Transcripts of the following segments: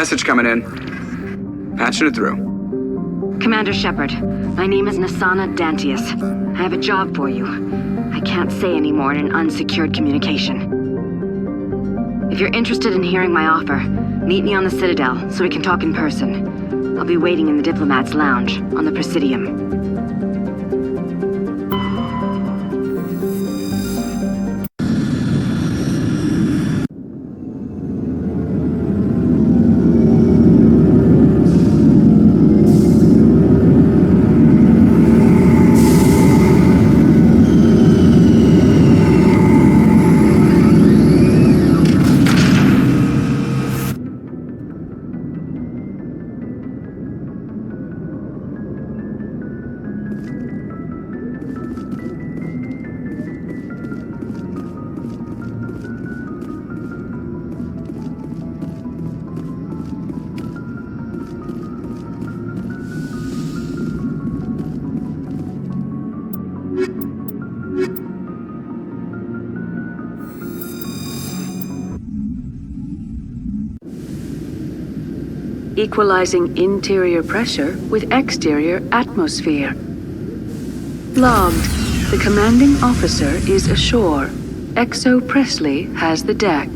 Message coming in. Patching it through. Commander Shepard, my name is Nasana Dantius. I have a job for you. I can't say any more in an unsecured communication. If you're interested in hearing my offer, meet me on the Citadel so we can talk in person. I'll be waiting in the Diplomat's Lounge on the Presidium. Equalizing interior pressure with exterior atmosphere. Logged. The commanding officer is ashore. Exo Presley has the deck.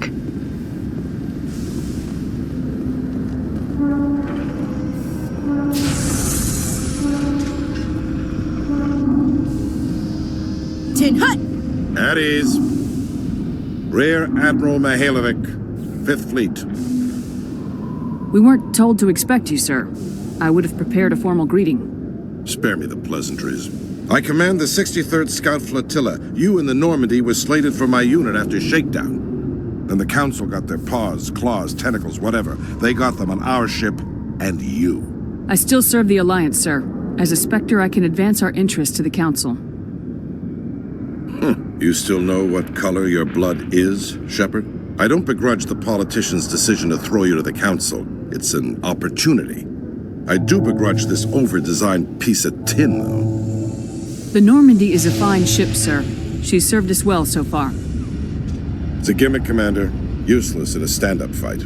Tin Hut! At ease. Rear Admiral Mihailovic, 5th Fleet. We weren't told to expect you, sir. I would have prepared a formal greeting. Spare me the pleasantries. I command the 63rd Scout Flotilla. You and the Normandy were slated for my unit after shakedown. Then the Council got their paws, claws, tentacles, whatever. They got them on our ship, and you. I still serve the Alliance, sir. As a Spectre, I can advance our interests to the Council. You still know what color your blood is, Shepard? I don't begrudge the politician's decision to throw you to the Council. It's an opportunity. I do begrudge this over-designed piece of tin, though. The Normandy is a fine ship, sir. She's served us well so far. It's a gimmick, Commander. Useless in a stand-up fight.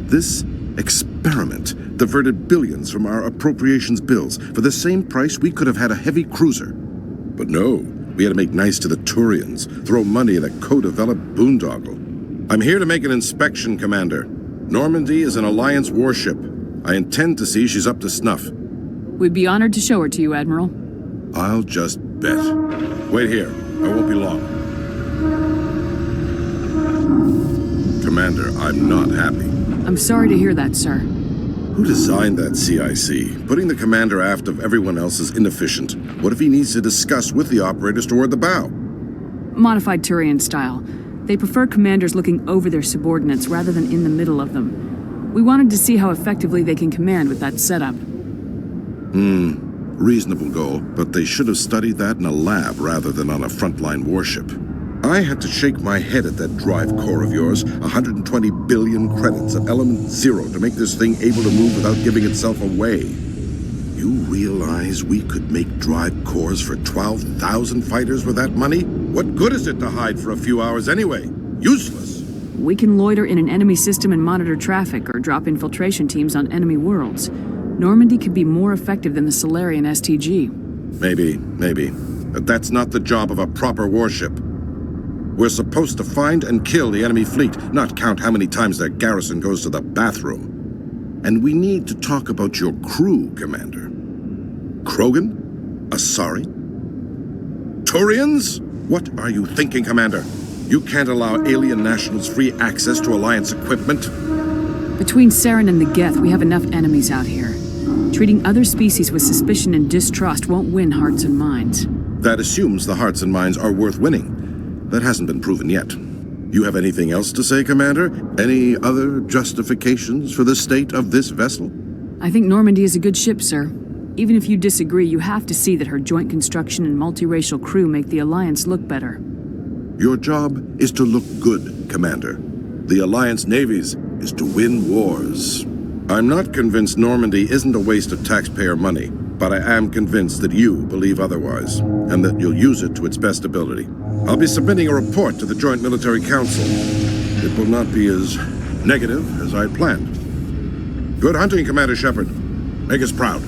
This experiment diverted billions from our appropriations bills. For the same price, we could have had a heavy cruiser. But no, we had to make nice to the Turians, throw money at a co-developed boondoggle. I'm here to make an inspection, Commander. Normandy is an Alliance warship. I intend to see she's up to snuff. We'd be honored to show her to you, Admiral. I'll just bet. Wait here. I won't be long. Commander, I'm not happy. I'm sorry to hear that, sir. Who designed that CIC? Putting the commander aft of everyone else is inefficient. What if he needs to discuss with the operators toward the bow? Modified Turian style. They prefer commanders looking over their subordinates rather than in the middle of them. We wanted to see how effectively they can command with that setup. Reasonable goal, but they should have studied that in a lab rather than on a frontline warship. I had to shake my head at that drive core of yours. 120 billion credits at element 0 to make this thing able to move without giving itself away. You realize we could make drive cores for 12,000 fighters with that money? What good is it to hide for a few hours anyway? Useless. We can loiter in an enemy system and monitor traffic or drop infiltration teams on enemy worlds. Normandy could be more effective than the Solarian STG. Maybe. But that's not the job of a proper warship. We're supposed to find and kill the enemy fleet, not count how many times their garrison goes to the bathroom. And we need to talk about your crew, Commander. Krogan? Asari? Turians? What are you thinking, Commander? You can't allow alien nationals free access to Alliance equipment. Between Saren and the Geth, we have enough enemies out here. Treating other species with suspicion and distrust won't win hearts and minds. That assumes the hearts and minds are worth winning. That hasn't been proven yet. You have anything else to say, Commander? Any other justifications for the state of this vessel? I think Normandy is a good ship, sir. Even if you disagree, you have to see that her joint construction and multiracial crew make the Alliance look better. Your job is to look good, Commander. The Alliance navies is to win wars. I'm not convinced Normandy isn't a waste of taxpayer money, but I am convinced that you believe otherwise, and that you'll use it to its best ability. I'll be submitting a report to the Joint Military Council. It will not be as negative as I planned. Good hunting, Commander Shepard. Make us proud.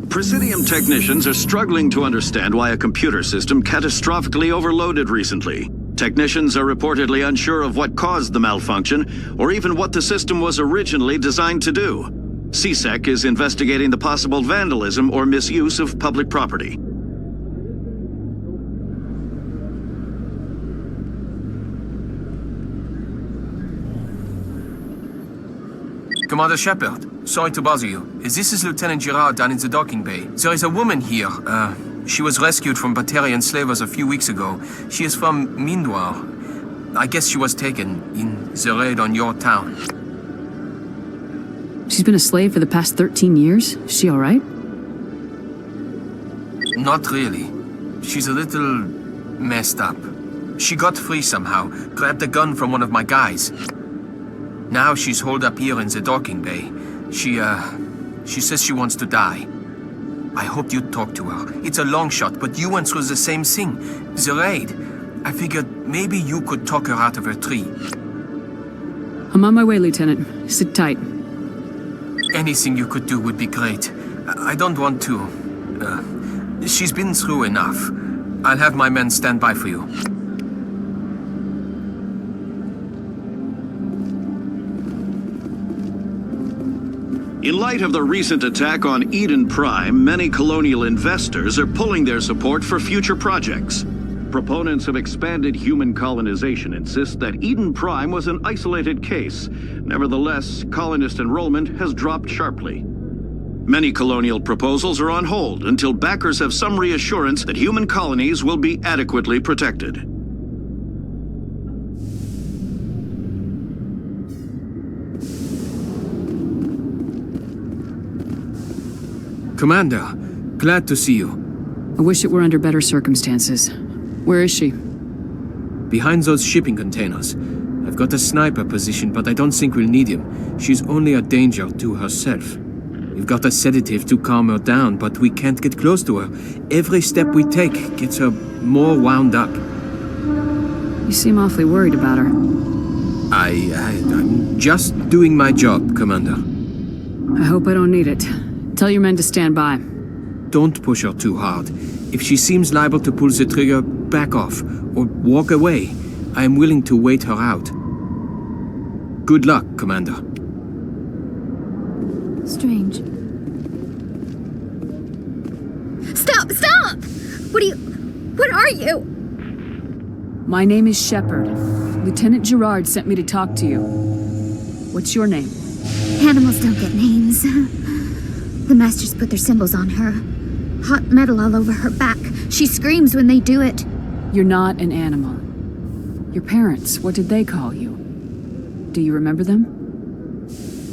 Presidium technicians are struggling to understand why a computer system catastrophically overloaded recently. Technicians are reportedly unsure of what caused the malfunction, or even what the system was originally designed to do. CSEC is investigating the possible vandalism or misuse of public property. Commander Shepard, sorry to bother you. This is Lieutenant Girard down in the docking bay. There is a woman here. She was rescued from Batarian slavers a few weeks ago. She is from Mindoir. I guess she was taken in the raid on your town. She's been a slave for the past 13 years? Is she alright? Not really. She's a little messed up. She got free somehow, grabbed a gun from one of my guys. Now she's holed up here in the docking bay. She says she wants to die. I hope you'd talk to her. It's a long shot, but you went through the same thing. The raid. I figured maybe you could talk her out of her tree. I'm on my way, Lieutenant. Sit tight. Anything you could do would be great. I don't want to... she's been through enough. I'll have my men stand by for you. In light of the recent attack on Eden Prime, many colonial investors are pulling their support for future projects. Proponents of expanded human colonization insist that Eden Prime was an isolated case. Nevertheless, colonist enrollment has dropped sharply. Many colonial proposals are on hold until backers have some reassurance that human colonies will be adequately protected. Commander, glad to see you. I wish it were under better circumstances. Where is she? Behind those shipping containers. I've got a sniper position, but I don't think we'll need him. She's only a danger to herself. We've got a sedative to calm her down, but we can't get close to her. Every step we take gets her more wound up. You seem awfully worried about her. I'm just doing my job, Commander. I hope I don't need it. Tell your men to stand by. Don't push her too hard. If she seems liable to pull the trigger, back off, or walk away. I am willing to wait her out. Good luck, Commander. Strange. Stop! Stop! What are you? My name is Shepard. Lieutenant Girard sent me to talk to you. What's your name? Animals don't get names. The Masters put their symbols on her. Hot metal all over her back. She screams when they do it. You're not an animal. Your parents, what did they call you? Do you remember them?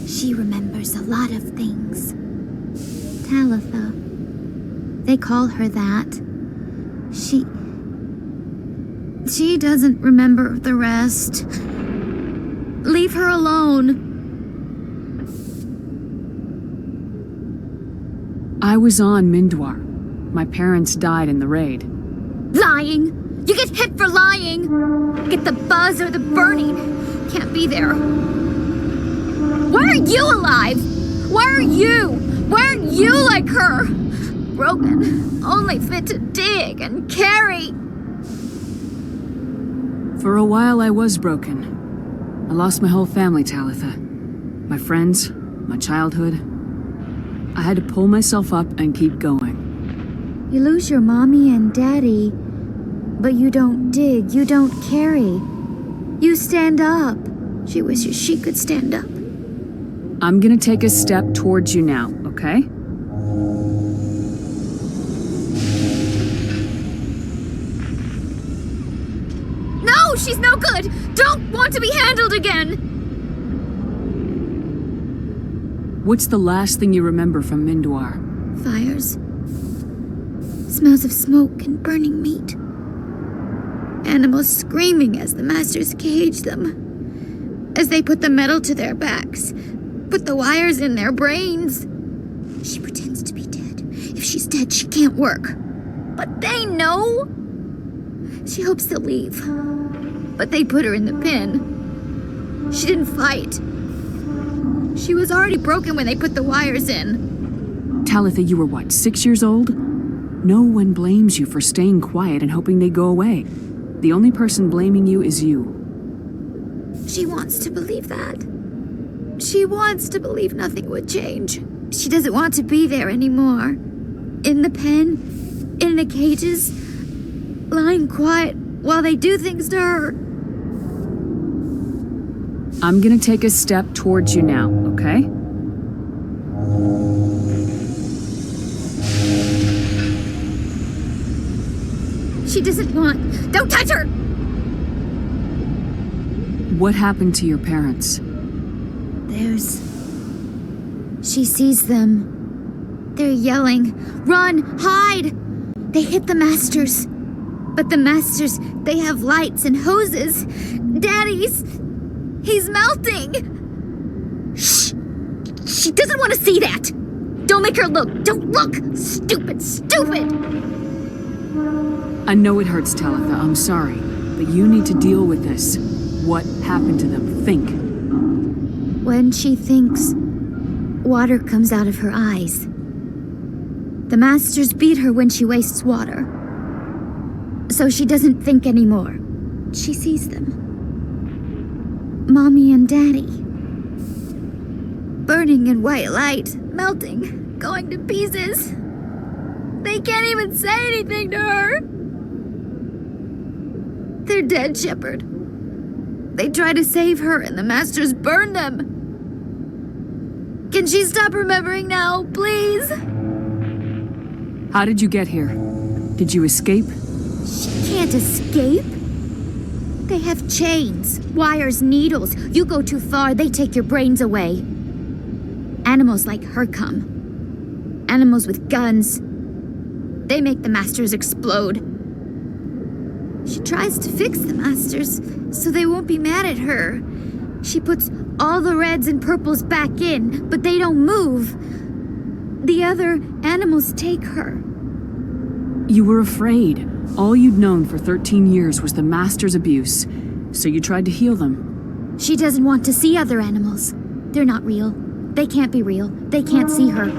She remembers a lot of things. Talitha. They call her that. She doesn't remember the rest. Leave her alone. I was on Mindoir. My parents died in the raid. Lying! You get hit for lying! Get the buzz or the burning. Can't be there. Why aren't you alive? Why aren't you like her? Broken. Only fit to dig and carry. For a while I was broken. I lost my whole family, Talitha. My friends, my childhood. I had to pull myself up and keep going. You lose your mommy and daddy, but you don't dig, you don't carry. You stand up. She wishes she could stand up. I'm gonna take a step towards you now, okay? No, she's no good! Don't want to be handled again! What's the last thing you remember from Mindoir? Fires. Smells of smoke and burning meat. Animals screaming as the Masters cage them. As they put the metal to their backs. Put the wires in their brains. She pretends to be dead. If she's dead, she can't work. But they know. She hopes to leave. But they put her in the pen. She didn't fight. She was already broken when they put the wires in. Talitha, you were what, 6 years old? No one blames you for staying quiet and hoping they go away. The only person blaming you is you. She wants to believe that. She wants to believe nothing would change. She doesn't want to be there anymore. In the pen, in the cages, lying quiet while they do things to her. I'm gonna take a step towards you now, okay? She doesn't want... Don't touch her! What happened to your parents? She sees them. They're yelling, "Run! Hide!" They hit the masters. But the masters, they have lights and hoses. Daddy's... he's melting! Shh! She doesn't want to see that! Don't make her look! Don't look! Stupid! Stupid! I know it hurts, Talitha, I'm sorry. But you need to deal with this. What happened to them? Think. When she thinks, water comes out of her eyes. The masters beat her when she wastes water. So she doesn't think anymore. She sees them. Mommy and Daddy. Burning in white light, melting, going to pieces. They can't even say anything to her. They're dead, Shepard. They try to save her and the masters burn them. Can she stop remembering now, please? How did you get here? Did you escape? She can't escape. They have chains, wires, needles. You go too far, they take your brains away. Animals like her come. Animals with guns. They make the masters explode. She tries to fix the masters so they won't be mad at her. She puts all the reds and purples back in, but they don't move. The other animals take her. You were afraid. All you'd known for 13 years was the Master's abuse, so you tried to heal them. She doesn't want to see other animals. They're not real. They can't be real. They can't see her.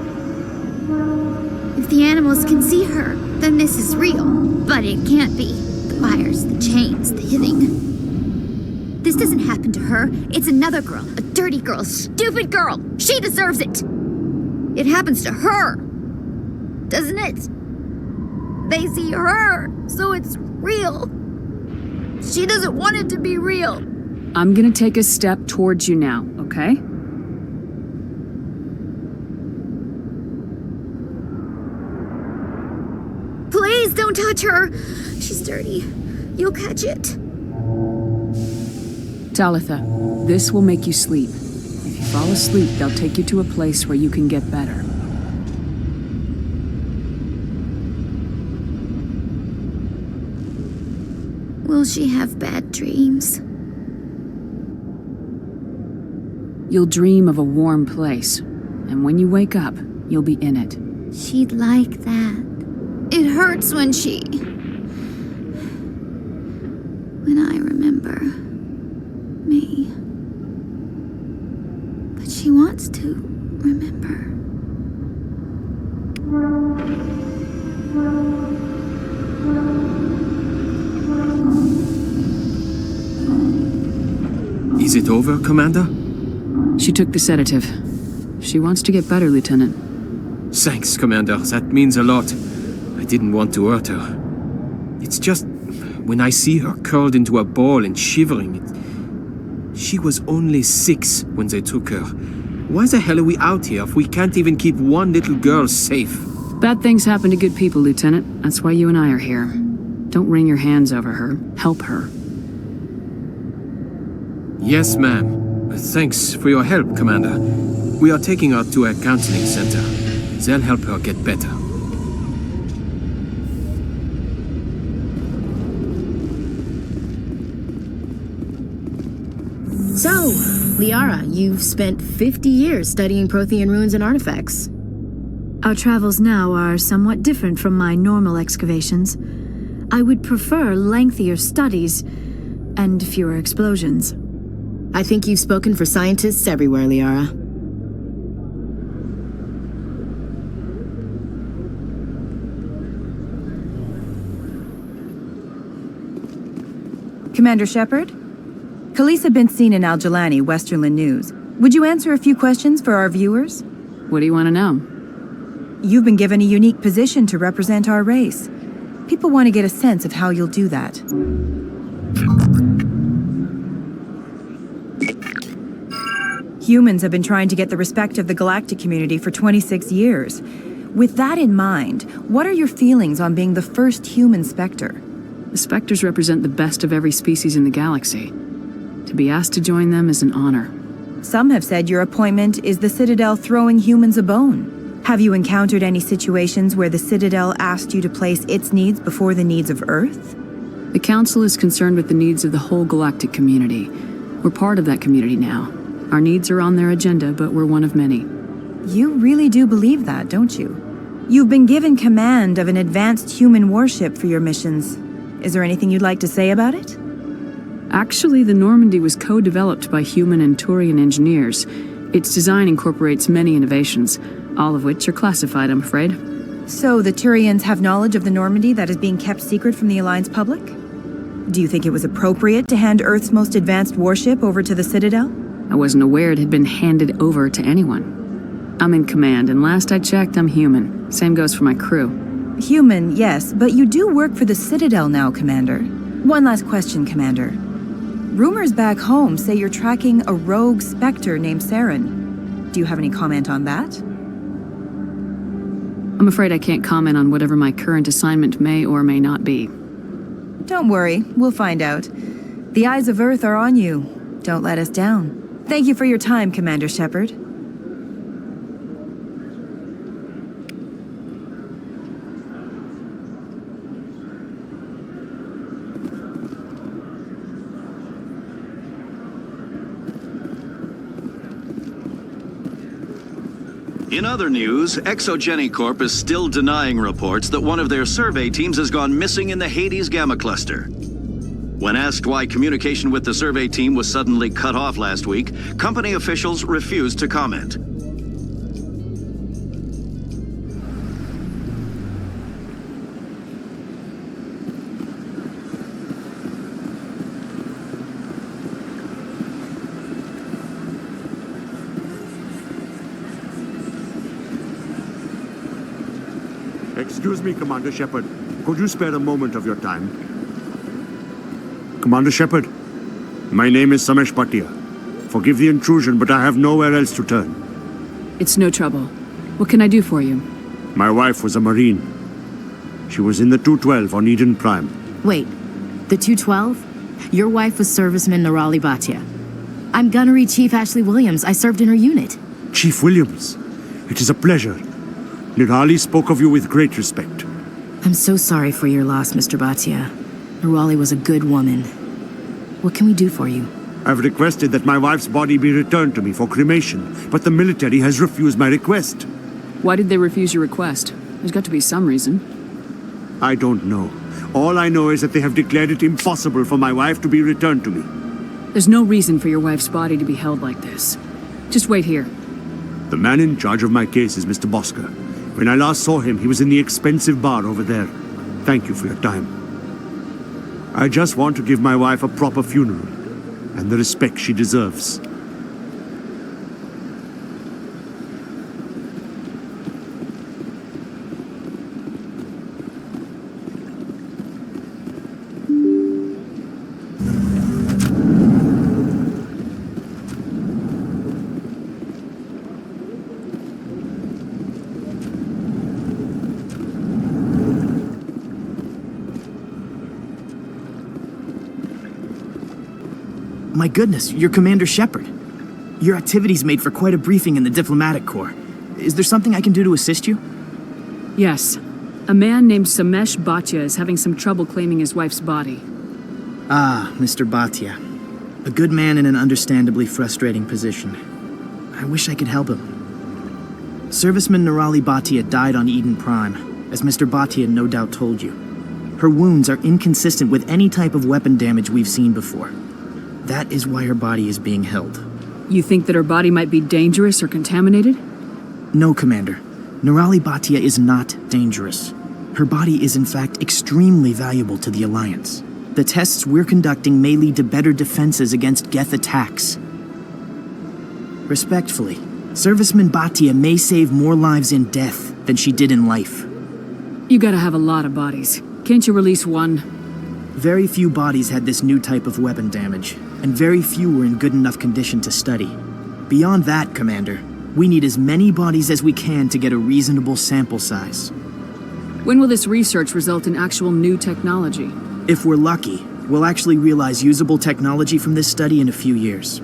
If the animals can see her, then this is real. But it can't be. The wires, the chains, the hitting. This doesn't happen to her. It's another girl. A dirty girl. A stupid girl. She deserves it. It happens to her. Doesn't it? They see her, so it's real. She doesn't want it to be real. I'm gonna take a step towards you now, okay? Please don't touch her. She's dirty. You'll catch it. Talitha, this will make you sleep. If you fall asleep, they'll take you to a place where you can get better. Will she have bad dreams? You'll dream of a warm place, and when you wake up, you'll be in it. She'd like that. It hurts when I remember me. But she wants to remember. Is it over, Commander? She took the sedative. She wants to get better, Lieutenant. Thanks, Commander. That means a lot. I didn't want to hurt her. It's just... when I see her curled into a ball and shivering, she was only 6 when they took her. Why the hell are we out here if we can't even keep one little girl safe? Bad things happen to good people, Lieutenant. That's why you and I are here. Don't wring your hands over her. Help her. Yes, ma'am. Thanks for your help, Commander. We are taking her to a counseling center. They'll help her get better. So, Liara, you've spent 50 years studying Prothean ruins and artifacts. Our travels now are somewhat different from my normal excavations. I would prefer lengthier studies and fewer explosions. I think you've spoken for scientists everywhere, Liara. Commander Shepard? Khaleesa been seen in Al-Jalani, Westerland News. Would you answer a few questions for our viewers? What do you want to know? You've been given a unique position to represent our race. People want to get a sense of how you'll do that. Humans have been trying to get the respect of the galactic community for 26 years. With that in mind, what are your feelings on being the first human Spectre? The Spectres represent the best of every species in the galaxy. To be asked to join them is an honor. Some have said your appointment is the Citadel throwing humans a bone. Have you encountered any situations where the Citadel asked you to place its needs before the needs of Earth? The Council is concerned with the needs of the whole galactic community. We're part of that community now. Our needs are on their agenda, but we're one of many. You really do believe that, don't you? You've been given command of an advanced human warship for your missions. Is there anything you'd like to say about it? Actually, the Normandy was co-developed by human and Turian engineers. Its design incorporates many innovations, all of which are classified, I'm afraid. So the Turians have knowledge of the Normandy that is being kept secret from the Alliance public? Do you think it was appropriate to hand Earth's most advanced warship over to the Citadel? I wasn't aware it had been handed over to anyone. I'm in command, and last I checked, I'm human. Same goes for my crew. Human, yes, but you do work for the Citadel now, Commander. One last question, Commander. Rumors back home say you're tracking a rogue Spectre named Saren. Do you have any comment on that? I'm afraid I can't comment on whatever my current assignment may or may not be. Don't worry, we'll find out. The eyes of Earth are on you. Don't let us down. Thank you for your time, Commander Shepard. In other news, Exogeny Corp is still denying reports that one of their survey teams has gone missing in the Hades Gamma Cluster. When asked why communication with the survey team was suddenly cut off last week, company officials refused to comment. Excuse me, Commander Shepard. Could you spare a moment of your time? Commander Shepard, my name is Samesh Bhatia. Forgive the intrusion, but I have nowhere else to turn. It's no trouble. What can I do for you? My wife was a Marine. She was in the 212 on Eden Prime. Wait, the 212? Your wife was Serviceman Nirali Bhatia. I'm Gunnery Chief Ashley Williams. I served in her unit. Chief Williams, it is a pleasure. Nirali spoke of you with great respect. I'm so sorry for your loss, Mr. Bhatia. Nirali was a good woman. What can we do for you? I've requested that my wife's body be returned to me for cremation, but the military has refused my request. Why did they refuse your request? There's got to be some reason. I don't know. All I know is that they have declared it impossible for my wife to be returned to me. There's no reason for your wife's body to be held like this. Just wait here. The man in charge of my case is Mr. Bosker. When I last saw him, he was in the expensive bar over there. Thank you for your time. I just want to give my wife a proper funeral, and the respect she deserves. My goodness, you're Commander Shepard. Your activities made for quite a briefing in the Diplomatic Corps. Is there something I can do to assist you? Yes. A man named Samesh Bhatia is having some trouble claiming his wife's body. Ah, Mr. Bhatia. A good man in an understandably frustrating position. I wish I could help him. Serviceman Nirali Bhatia died on Eden Prime, as Mr. Bhatia no doubt told you. Her wounds are inconsistent with any type of weapon damage we've seen before. That is why her body is being held. You think that her body might be dangerous or contaminated? No, Commander. Norali Bhatia is not dangerous. Her body is in fact extremely valuable to the Alliance. The tests we're conducting may lead to better defenses against Geth attacks. Respectfully, Serviceman Bhatia may save more lives in death than she did in life. You gotta have a lot of bodies. Can't you release one? Very few bodies had this new type of weapon damage, and very few were in good enough condition to study. Beyond that, Commander, we need as many bodies as we can to get a reasonable sample size. When will this research result in actual new technology? If we're lucky, we'll actually realize usable technology from this study in a few years.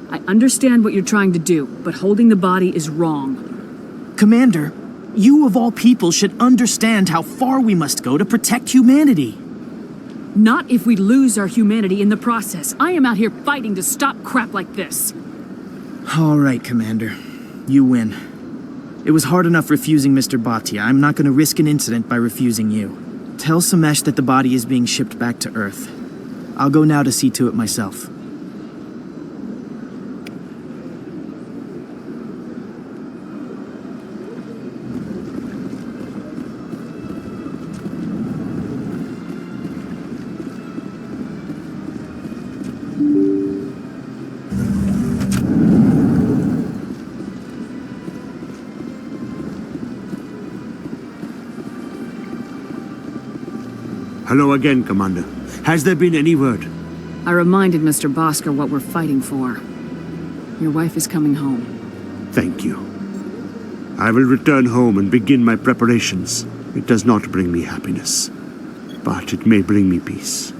I understand what you're trying to do, but holding the body is wrong. Commander, you of all people should understand how far we must go to protect humanity. Not if we lose our humanity in the process. I am out here fighting to stop crap like this. All right, Commander. You win. It was hard enough refusing Mr. Bhatia. I'm not going to risk an incident by refusing you. Tell Samesh that the body is being shipped back to Earth. I'll go now to see to it myself. Hello again, Commander. Has there been any word? I reminded Mr. Bosker what we're fighting for. Your wife is coming home. Thank you. I will return home and begin my preparations. It does not bring me happiness, but it may bring me peace.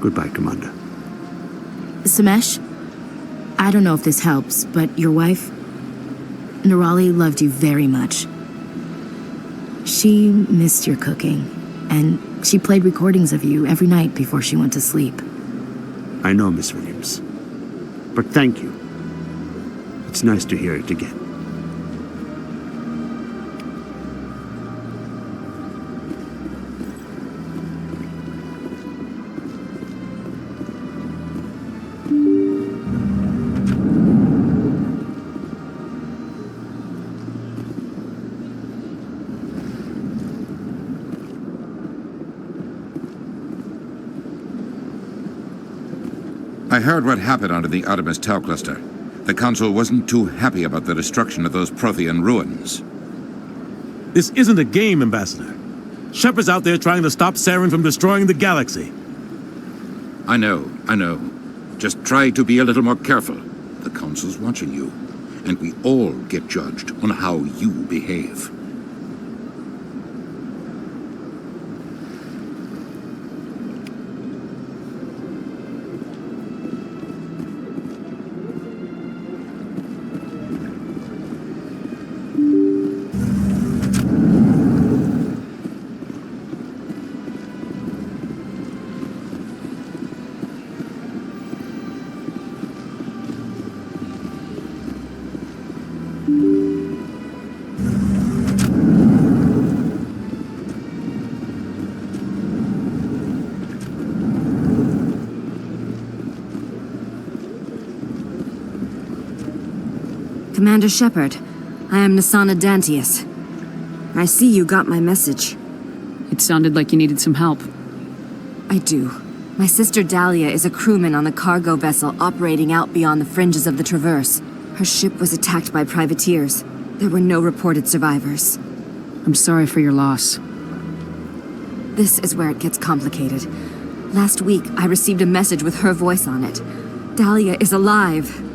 Goodbye, Commander. Samesh, I don't know if this helps, but your wife, Norali, loved you very much. She missed your cooking. And she played recordings of you every night before she went to sleep. I know, Miss Williams. But thank you. It's nice to hear it again. I heard what happened under the Artemis Tau cluster. The Council wasn't too happy about the destruction of those Prothean ruins. This isn't a game, Ambassador. Shep is out there trying to stop Saren from destroying the galaxy. I know. Just try to be a little more careful. The Council's watching you, and we all get judged on how you behave. Commander Shepard, I am Asari Diplomacy. I see you got my message. It sounded like you needed some help. I do. My sister Dahlia is a crewman on the cargo vessel operating out beyond the fringes of the Traverse. Her ship was attacked by privateers. There were no reported survivors. I'm sorry for your loss. This is where it gets complicated. Last week, I received a message with her voice on it. Dahlia is alive.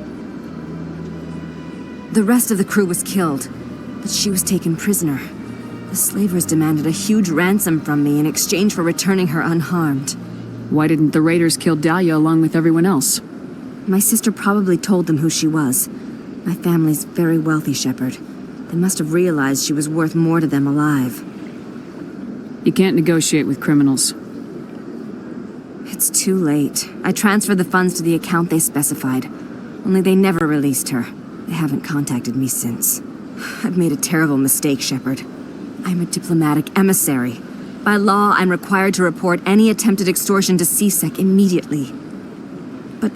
The rest of the crew was killed, but she was taken prisoner. The slavers demanded a huge ransom from me in exchange for returning her unharmed. Why didn't the raiders kill Dahlia along with everyone else? My sister probably told them who she was. My family's very wealthy, Shepard. They must have realized she was worth more to them alive. You can't negotiate with criminals. It's too late. I transferred the funds to the account they specified. Only they never released her. They haven't contacted me since. I've made a terrible mistake, Shepard. I'm a diplomatic emissary. By law, I'm required to report any attempted extortion to CSEC immediately. But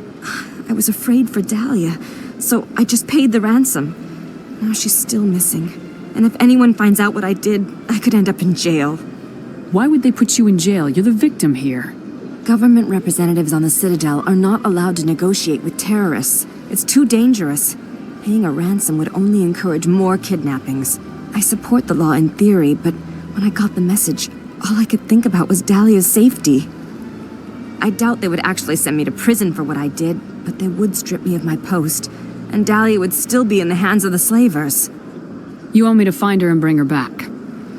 I was afraid for Dahlia, so I just paid the ransom. Now she's still missing. And if anyone finds out what I did, I could end up in jail. Why would they put you in jail? You're the victim here. Government representatives on the Citadel are not allowed to negotiate with terrorists. It's too dangerous. Paying a ransom would only encourage more kidnappings. I support the law in theory, but when I got the message, all I could think about was Dahlia's safety. I doubt they would actually send me to prison for what I did, but they would strip me of my post, and Dahlia would still be in the hands of the slavers. You want me to find her and bring her back?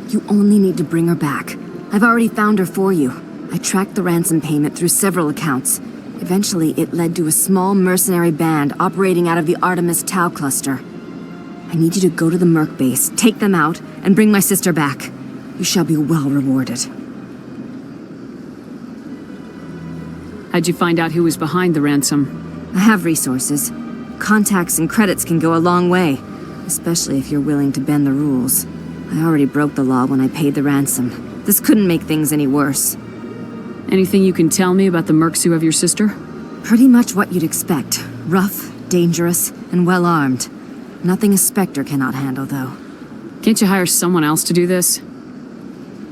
You only need to bring her back. I've already found her for you. I tracked the ransom payment through several accounts. Eventually, it led to a small mercenary band operating out of the Artemis Tau cluster. I need you to go to the Merc base, take them out, and bring my sister back. You shall be well rewarded. How'd you find out who was behind the ransom? I have resources. Contacts and credits can go a long way, especially if you're willing to bend the rules. I already broke the law when I paid the ransom. This couldn't make things any worse. Anything you can tell me about the mercs who have your sister? Pretty much what you'd expect. Rough, dangerous, and well-armed. Nothing a Spectre cannot handle, though. Can't you hire someone else to do this?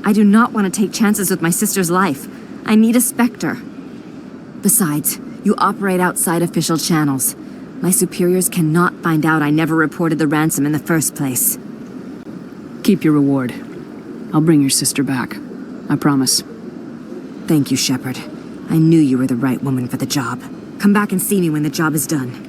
I do not want to take chances with my sister's life. I need a Spectre. Besides, you operate outside official channels. My superiors cannot find out I never reported the ransom in the first place. Keep your reward. I'll bring your sister back. I promise. Thank you, Shepard. I knew you were the right woman for the job. Come back and see me when the job is done.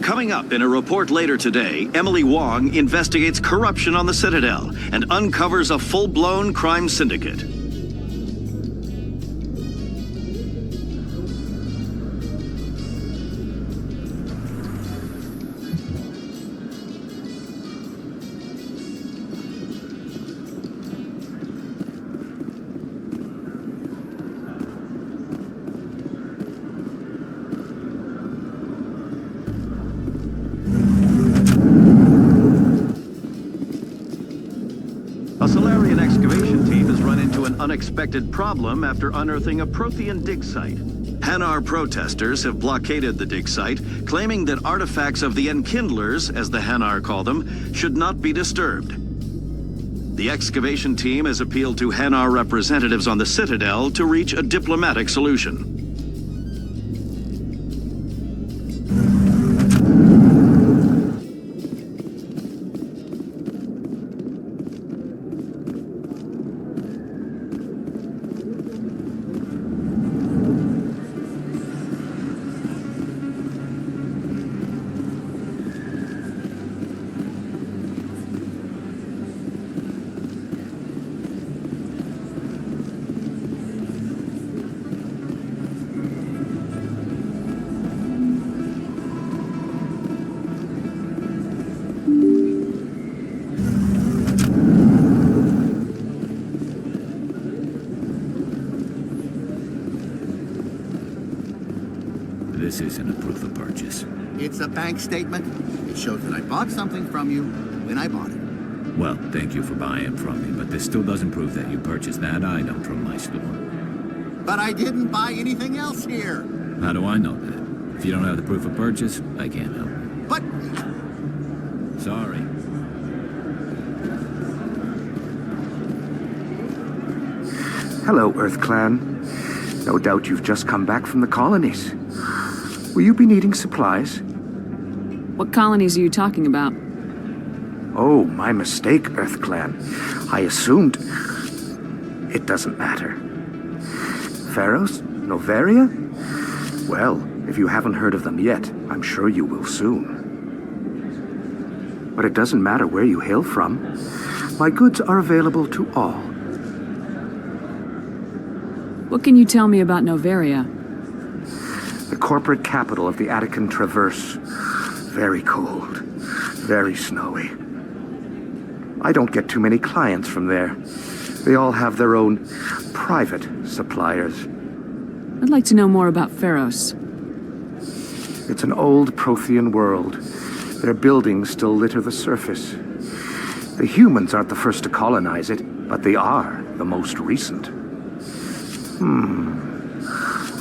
Coming up in a report later today, Emily Wong investigates corruption on the Citadel and uncovers a full-blown crime syndicate. Unexpected problem after unearthing a Prothean dig site. Hanar protesters have blockaded the dig site, claiming that artifacts of the Enkindlers, as the Hanar call them, should not be disturbed. The excavation team has appealed to Hanar representatives on the Citadel to reach a diplomatic solution. This isn't a proof of purchase. It's a bank statement. It shows that I bought something from you when I bought it. Well, thank you for buying from me, but this still doesn't prove that you purchased that item from my store. But I didn't buy anything else here. How do I know that? If you don't have the proof of purchase, I can't help you. But... Sorry. Hello, Earth Clan. No doubt you've just come back from the colonies. Will you be needing supplies? What colonies are you talking about? Oh, my mistake, Earth Clan. I assumed... It doesn't matter. Pharaohs? Novaria? Well, if you haven't heard of them yet, I'm sure you will soon. But it doesn't matter where you hail from. My goods are available to all. What can you tell me about Noveria? The corporate capital of the Attican Traverse. Very cold. Very snowy. I don't get too many clients from there. They all have their own private suppliers. I'd like to know more about Pharos. It's an old Prothean world. Their buildings still litter the surface. The humans aren't the first to colonize it, but they are the most recent.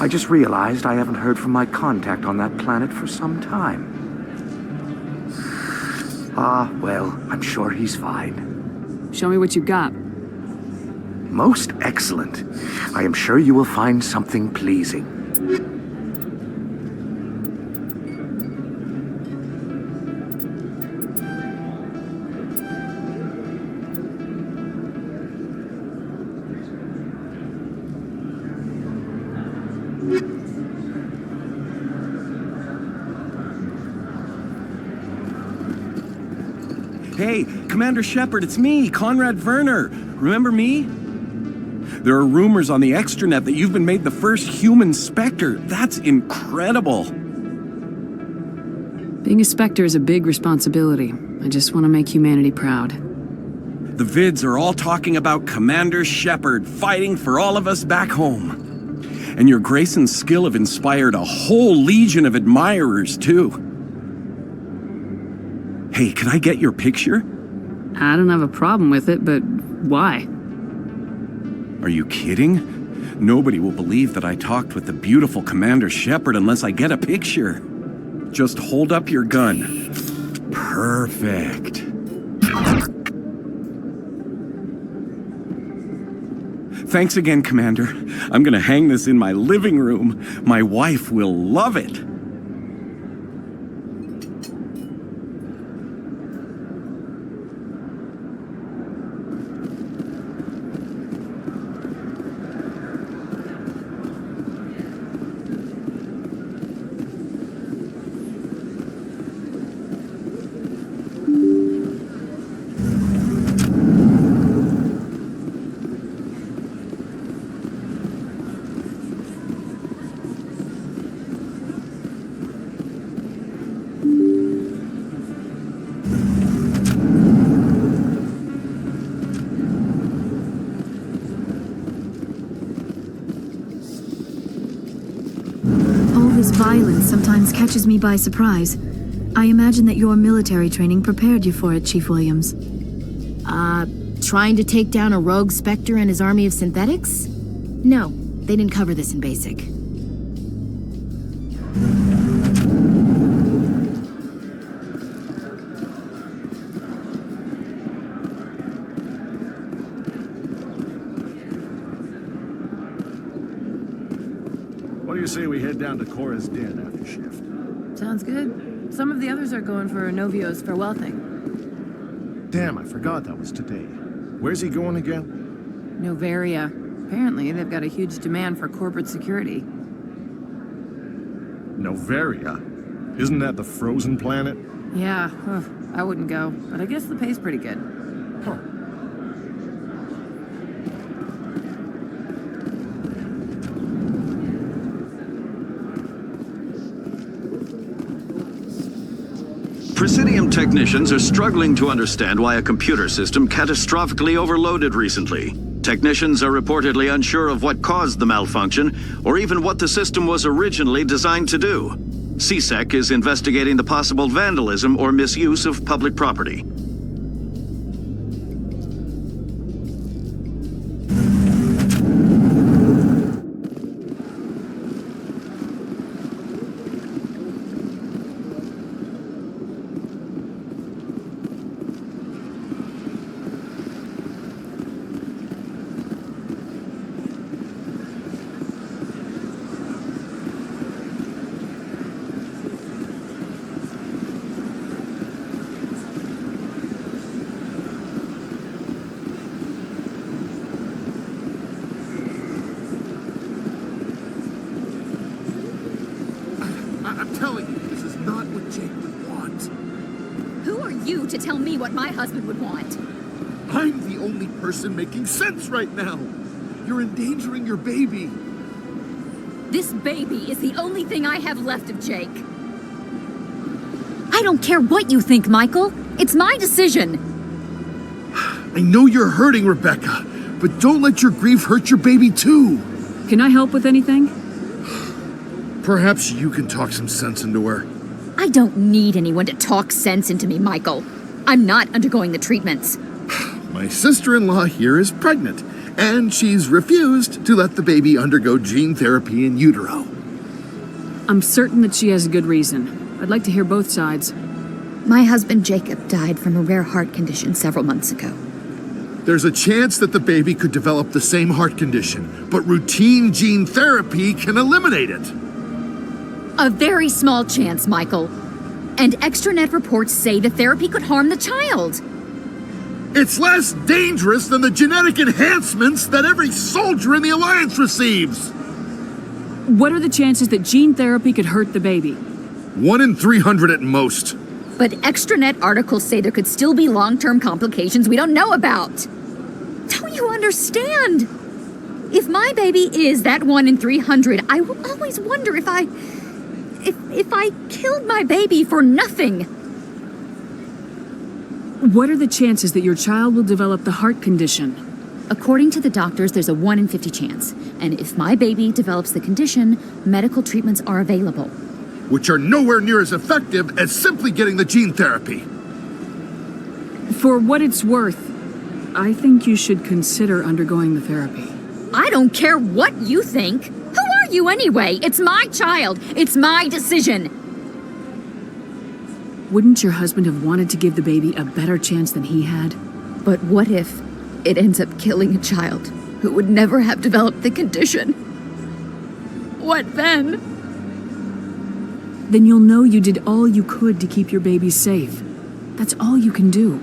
I just realized I haven't heard from my contact on that planet for some time. Well, I'm sure he's fine. Show me what you got. Most excellent. I am sure you will find something pleasing. Hey, Commander Shepard, it's me, Conrad Werner. Remember me? There are rumors on the extranet that you've been made the first human Spectre. That's incredible. Being a Spectre is a big responsibility. I just want to make humanity proud. The vids are all talking about Commander Shepard fighting for all of us back home. And your grace and skill have inspired a whole legion of admirers, too. Hey, can I get your picture? I don't have a problem with it, but why? Are you kidding? Nobody will believe that I talked with the beautiful Commander Shepard unless I get a picture. Just hold up your gun. Perfect. Thanks again, Commander. I'm gonna hang this in my living room. My wife will love it. Violence sometimes catches me by surprise. I imagine that your military training prepared you for it, Chief Williams. Trying to take down a rogue Spectre and his army of synthetics? No, they didn't cover this in basic. What do you say we head down to Cora's Den after shift? Sounds good. Some of the others are going for Novio's farewell thing. Damn, I forgot that was today. Where's he going again? Noveria. Apparently, they've got a huge demand for corporate security. Noveria? Isn't that the frozen planet? Yeah, I wouldn't go, but I guess the pay's pretty good. Huh. Presidium technicians are struggling to understand why a computer system catastrophically overloaded recently. Technicians are reportedly unsure of what caused the malfunction, or even what the system was originally designed to do. CSEC is investigating the possible vandalism or misuse of public property. telling you, this is not what Jake would want. Who are you to tell me what my husband would want? I'm the only person making sense right now. You're endangering your baby. This baby is the only thing I have left of Jake. I don't care what you think, Michael. It's my decision. I know you're hurting, Rebecca, but don't let your grief hurt your baby too. Can I help with anything? Perhaps you can talk some sense into her. I don't need anyone to talk sense into me, Michael. I'm not undergoing the treatments. My sister-in-law here is pregnant, and she's refused to let the baby undergo gene therapy in utero. I'm certain that she has a good reason. I'd like to hear both sides. My husband Jacob died from a rare heart condition several months ago. There's a chance that the baby could develop the same heart condition, but routine gene therapy can eliminate it. A very small chance, Michael. And extranet reports say the therapy could harm the child. It's less dangerous than the genetic enhancements that every soldier in the Alliance receives. What are the chances that gene therapy could hurt the baby? 1 in 300 at most. But extranet articles say there could still be long-term complications we don't know about. Don't you understand? If my baby is that 1 in 300, I will always wonder if I killed my baby for nothing. What are the chances that your child will develop the heart condition? According to the doctors, there's a 1 in 50 chance. And if my baby develops the condition, medical treatments are available. Which are nowhere near as effective as simply getting the gene therapy. For what it's worth, I think you should consider undergoing the therapy. I don't care what you think. Who are you anyway? It's my child. It's my decision. Wouldn't your husband have wanted to give the baby a better chance than he had? But what if it ends up killing a child who would never have developed the condition? What then? Then you'll know you did all you could to keep your baby safe. That's all you can do.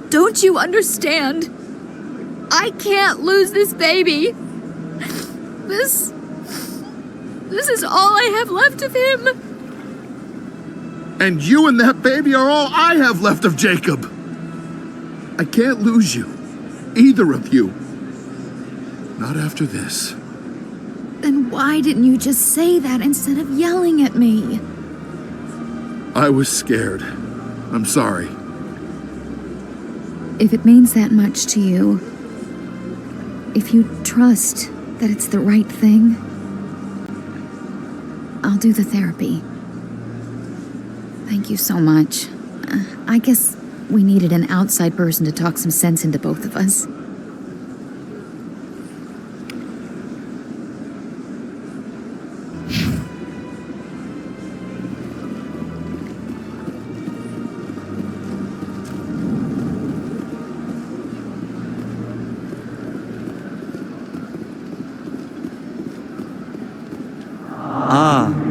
Don't you understand? I can't lose this baby. This is all I have left of him. And you and that baby are all I have left of Jacob. I can't lose you. Either of you. Not after this. Then why didn't you just say that instead of yelling at me? I was scared. I'm sorry. If it means that much to you, if you trust that it's the right thing, I'll do the therapy. Thank you so much. I guess we needed an outside person to talk some sense into both of us.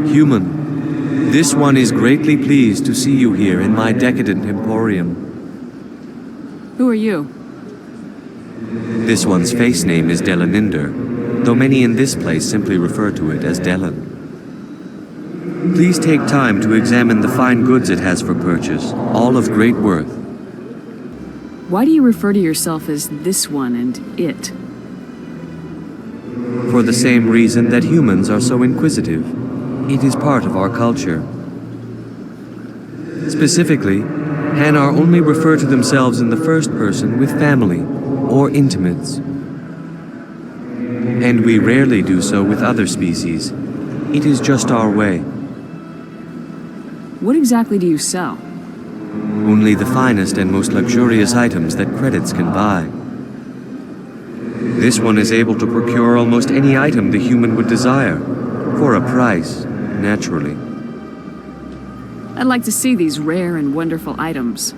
Human. This one is greatly pleased to see you here in my decadent emporium. Who are you? This one's face name is Delaninder, though many in this place simply refer to it as Delan. Please take time to examine the fine goods it has for purchase, all of great worth. Why do you refer to yourself as this one and it? For the same reason that humans are so inquisitive. It is part of our culture. Specifically, Hanar only refer to themselves in the first person with family or intimates. And we rarely do so with other species. It is just our way. What exactly do you sell? Only the finest and most luxurious items that credits can buy. This one is able to procure almost any item the human would desire, for a price, naturally. I'd like to see these rare and wonderful items.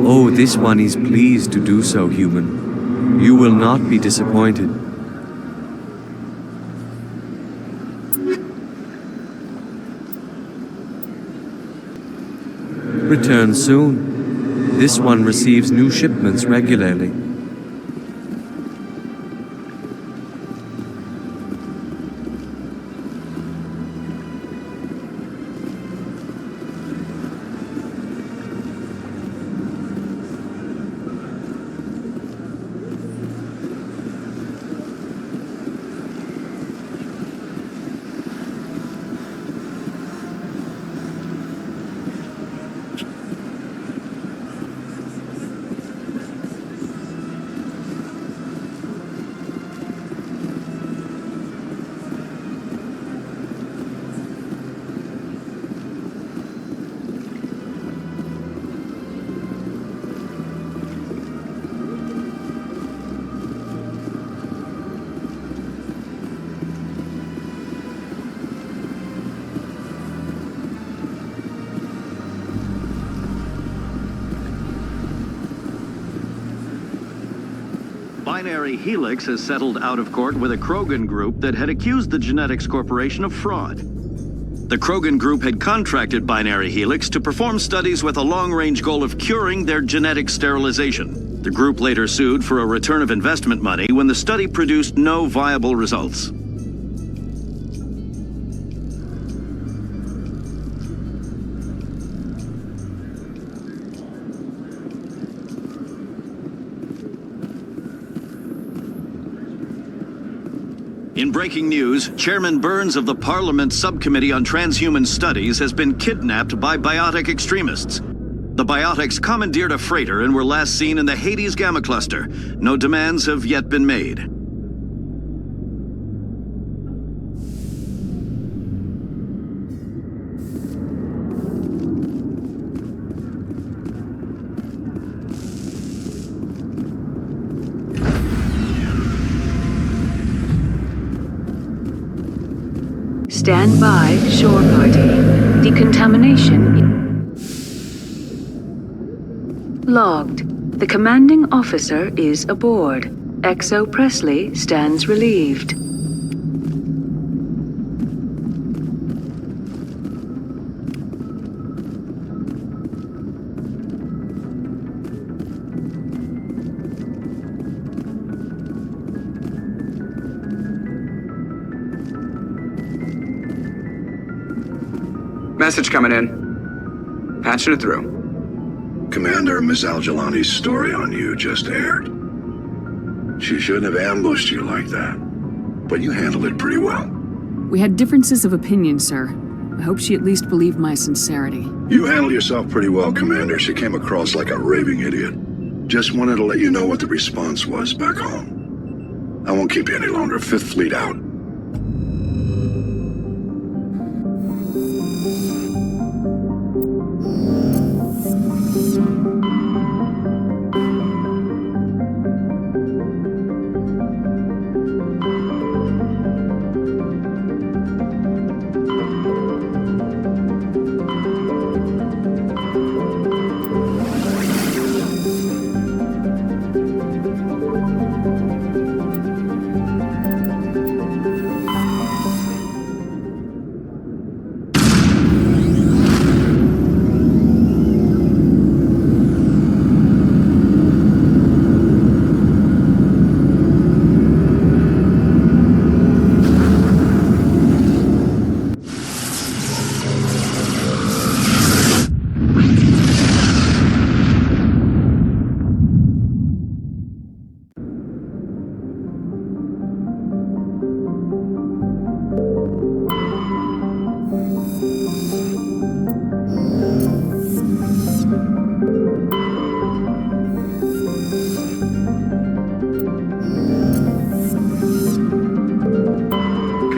Oh, this one is pleased to do so, human. You will not be disappointed. Return soon. This one receives new shipments regularly. Binary Helix has settled out of court with a Krogan group that had accused the Genetics Corporation of fraud. The Krogan group had contracted Binary Helix to perform studies with a long-range goal of curing their genetic sterilization. The group later sued for a return of investment money when the study produced no viable results. In breaking news, Chairman Burns of the Parliament Subcommittee on Transhuman Studies has been kidnapped by biotic extremists. The biotics commandeered a freighter and were last seen in the Hades Gamma Cluster. No demands have yet been made. Stand by, shore party. Decontamination logged. The commanding officer is aboard. Exo Presley stands relieved. Message coming in. Patching it through. Commander, Miss Al-Jalani's story on you just aired. She shouldn't have ambushed you like that, but you handled it pretty well. We had differences of opinion, sir. I hope she at least believed my sincerity. You handled yourself pretty well, Commander. She came across like a raving idiot. Just wanted to let you know what the response was back home. I won't keep you any longer. Fifth Fleet out.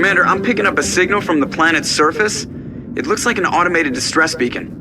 Commander, I'm picking up a signal from the planet's surface. It looks like an automated distress beacon.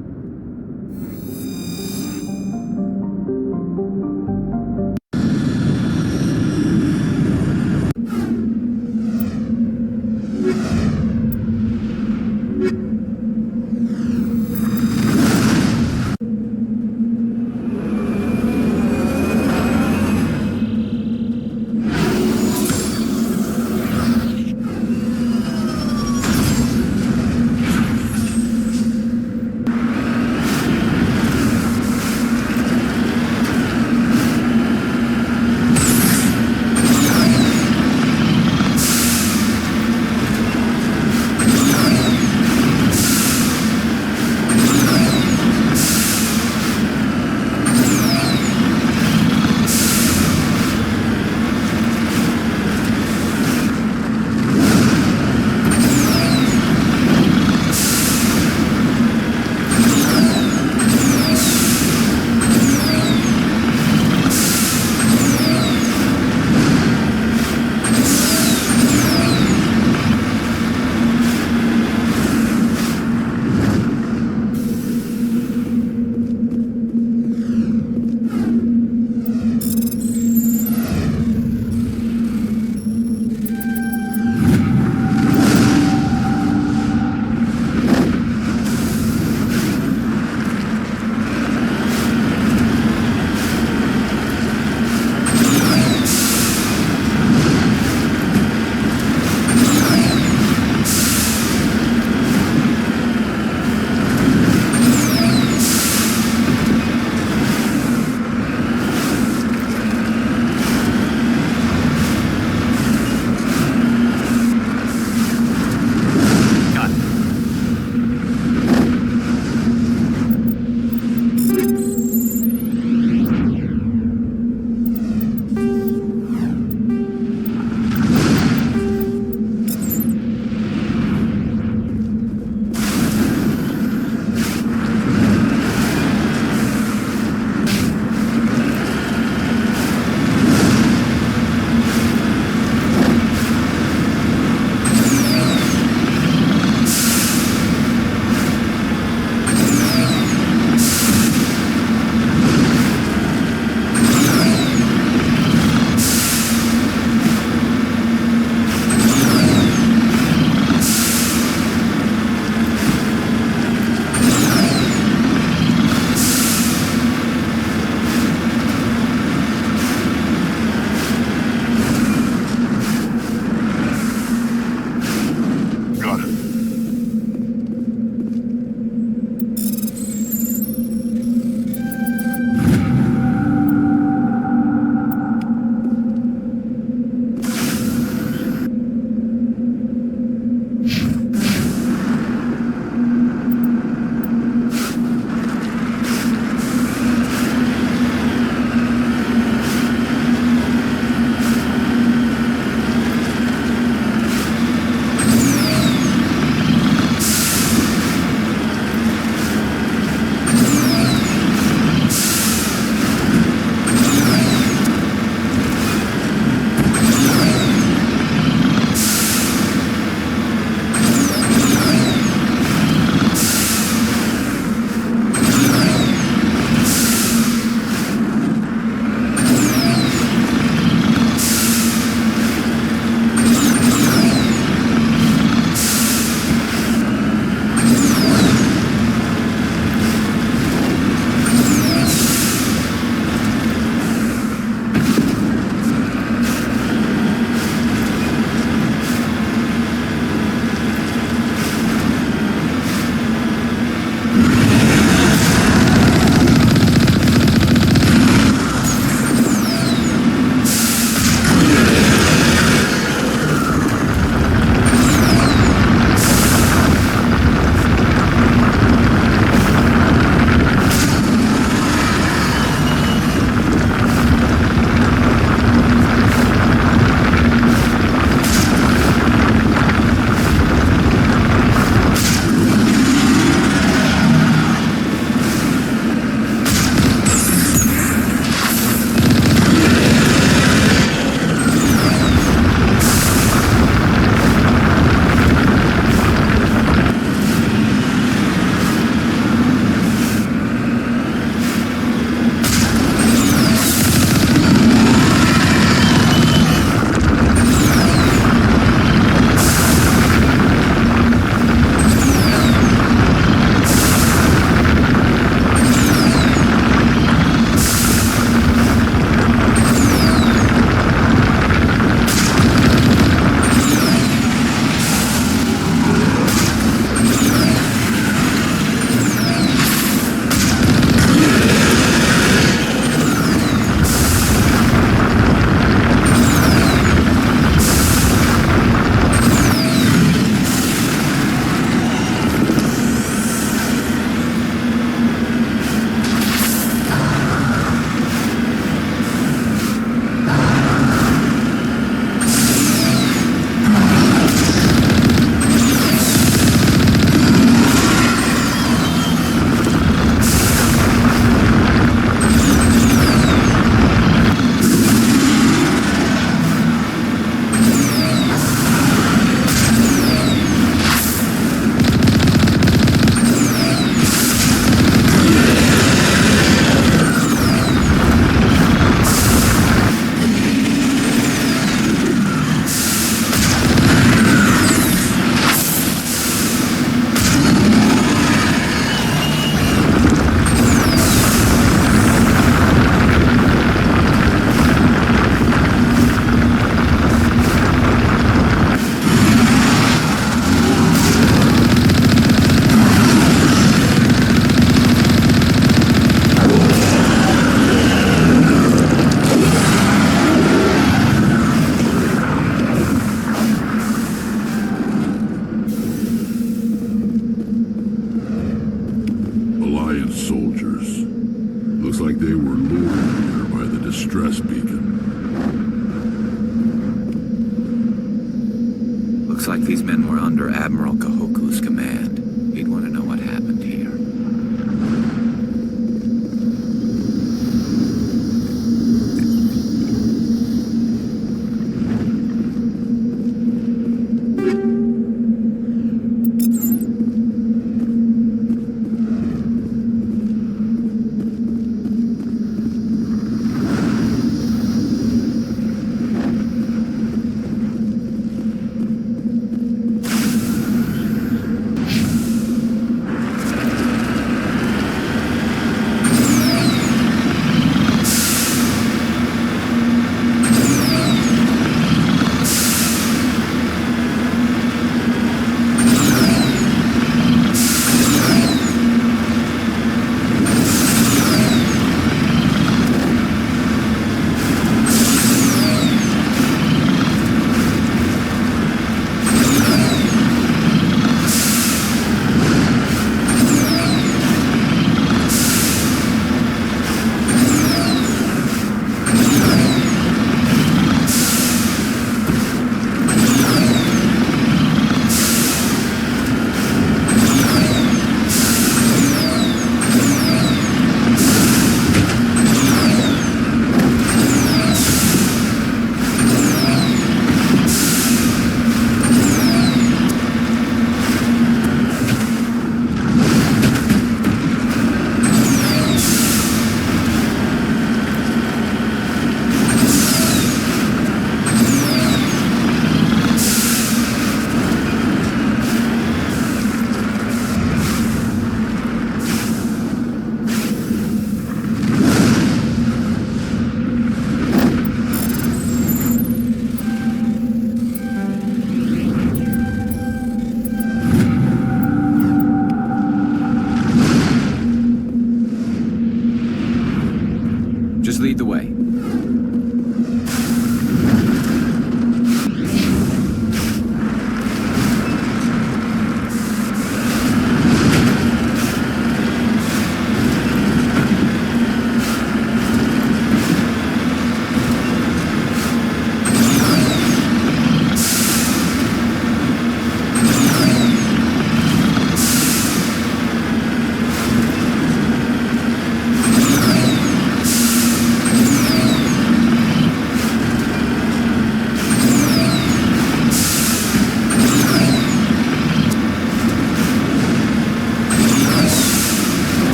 Looks like these men were under Admiral Kahoku's command. He'd want to know what happened here.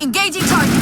Engaging target.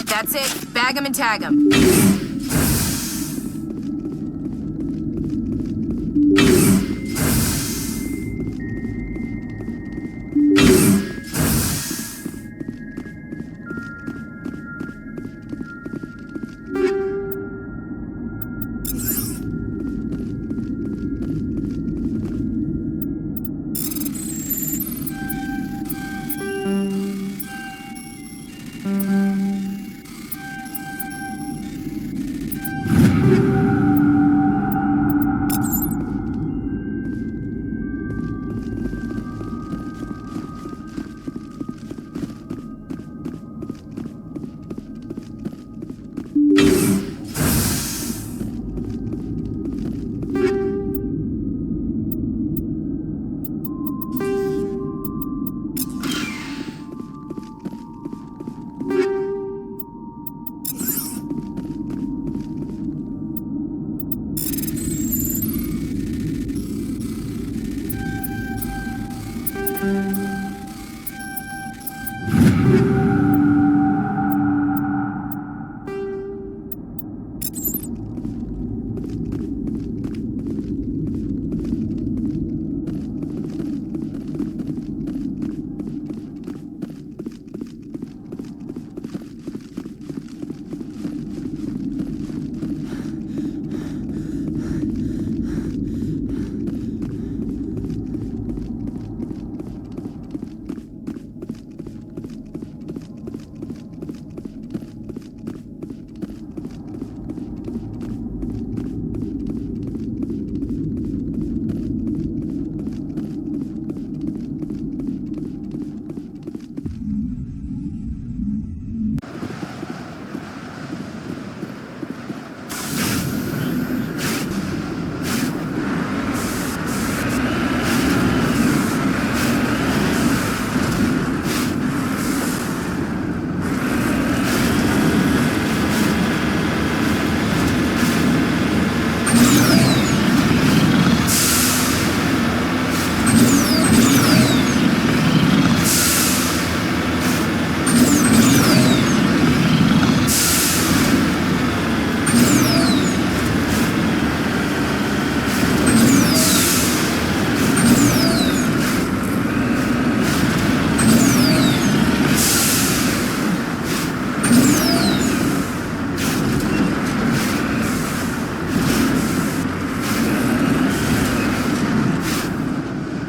That's it. Bag 'em and tag 'em.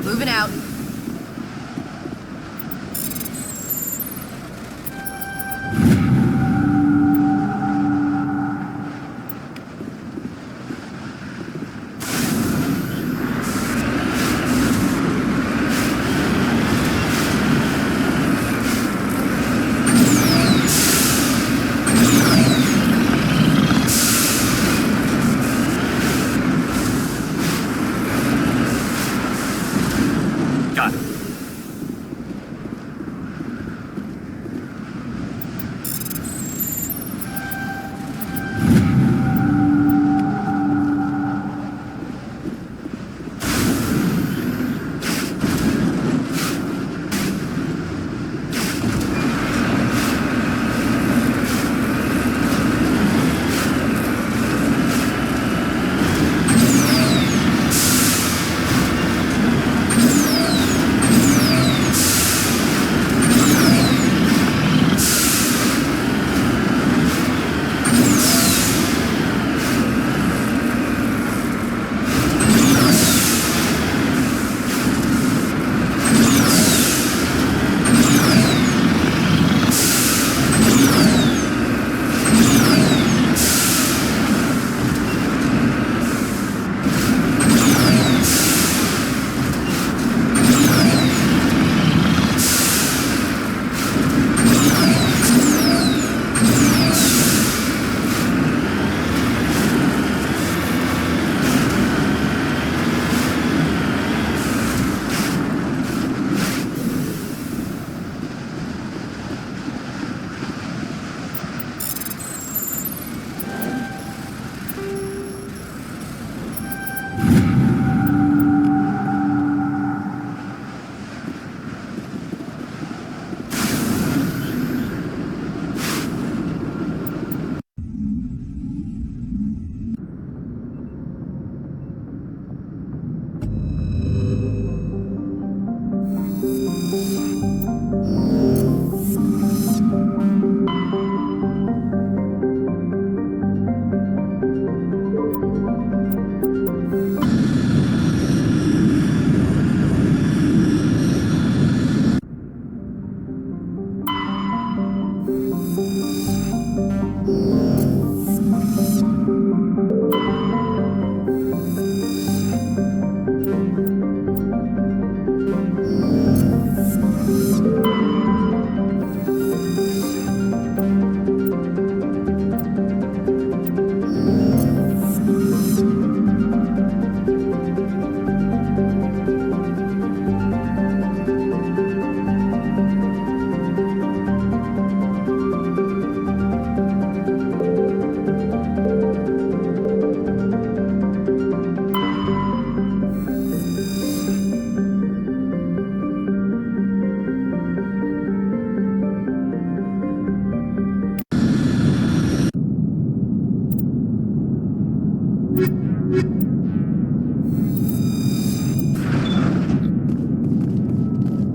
Moving out.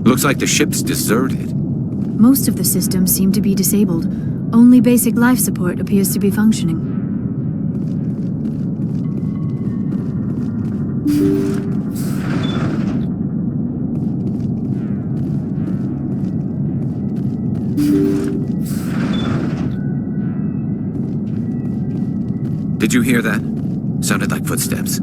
Looks like the ship's deserted. Most of the systems seem to be disabled. Only basic life support appears to be functioning. Did you hear that? Sounded like footsteps.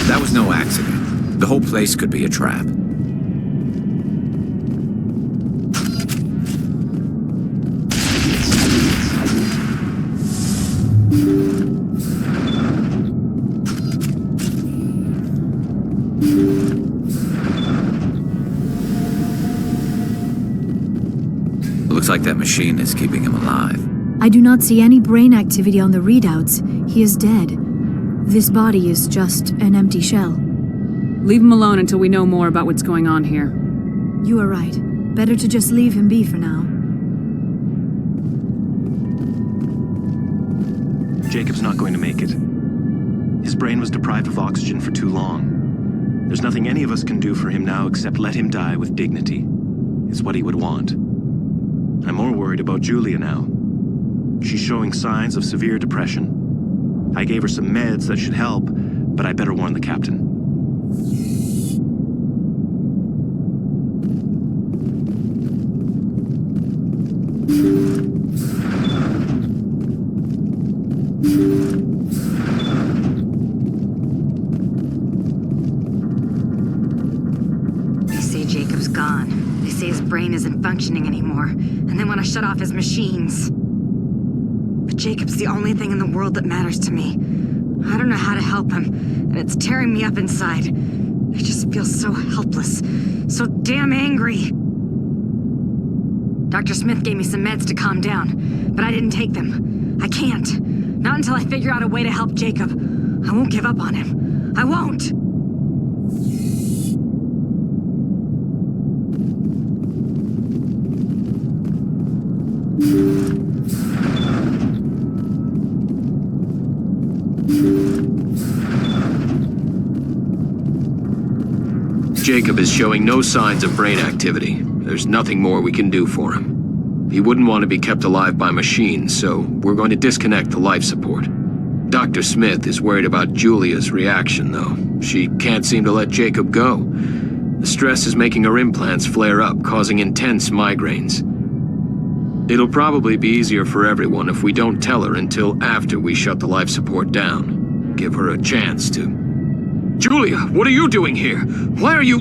That was no accident. The whole place could be a trap. Looks like that machine is keeping him alive. I do not see any brain activity on the readouts. He is dead. This body is just an empty shell. Leave him alone until we know more about what's going on here. You are right. Better to just leave him be for now. Jacob's not going to make it. His brain was deprived of oxygen for too long. There's nothing any of us can do for him now except let him die with dignity. It's what he would want. I'm more worried about Julia now. She's showing signs of severe depression. I gave her some meds that should help, but I better warn the captain. They say Jacob's gone. They say his brain isn't functioning anymore, and they want to shut off his machines. But Jacob's the only thing in the world that matters to me. I don't know how to help him, and it's tearing me up inside. I just feel so helpless, so damn angry. Dr. Smith gave me some meds to calm down, but I didn't take them. I can't. Not until I figure out a way to help Jacob. I won't give up on him. I won't! Jacob is showing no signs of brain activity. There's nothing more we can do for him. He wouldn't want to be kept alive by machines, so we're going to disconnect the life support. Dr. Smith is worried about Julia's reaction, though. She can't seem to let Jacob go. The stress is making her implants flare up, causing intense migraines. It'll probably be easier for everyone if we don't tell her until after we shut the life support down. Give her a chance to... Julia, what are you doing here? Why are you...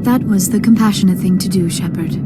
That was the compassionate thing to do, Shepard.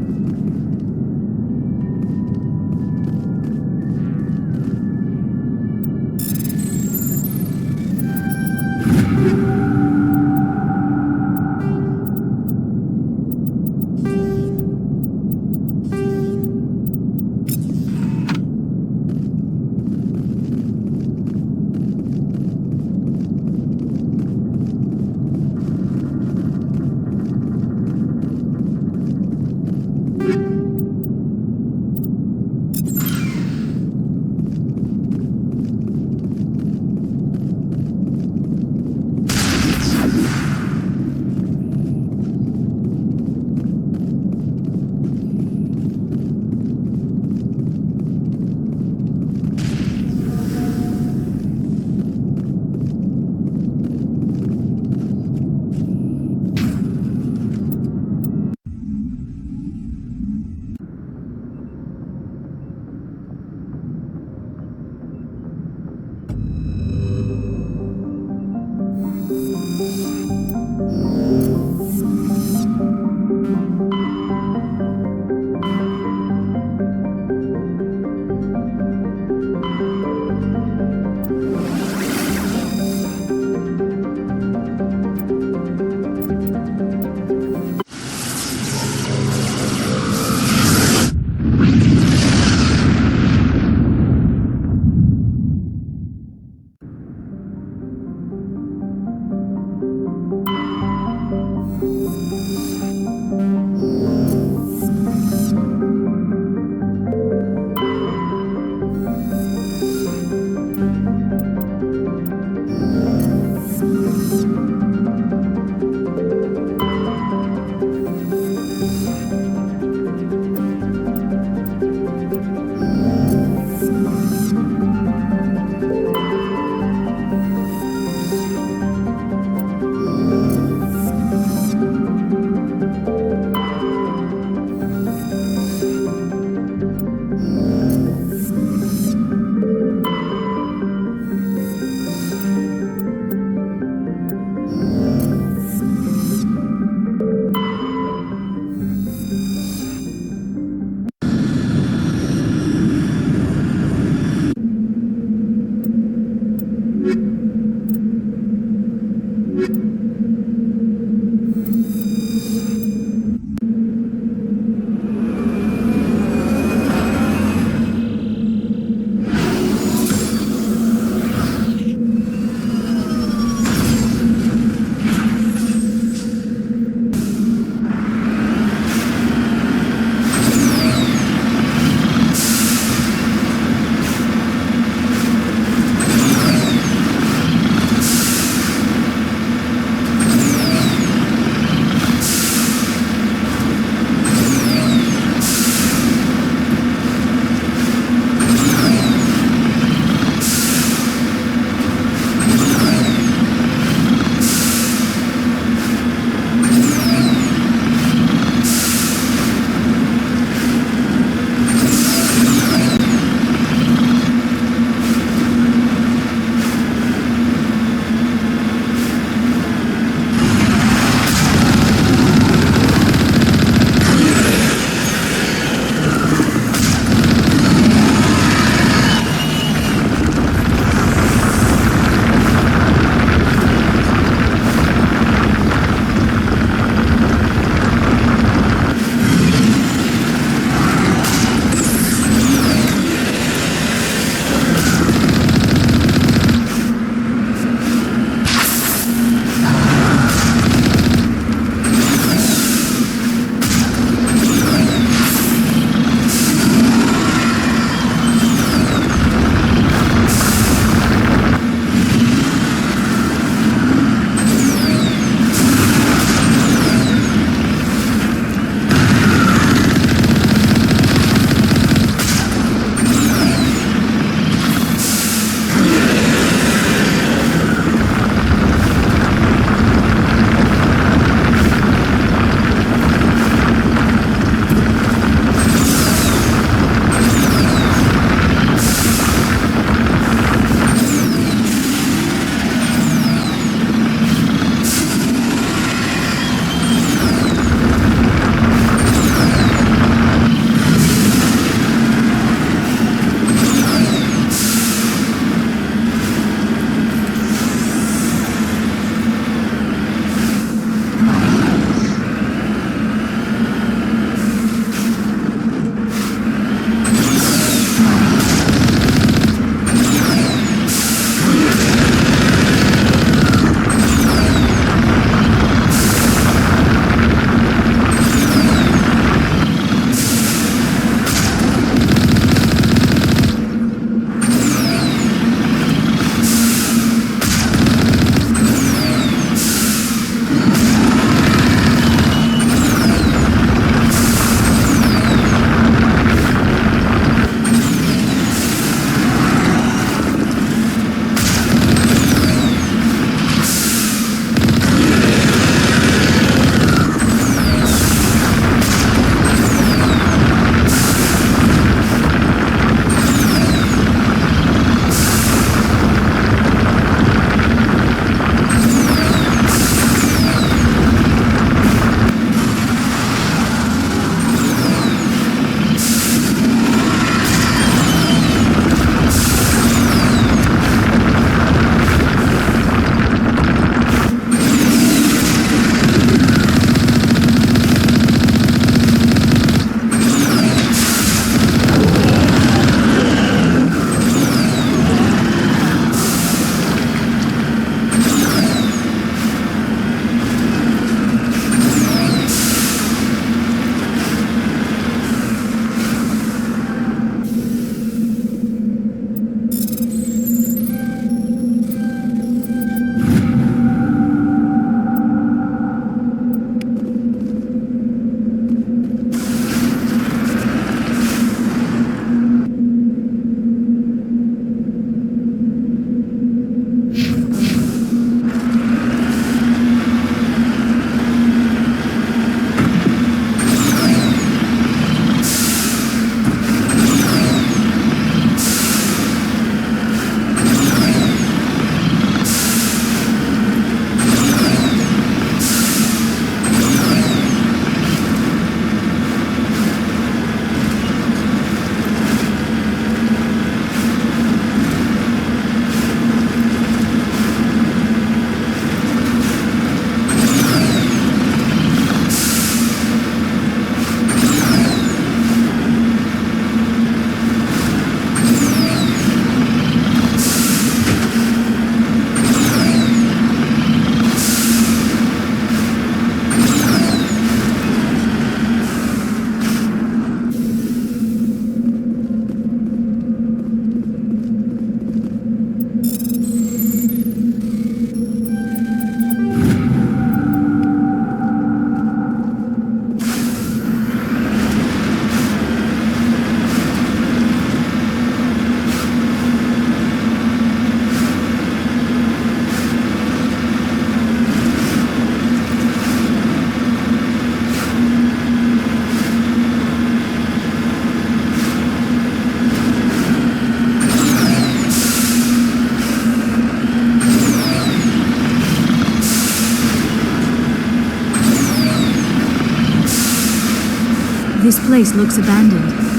place looks abandoned.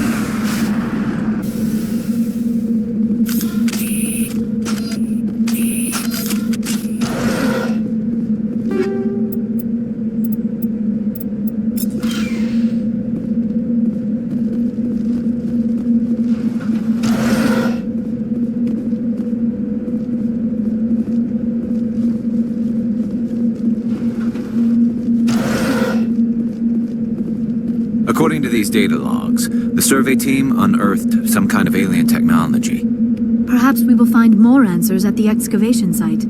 According to these data logs, the survey team unearthed some kind of alien technology. Perhaps we will find more answers at the excavation site.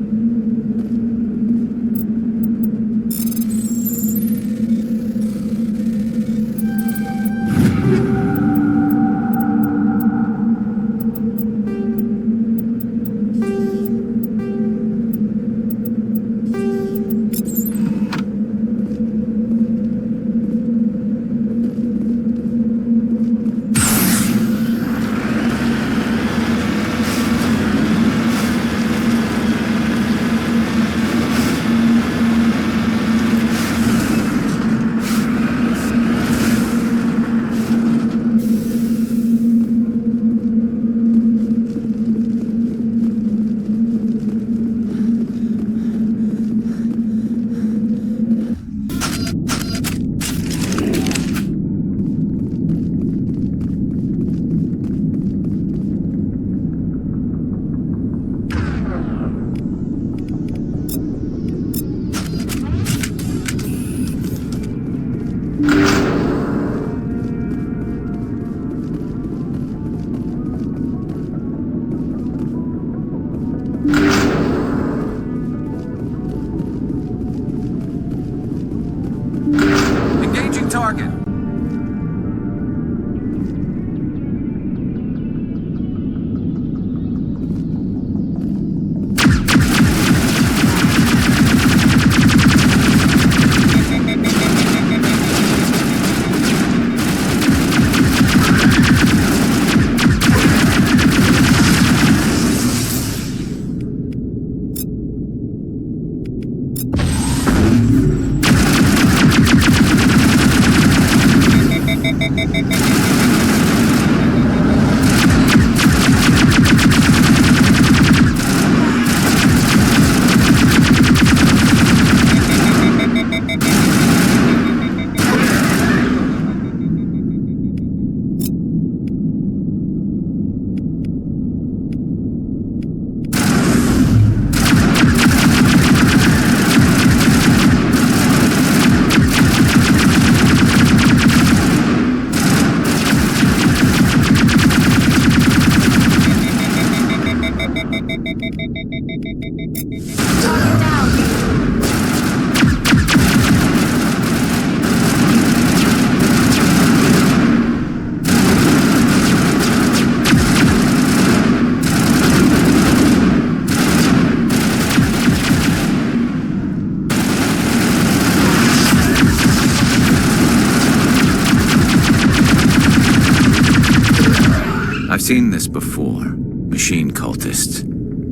I've seen this before. Machine cultists.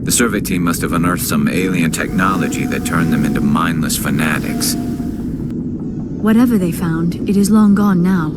The survey team must have unearthed some alien technology that turned them into mindless fanatics. Whatever they found, it is long gone now.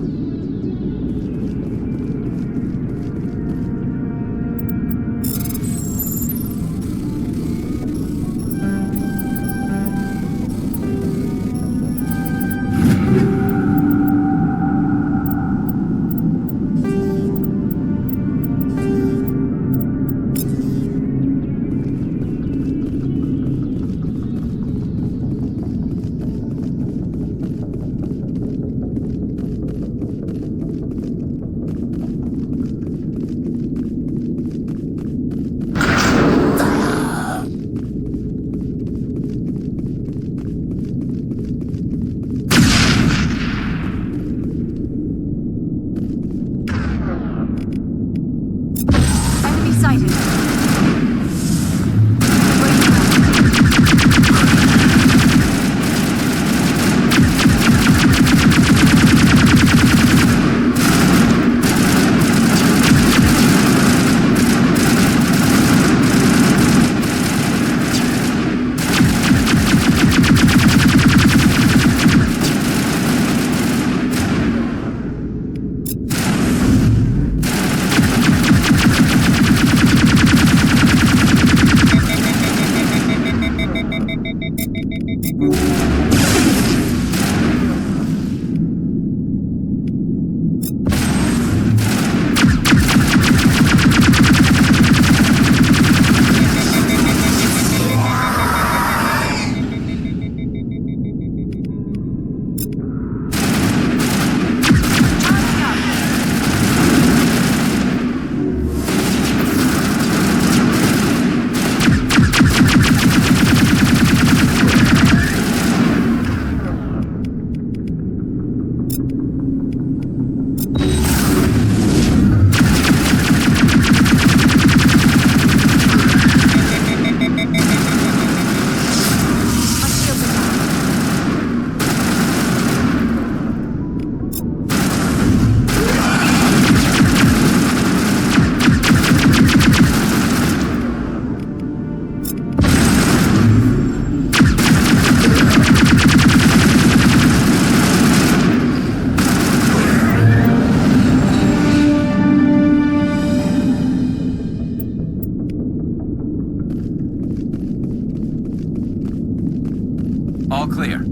All clear.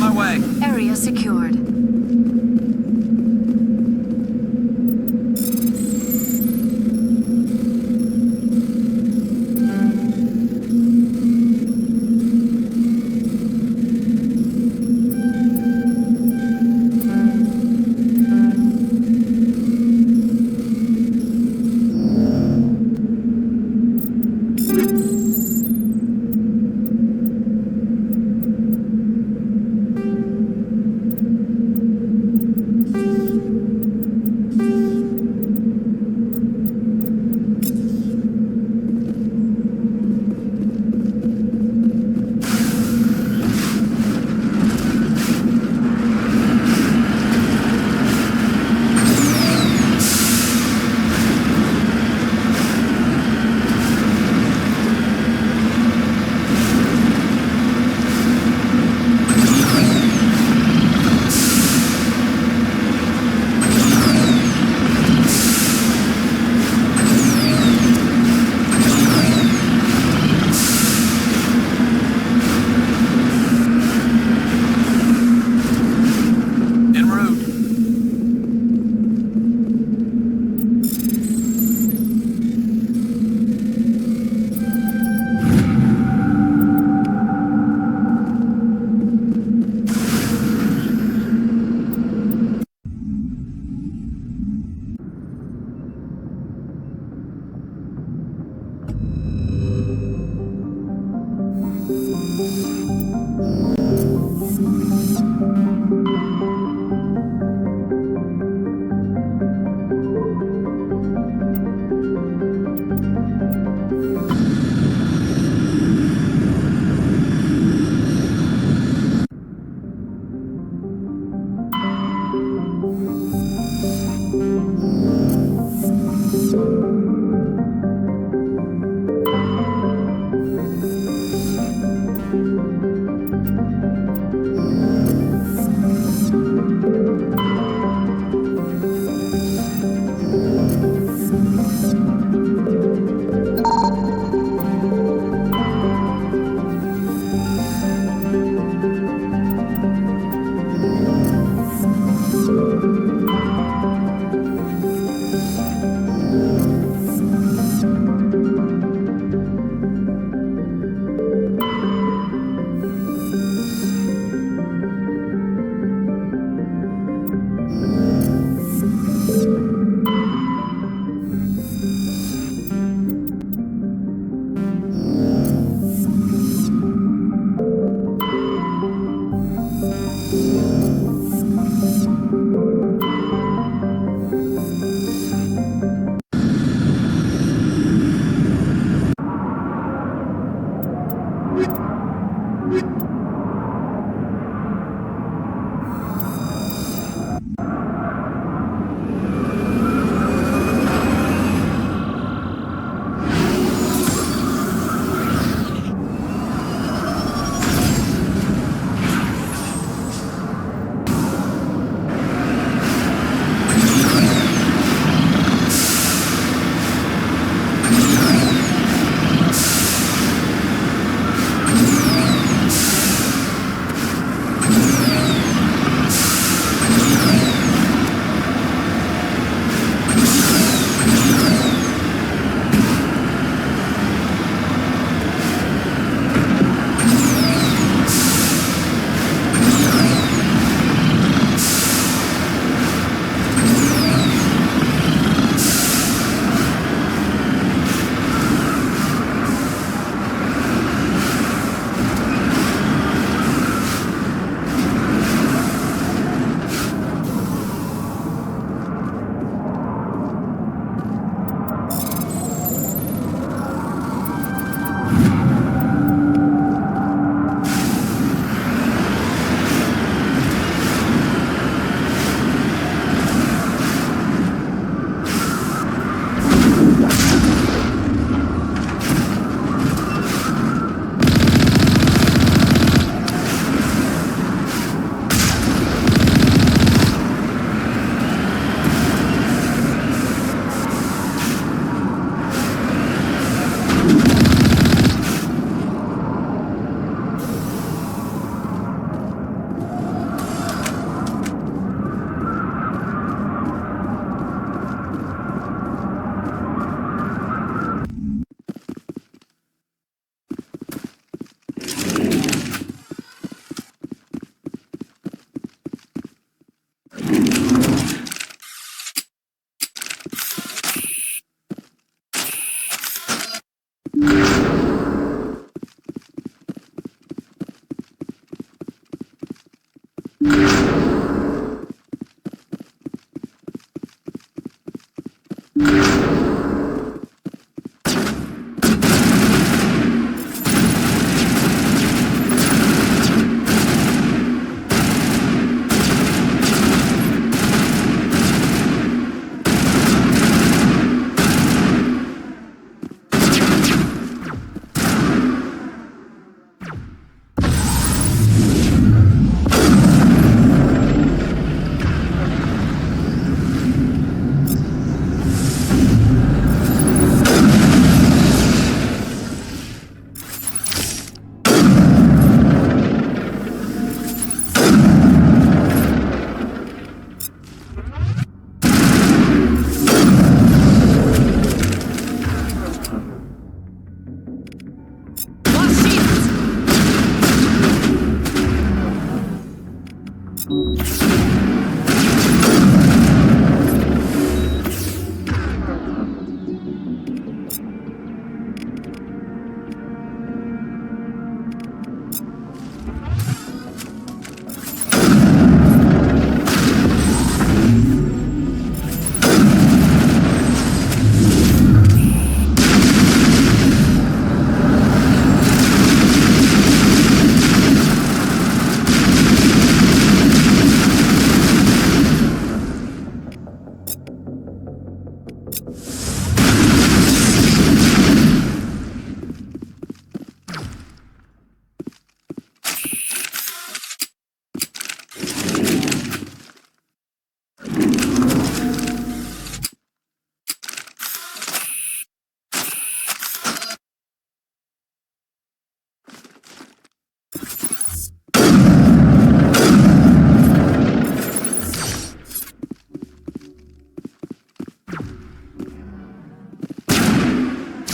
On my way. Area secured.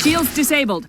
Shields disabled.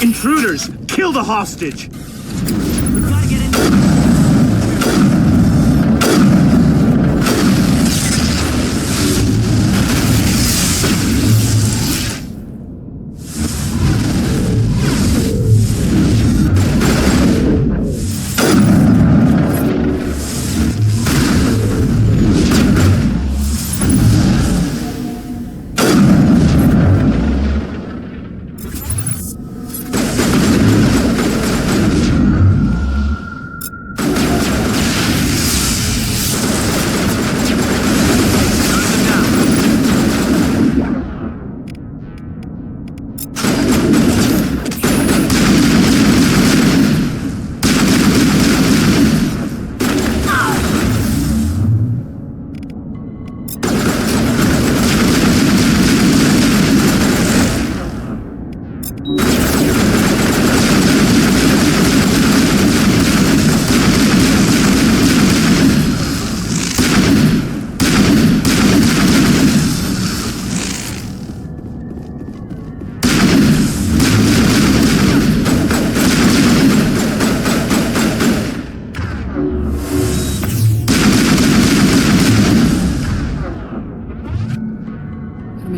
Intruders! Kill the hostage! We've got to get in.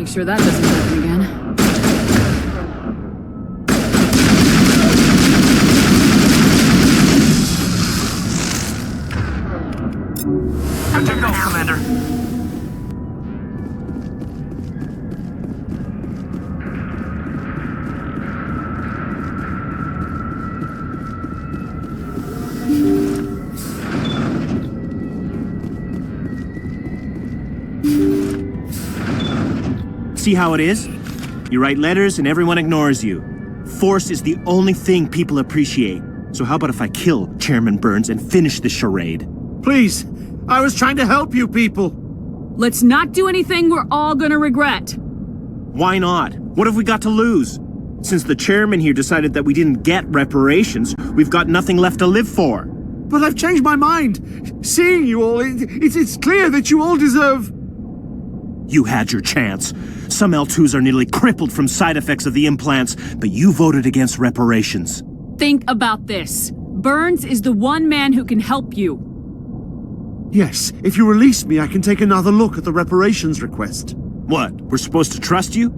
Sure that doesn't happen again. Good to go, Commander. See how it is? You write letters and everyone ignores you. Force is the only thing people appreciate. So how about if I kill Chairman Burns and finish this charade? Please, I was trying to help you people. Let's not do anything we're all gonna regret. Why not? What have we got to lose? Since the chairman here decided that we didn't get reparations, we've got nothing left to live for. But I've changed my mind. Seeing you all, it's clear that you all deserve... You had your chance. Some L2s are nearly crippled from side effects of the implants, but you voted against reparations. Think about this. Burns is the one man who can help you. Yes, if you release me, I can take another look at the reparations request. What, we're supposed to trust you?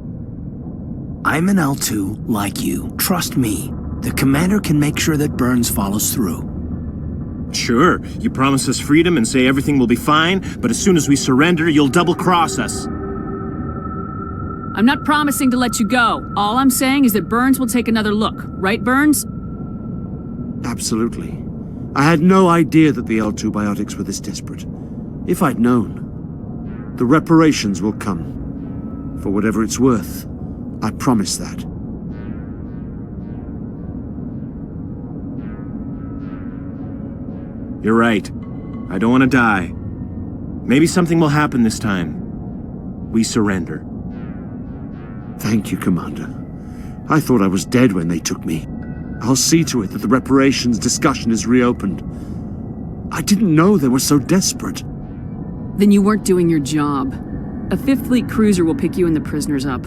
I'm an L2, like you. Trust me. The commander can make sure that Burns follows through. Sure, you promise us freedom and say everything will be fine, but as soon as we surrender, you'll double-cross us. I'm not promising to let you go. All I'm saying is that Burns will take another look. Right, Burns? Absolutely. I had no idea that the L2 biotics were this desperate. If I'd known, the reparations will come. For whatever it's worth, I promise that. You're right. I don't want to die. Maybe something will happen this time. We surrender. Thank you, Commander. I thought I was dead when they took me. I'll see to it that the reparations discussion is reopened. I didn't know they were so desperate. Then you weren't doing your job. A 5th Fleet cruiser will pick you and the prisoners up.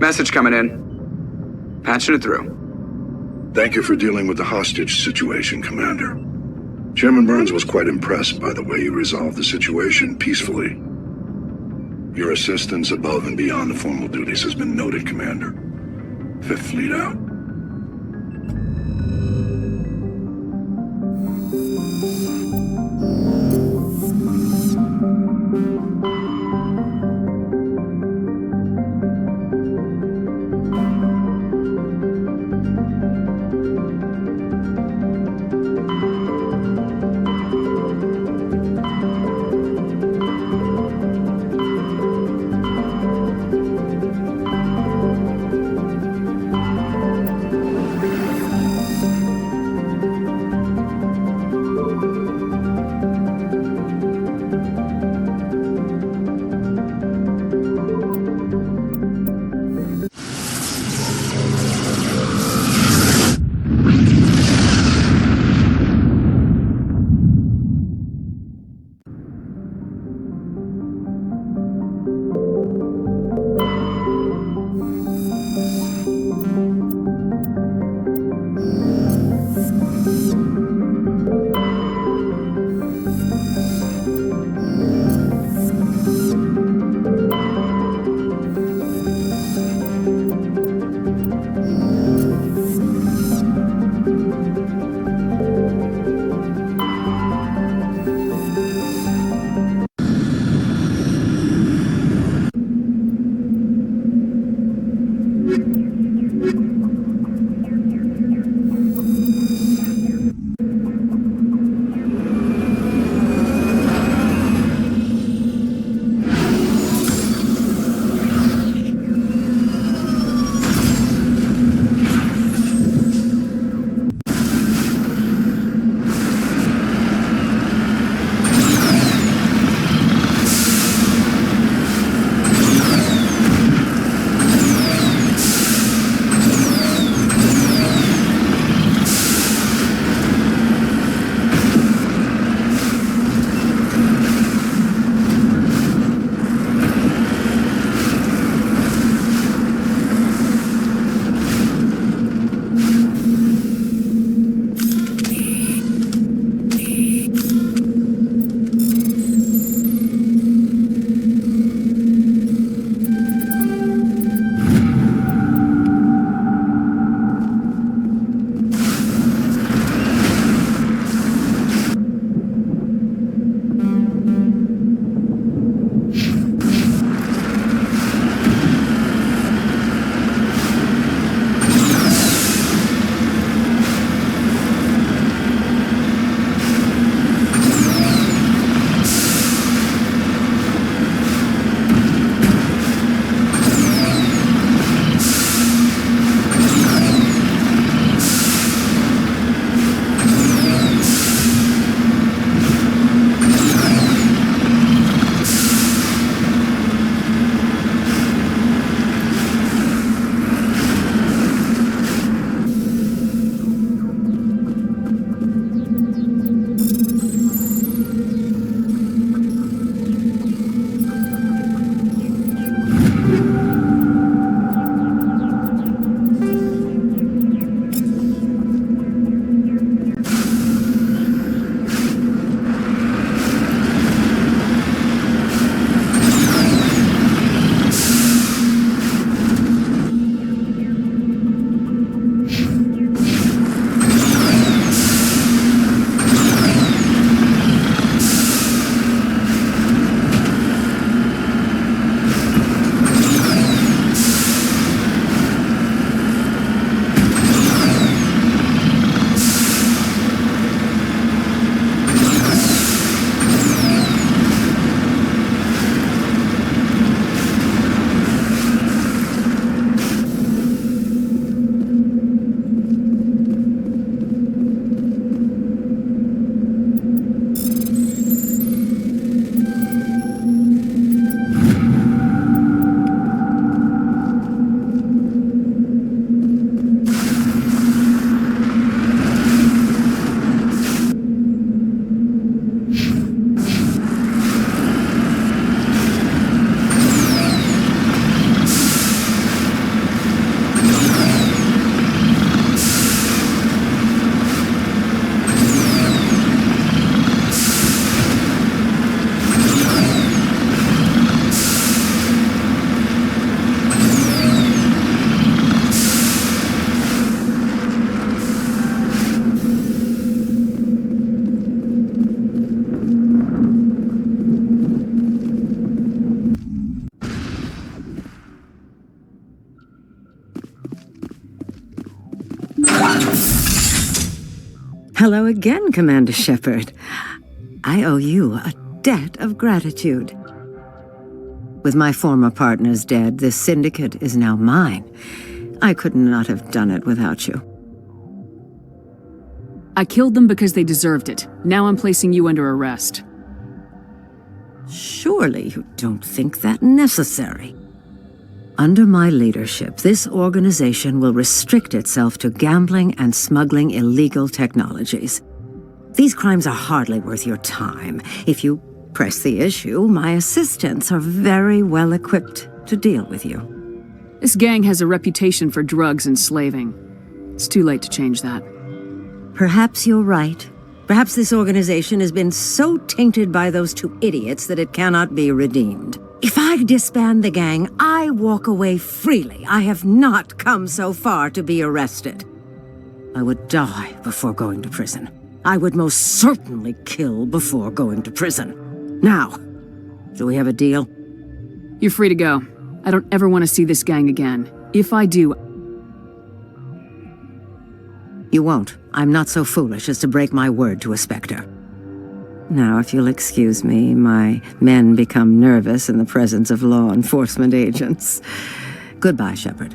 Message coming in. Patching it through. Thank you for dealing with the hostage situation, Commander. Chairman Burns was quite impressed by the way you resolved the situation peacefully. Your assistance above and beyond the formal duties has been noted, Commander. Fifth Fleet out. Hello again, Commander Shepard. I owe you a debt of gratitude. With my former partners dead, this syndicate is now mine. I could not have done it without you. I killed them because they deserved it. Now I'm placing you under arrest. Surely you don't think that necessary. Under my leadership, this organization will restrict itself to gambling and smuggling illegal technologies. These crimes are hardly worth your time. If you press the issue, my assistants are very well equipped to deal with you. This gang has a reputation for drugs and slaving. It's too late to change that. Perhaps you're right. Perhaps this organization has been so tainted by those two idiots that it cannot be redeemed. If I disband the gang, I walk away freely. I have not come so far to be arrested. I would die before going to prison. I would most certainly kill before going to prison. Now, do we have a deal? You're free to go. I don't ever want to see this gang again. If I do... You won't. I'm not so foolish as to break my word to a Spectre. Now, if you'll excuse me, my men become nervous in the presence of law enforcement agents. Goodbye, Shepard.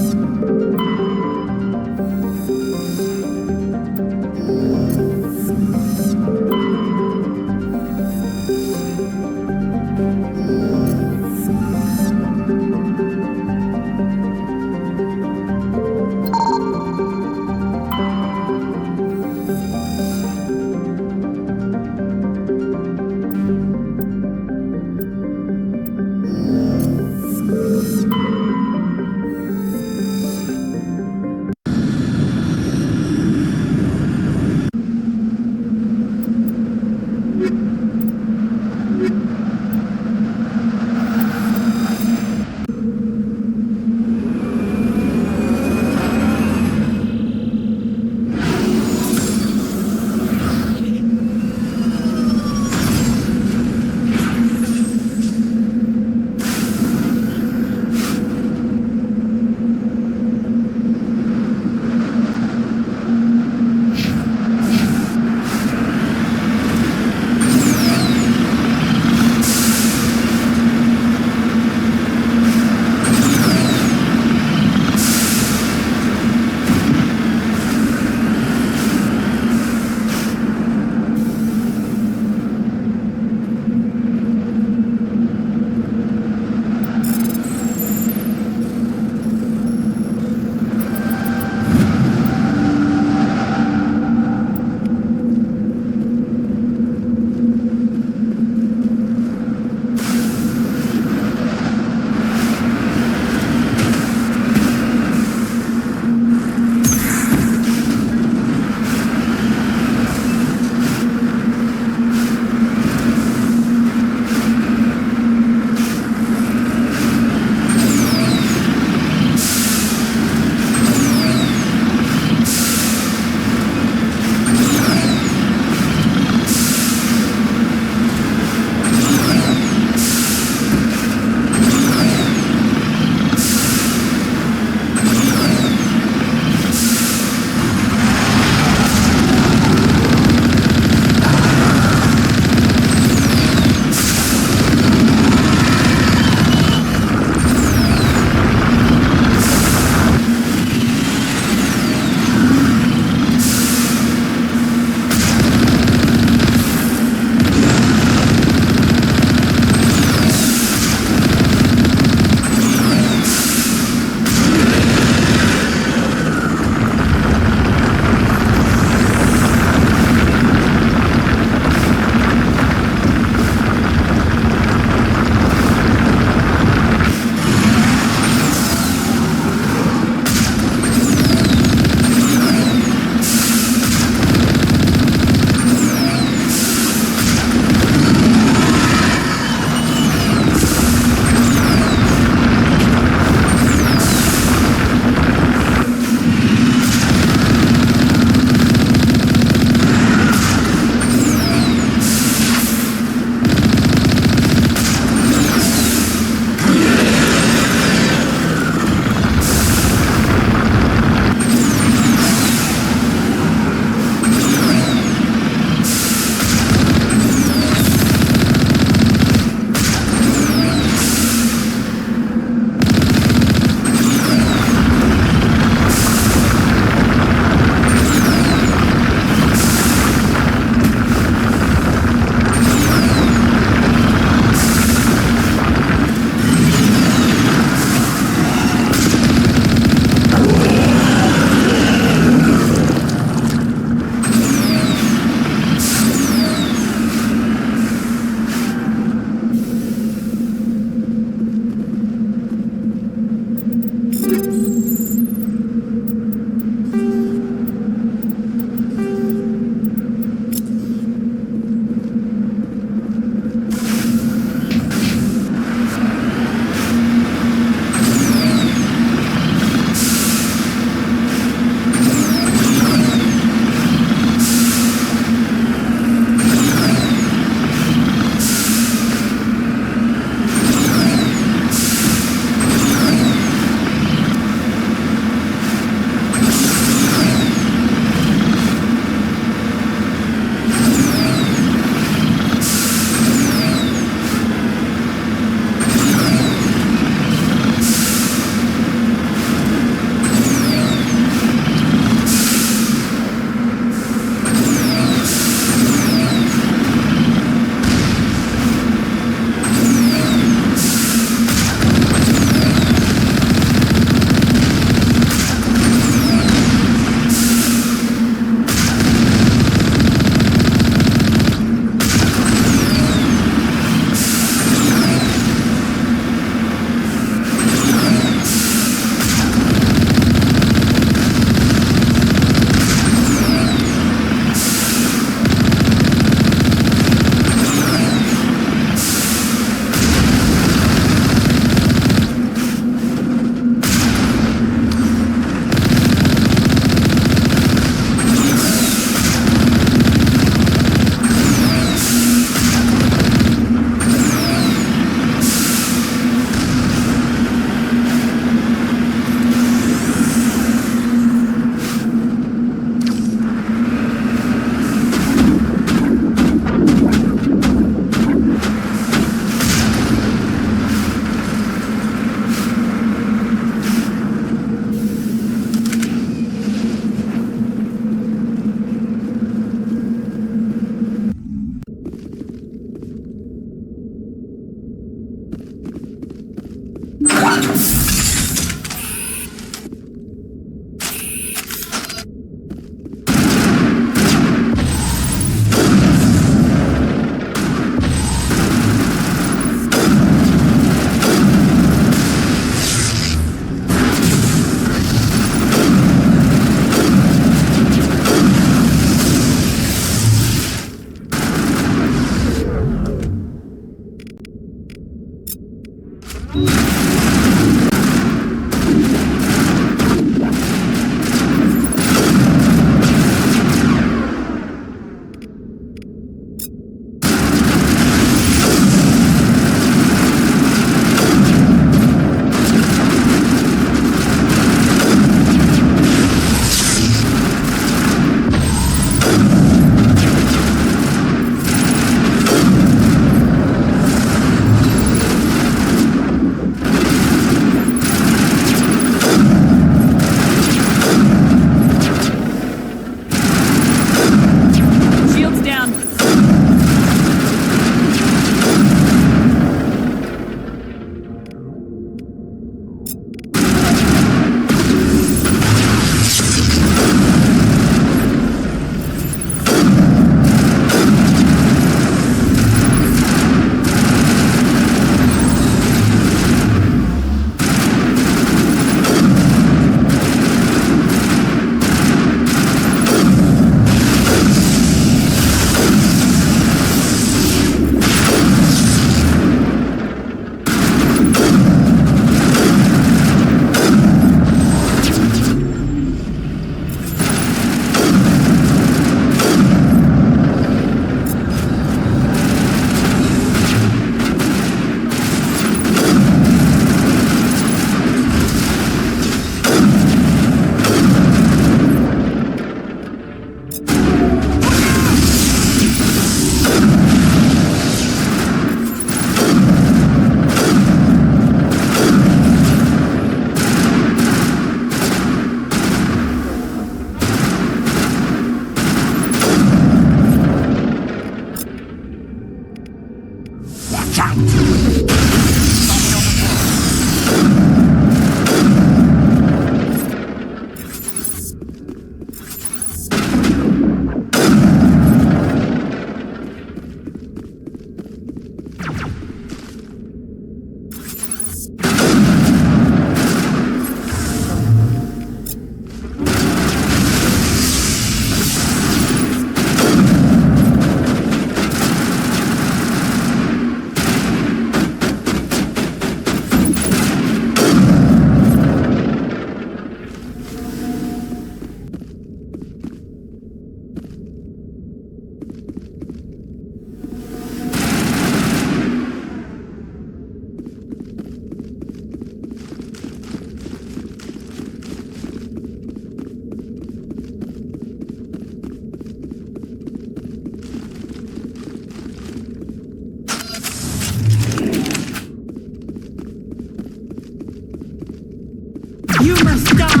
You must die!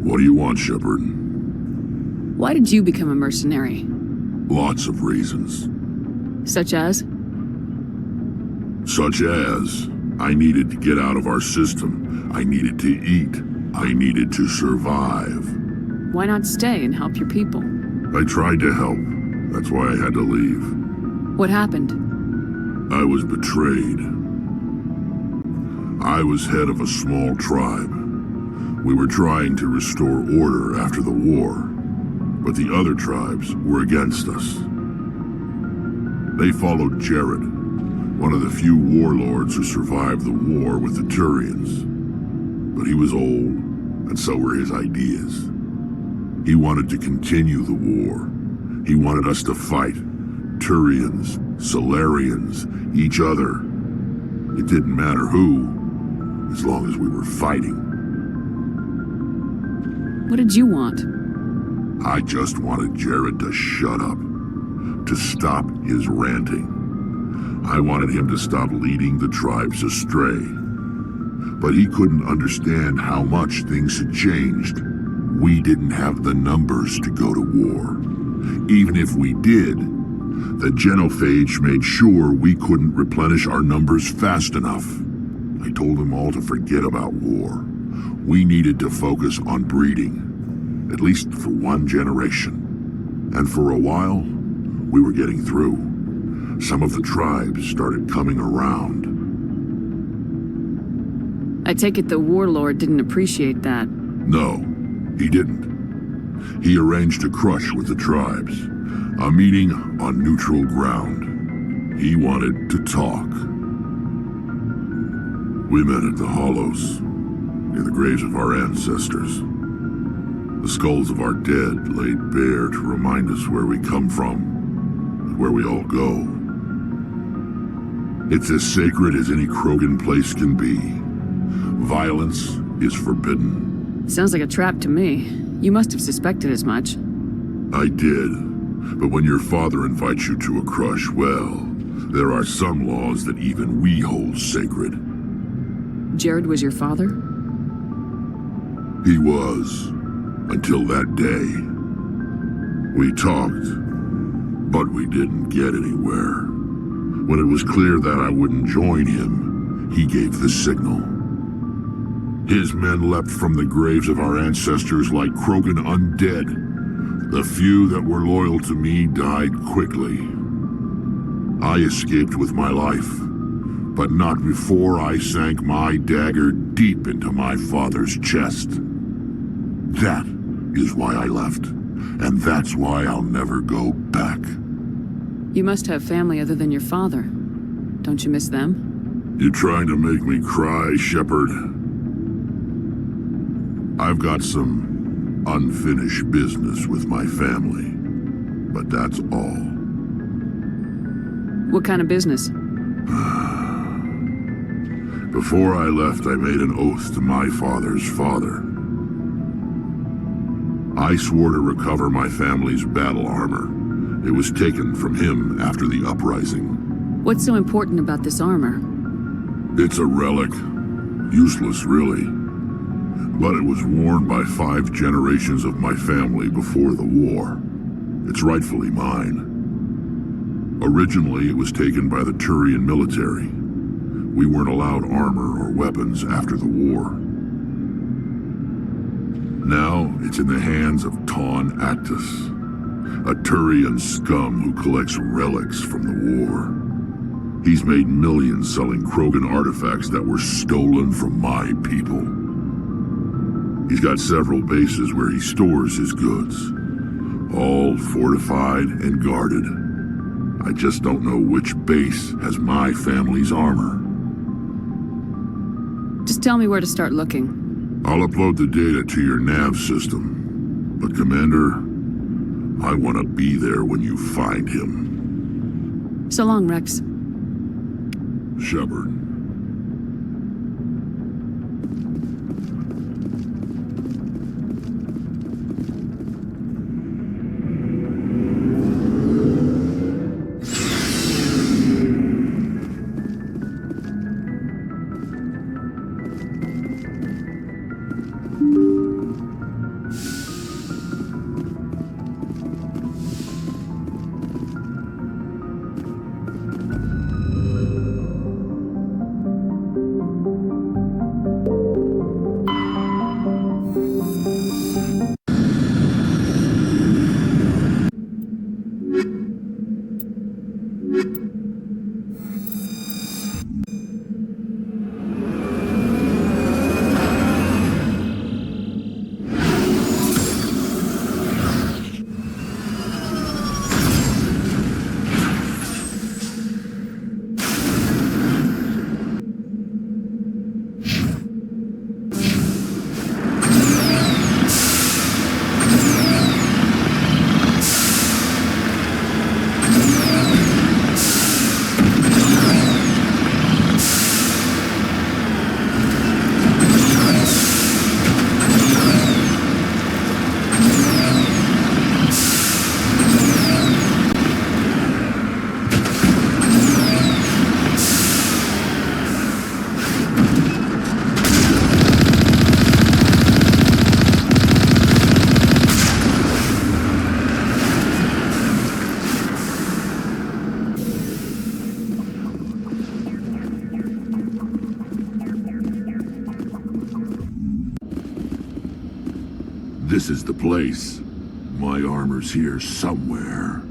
What do you want, Shepard? Why did you become a mercenary? Lots of reasons. Such as? Such as, I needed to get out of our system. I needed to eat. I needed to survive. Why not stay and help your people? I tried to help. That's why I had to leave. What happened? I was betrayed. I was head of a small tribe. We were trying to restore order after the war, but the other tribes were against us. They followed Jared, one of the few warlords who survived the war with the Turians. But he was old, and so were his ideas. He wanted to continue the war. He wanted us to fight. Turians, Solarians, each other. It didn't matter who, as long as we were fighting. What did you want? I just wanted Jared to shut up, to stop his ranting. I wanted him to stop leading the tribes astray. But he couldn't understand how much things had changed. We didn't have the numbers to go to war. Even if we did, the genophage made sure we couldn't replenish our numbers fast enough. I told them all to forget about war. We needed to focus on breeding, at least for one generation. And for a while, we were getting through. Some of the tribes started coming around. I take it the warlord didn't appreciate that. No, he didn't. He arranged a crush with the tribes, a meeting on neutral ground. He wanted to talk. We met at the Hollows, near the graves of our ancestors. The skulls of our dead laid bare to remind us where we come from and where we all go. It's as sacred as any Krogan place can be. Violence is forbidden. Sounds like a trap to me. You must have suspected as much. I did. But when your father invites you to a crush, well, there are some laws that even we hold sacred. Jared was your father? He was. Until that day. We talked, but we didn't get anywhere. When it was clear that I wouldn't join him, he gave the signal. His men leapt from the graves of our ancestors like Krogan undead. The few that were loyal to me died quickly. I escaped with my life, but not before I sank my dagger deep into my father's chest. That is why I left, and that's why I'll never go back. You must have family other than your father. Don't you miss them? You trying to make me cry, Shepard? I've got some unfinished business with my family, but that's all. What kind of business? Before I left, I made an oath to my father's father. I swore to recover my family's battle armor. It was taken from him after the uprising. What's so important about this armor? It's a relic. Useless, really. But it was worn by 5 generations of my family before the war. It's rightfully mine. Originally, it was taken by the Turian military. We weren't allowed armor or weapons after the war. Now, it's in the hands of Taun Actus, a Turian scum who collects relics from the war. He's made millions selling Krogan artifacts that were stolen from my people. He's got several bases where he stores his goods, all fortified and guarded. I just don't know which base has my family's armor. Just tell me where to start looking. I'll upload the data to your nav system. But Commander, I want to be there when you find him. So long, Wrex. Shepard. This is the place. My armor's here somewhere.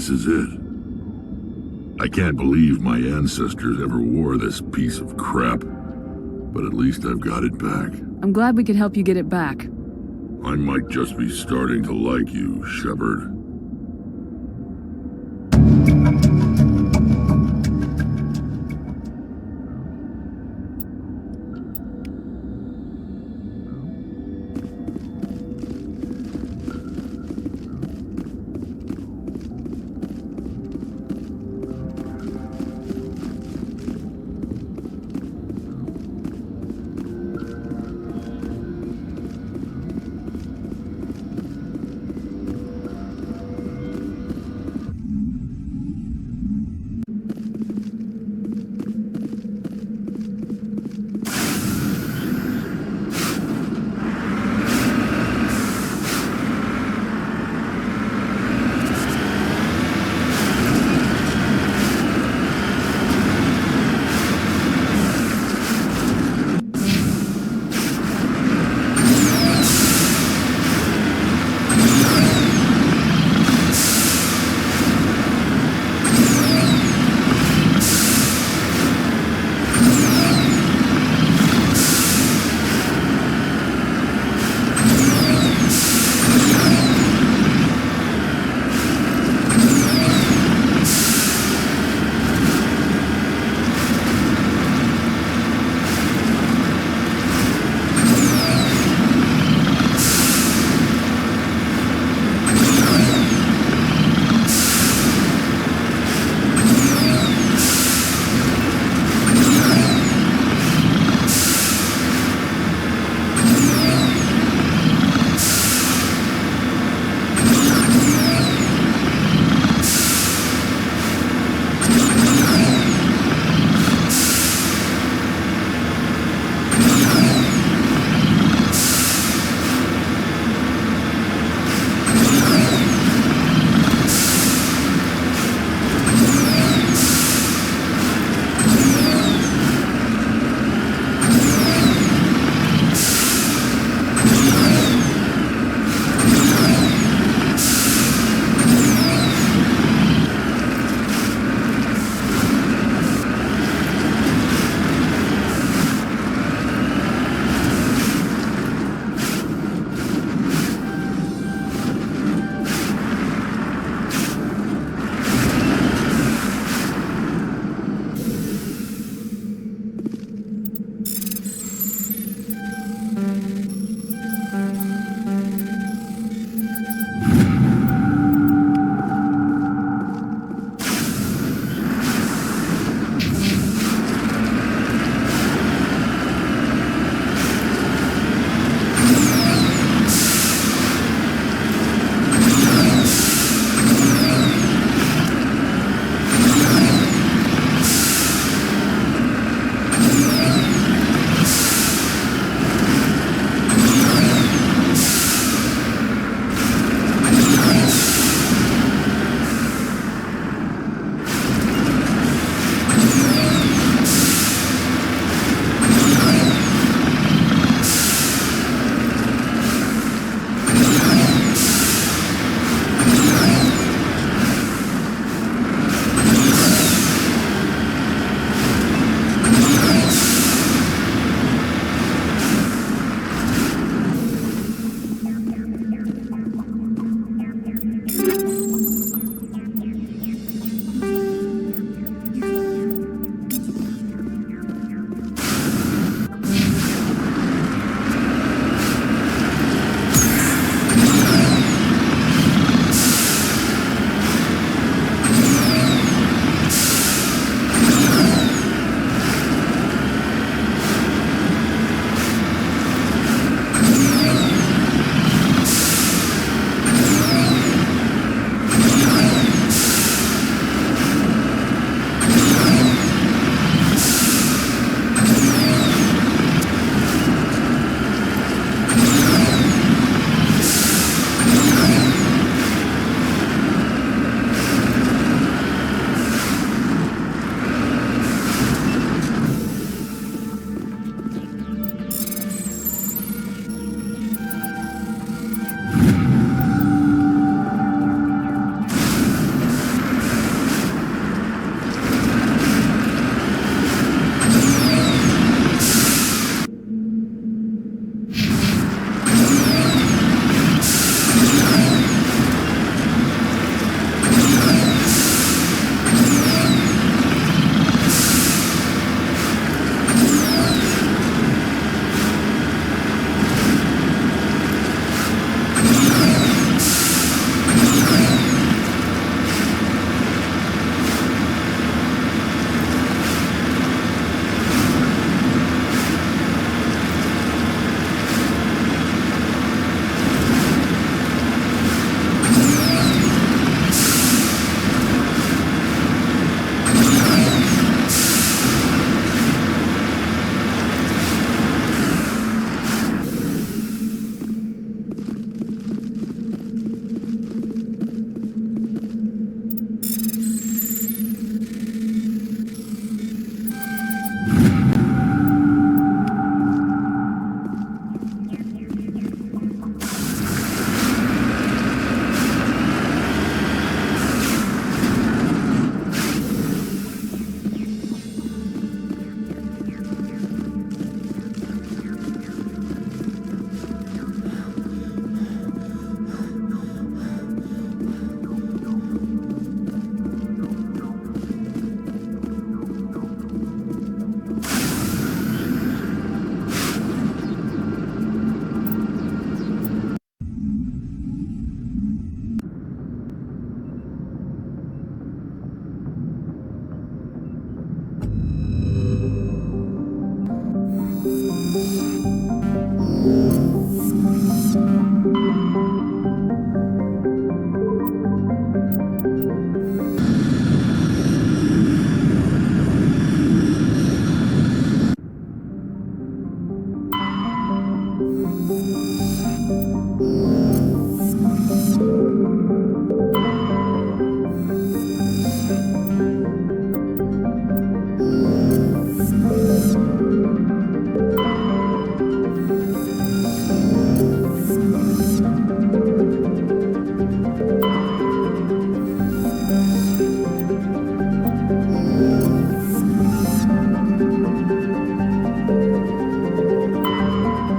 this is it. I can't believe my ancestors ever wore this piece of crap, but at least I've got it back. I'm glad we could help you get it back. I might just be starting to like you, Shepard.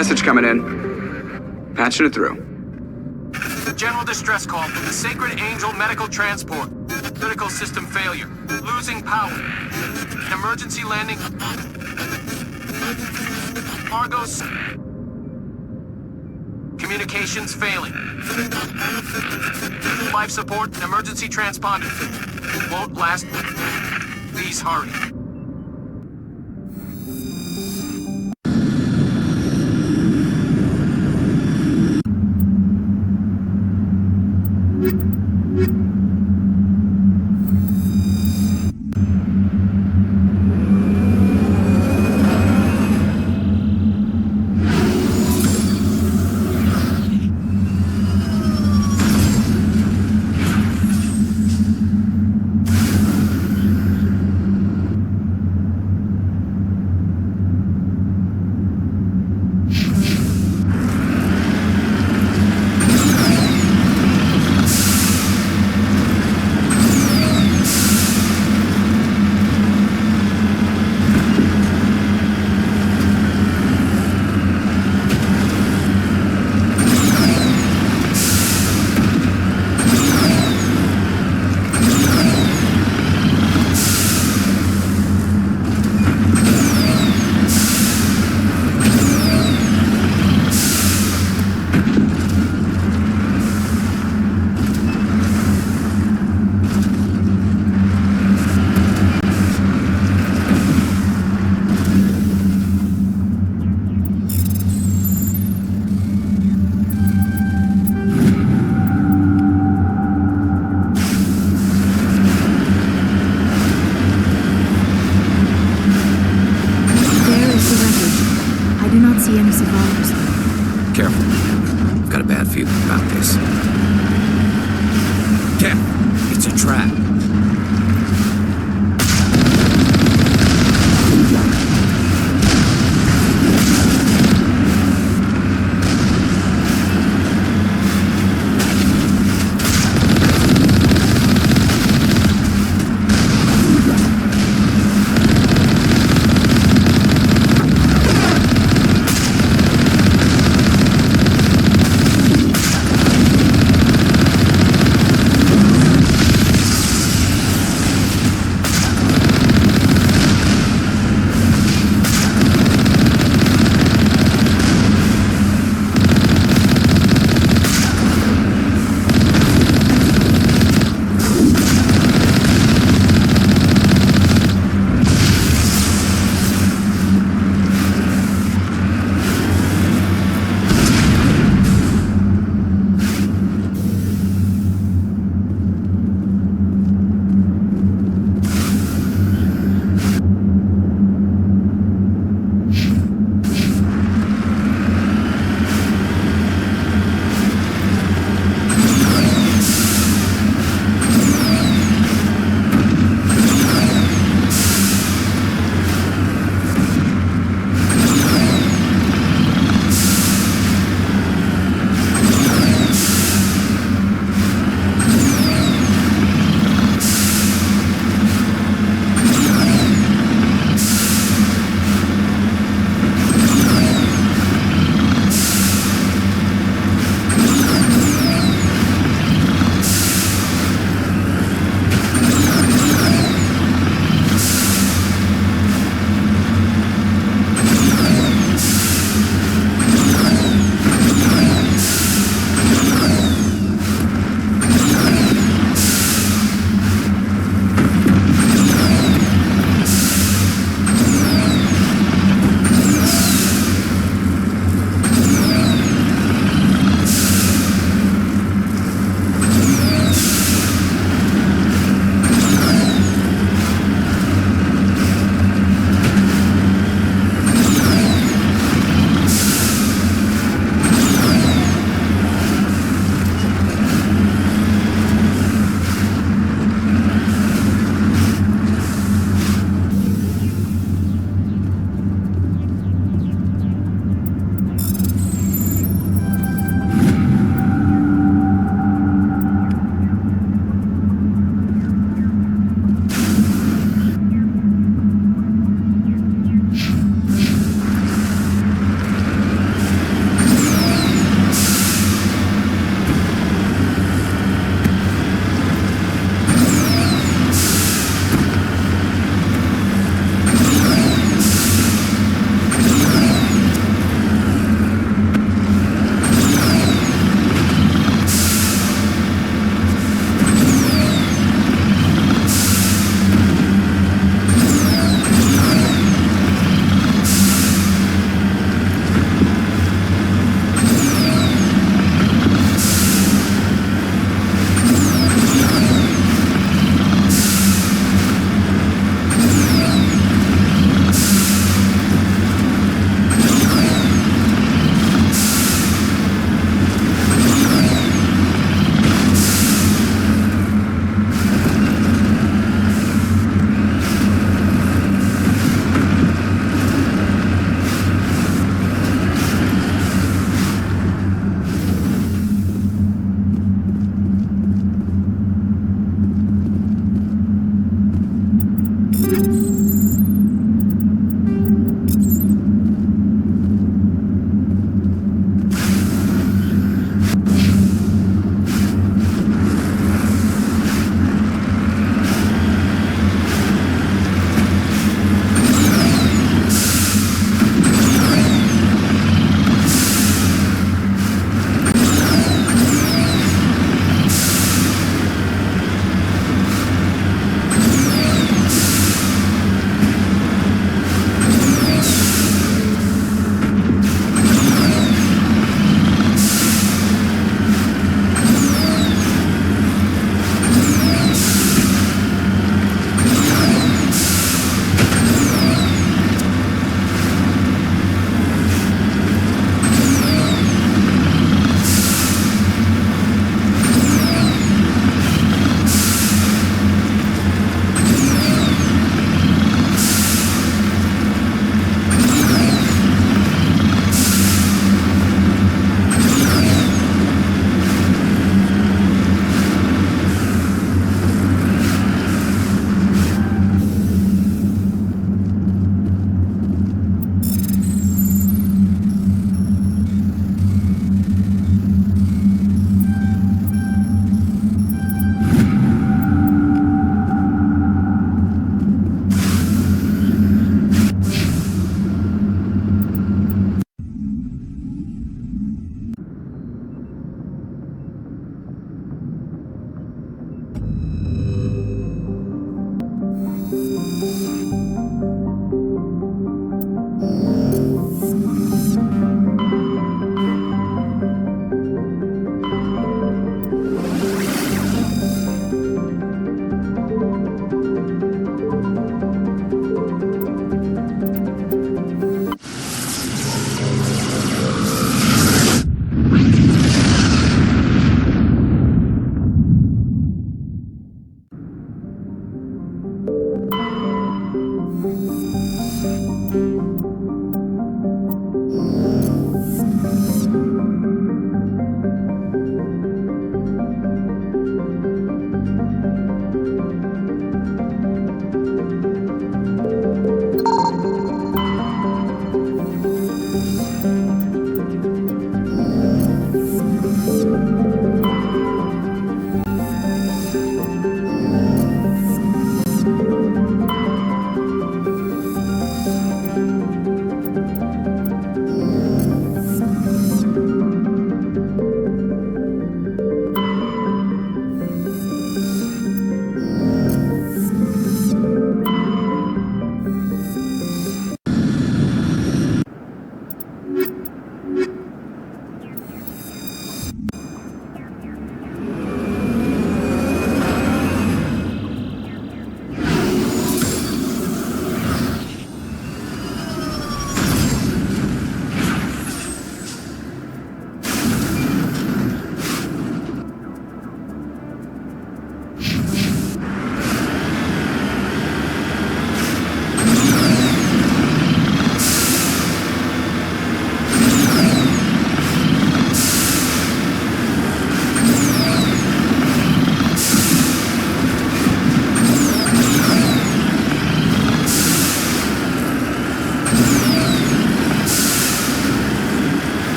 message coming in. Patching it through. General distress call from the Sacred Angel Medical Transport. Critical system failure. Losing power. An emergency landing. Argos. Communications failing. Life support and emergency transponder. Won't last. Please hurry.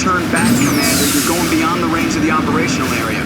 turn back, Commander. You're going beyond the range of the operational area.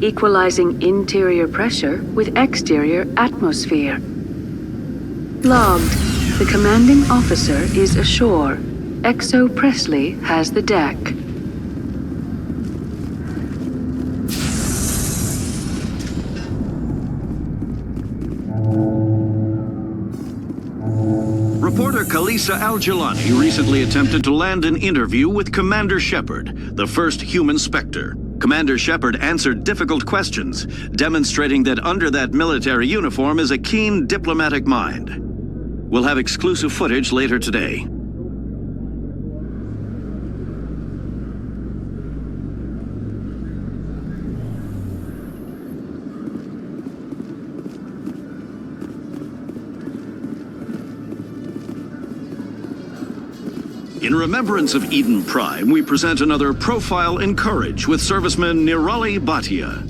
Equalizing interior pressure with exterior atmosphere. Logged. The commanding officer is ashore. Exo Presley has the deck. Reporter Kalisa Al-Jalani recently attempted to land an interview with Commander Shepard, the first human Spectre. Commander Shepard answered difficult questions, demonstrating that under that military uniform is a keen diplomatic mind. We'll have exclusive footage later today. In remembrance of Eden Prime, we present another Profile in Courage with serviceman Nirali Bhatia.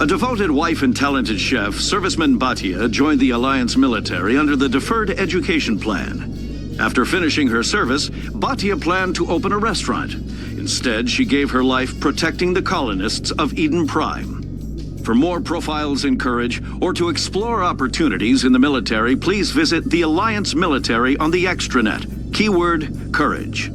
A devoted wife and talented chef, serviceman Bhatia joined the Alliance military under the Deferred Education Plan. After finishing her service, Bhatia planned to open a restaurant. Instead, she gave her life protecting the colonists of Eden Prime. For more profiles in Courage, or to explore opportunities in the military, please visit the Alliance Military on the extranet. Keyword, Courage.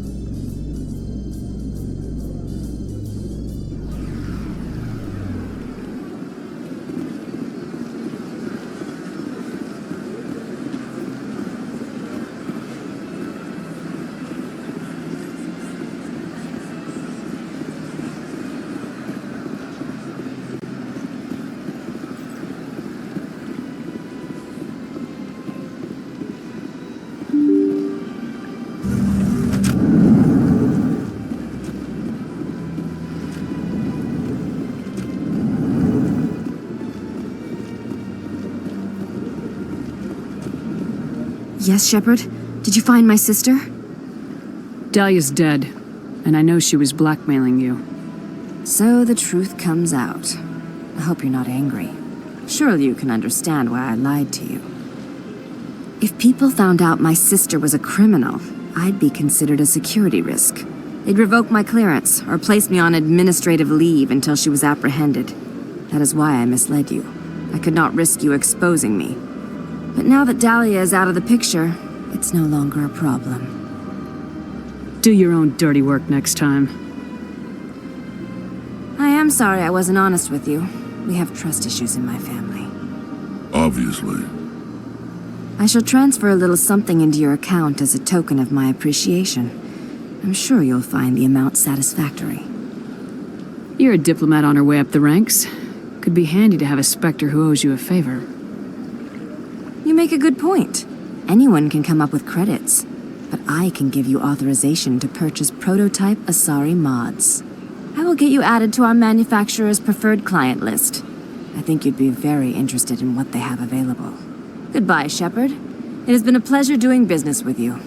Yes, Shepard? Did you find my sister? Dahlia's dead, and I know she was blackmailing you. So the truth comes out. I hope you're not angry. Surely you can understand why I lied to you. If people found out my sister was a criminal, I'd be considered a security risk. They'd revoke my clearance, or place me on administrative leave until she was apprehended. That is why I misled you. I could not risk you exposing me. But now that Dahlia is out of the picture, it's no longer a problem. Do your own dirty work next time. I am sorry I wasn't honest with you. We have trust issues in my family. Obviously. I shall transfer a little something into your account as a token of my appreciation. I'm sure you'll find the amount satisfactory. You're a diplomat on her way up the ranks. Could be handy to have a Spectre who owes you a favor. You make a good point. Anyone can come up with credits, but I can give you authorization to purchase prototype Asari mods. I will get you added to our manufacturer's preferred client list. I think you'd be very interested in what they have available. Goodbye, Shepard. It has been a pleasure doing business with you.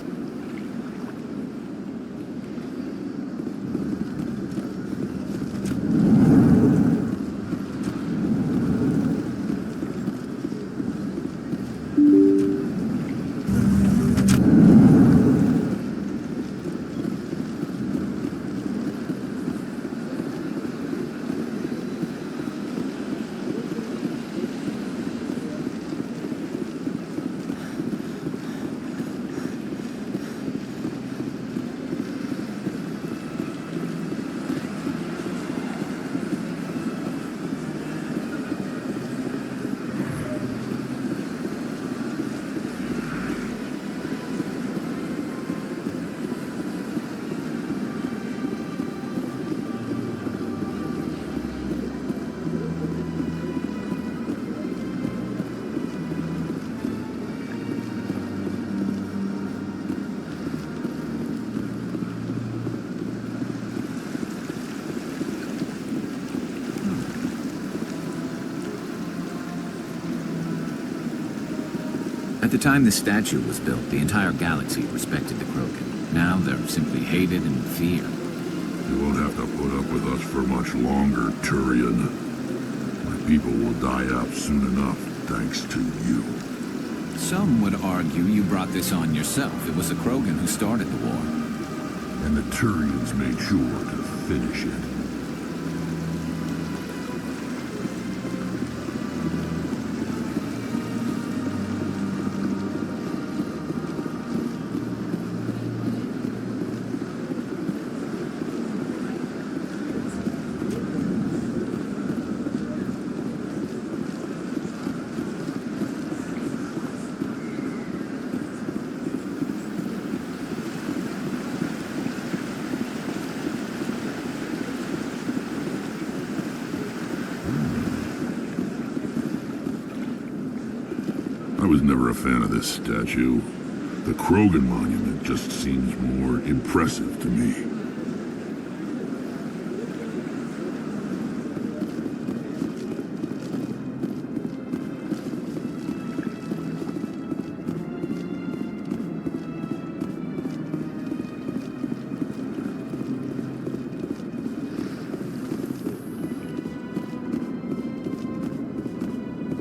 At the time this statue was built, the entire galaxy respected the Krogan. Now they're simply hated and feared. You won't have to put up with us for much longer, Turian. My people will die out soon enough, thanks to you. Some would argue you brought this on yourself. It was the Krogan who started the war. And the Turians made sure to finish it. I was never a fan of this statue. The Krogan monument just seems more impressive to me.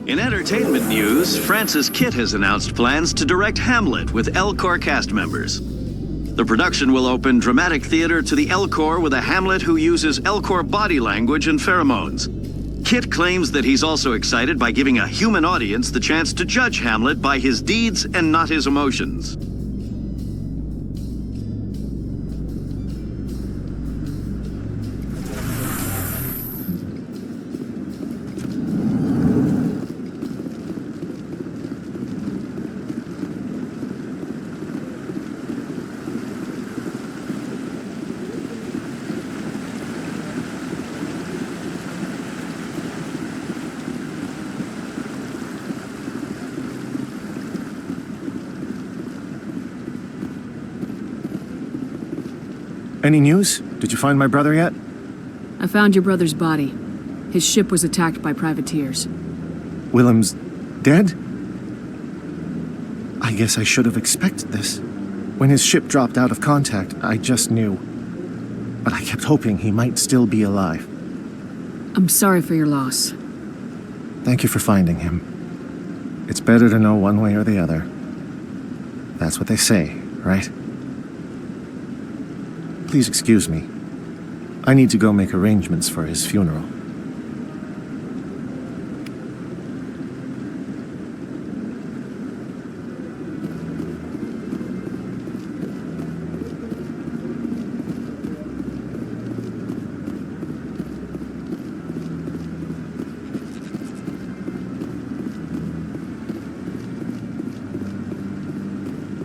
In entertainment news, Francis Kitt has announced plans to direct Hamlet with Elkoss cast members. The production will open dramatic theater to the Elkoss with a Hamlet who uses Elkoss body language and pheromones. Kit claims that he's also excited by giving a human audience the chance to judge Hamlet by his deeds and not his emotions. Any news? Did you find my brother yet? I found your brother's body. His ship was attacked by privateers. Willem's dead? I guess I should have expected this. When his ship dropped out of contact, I just knew. But I kept hoping he might still be alive. I'm sorry for your loss. Thank you for finding him. It's better to know one way or the other. That's what they say, right? Please excuse me. I need to go make arrangements for his funeral.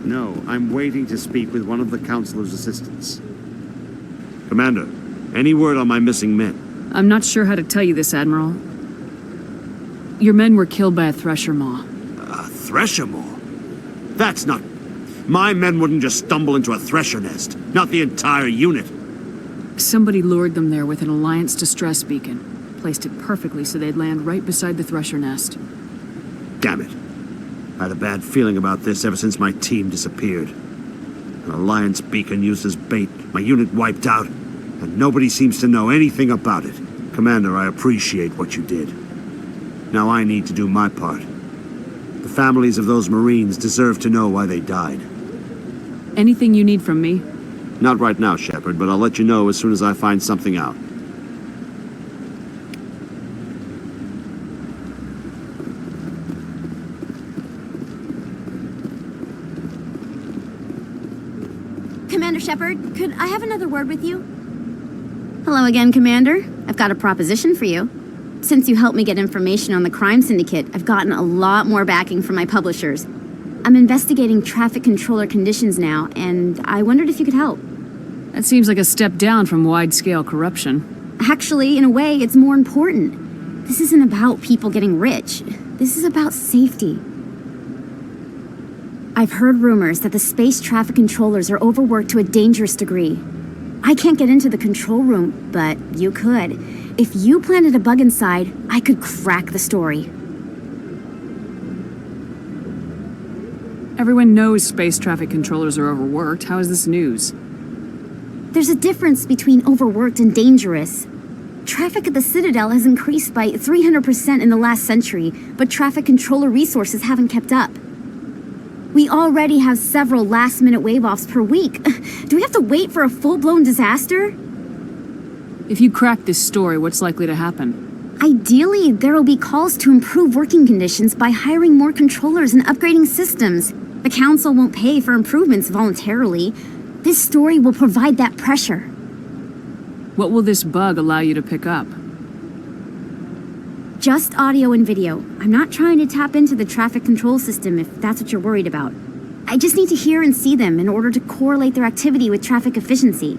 No, I'm waiting to speak with one of the Councilor's assistants. Commander, any word on my missing men? I'm not sure how to tell you this, Admiral. Your men were killed by a thresher maw. A thresher maw? That's not... My men wouldn't just stumble into a thresher nest. Not the entire unit. Somebody lured them there with an Alliance distress beacon. Placed it perfectly so they'd land right beside the thresher nest. Damn it. I had a bad feeling about this ever since my team disappeared. An Alliance beacon used as bait, my unit wiped out, and nobody seems to know anything about it. Commander, I appreciate what you did. Now I need to do my part. The families of those Marines deserve to know why they died. Anything you need from me? Not right now, Shepard, but I'll let you know as soon as I find something out. Commander Shepard, could I have another word with you? Hello again, Commander. I've got a proposition for you. Since you helped me get information on the crime syndicate, I've gotten a lot more backing from my publishers. I'm investigating traffic controller conditions now, and I wondered if you could help. That seems like a step down from wide-scale corruption. Actually, in a way, it's more important. This isn't about people getting rich. This is about safety. I've heard rumors that the space traffic controllers are overworked to a dangerous degree. I can't get into the control room, but you could. If you planted a bug inside, I could crack the story. Everyone knows space traffic controllers are overworked. How is this news? There's a difference between overworked and dangerous. Traffic at the Citadel has increased by 300% in the last century, but traffic controller resources haven't kept up. We already have several last-minute wave-offs per week. Do we have to wait for a full-blown disaster? If you crack this story, what's likely to happen? Ideally, there will be calls to improve working conditions by hiring more controllers and upgrading systems. The Council won't pay for improvements voluntarily. This story will provide that pressure. What will this bug allow you to pick up? Just audio and video. I'm not trying to tap into the traffic control system if that's what you're worried about. I just need to hear and see them in order to correlate their activity with traffic efficiency.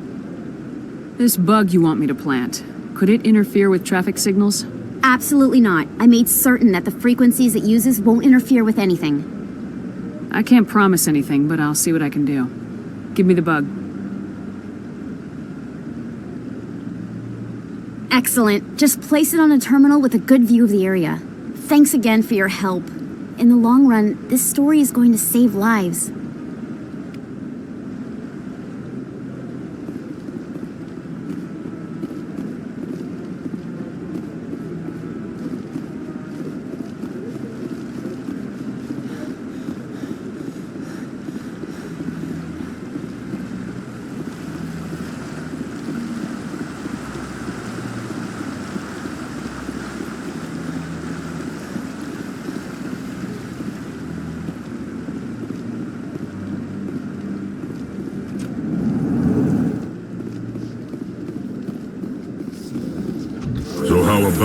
This bug you want me to plant, could it interfere with traffic signals? Absolutely not. I made certain that the frequencies it uses won't interfere with anything. I can't promise anything, but I'll see what I can do. Give me the bug. Excellent. Just place it on a terminal with a good view of the area. Thanks again for your help. In the long run, this story is going to save lives.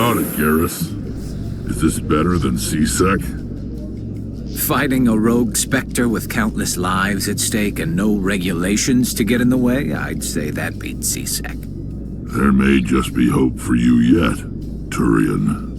about it, Garrus? Is this better than C-Sec? Fighting a rogue Spectre with countless lives at stake and no regulations to get in the way? I'd say that beats C-Sec. There may just be hope for you yet, Turian.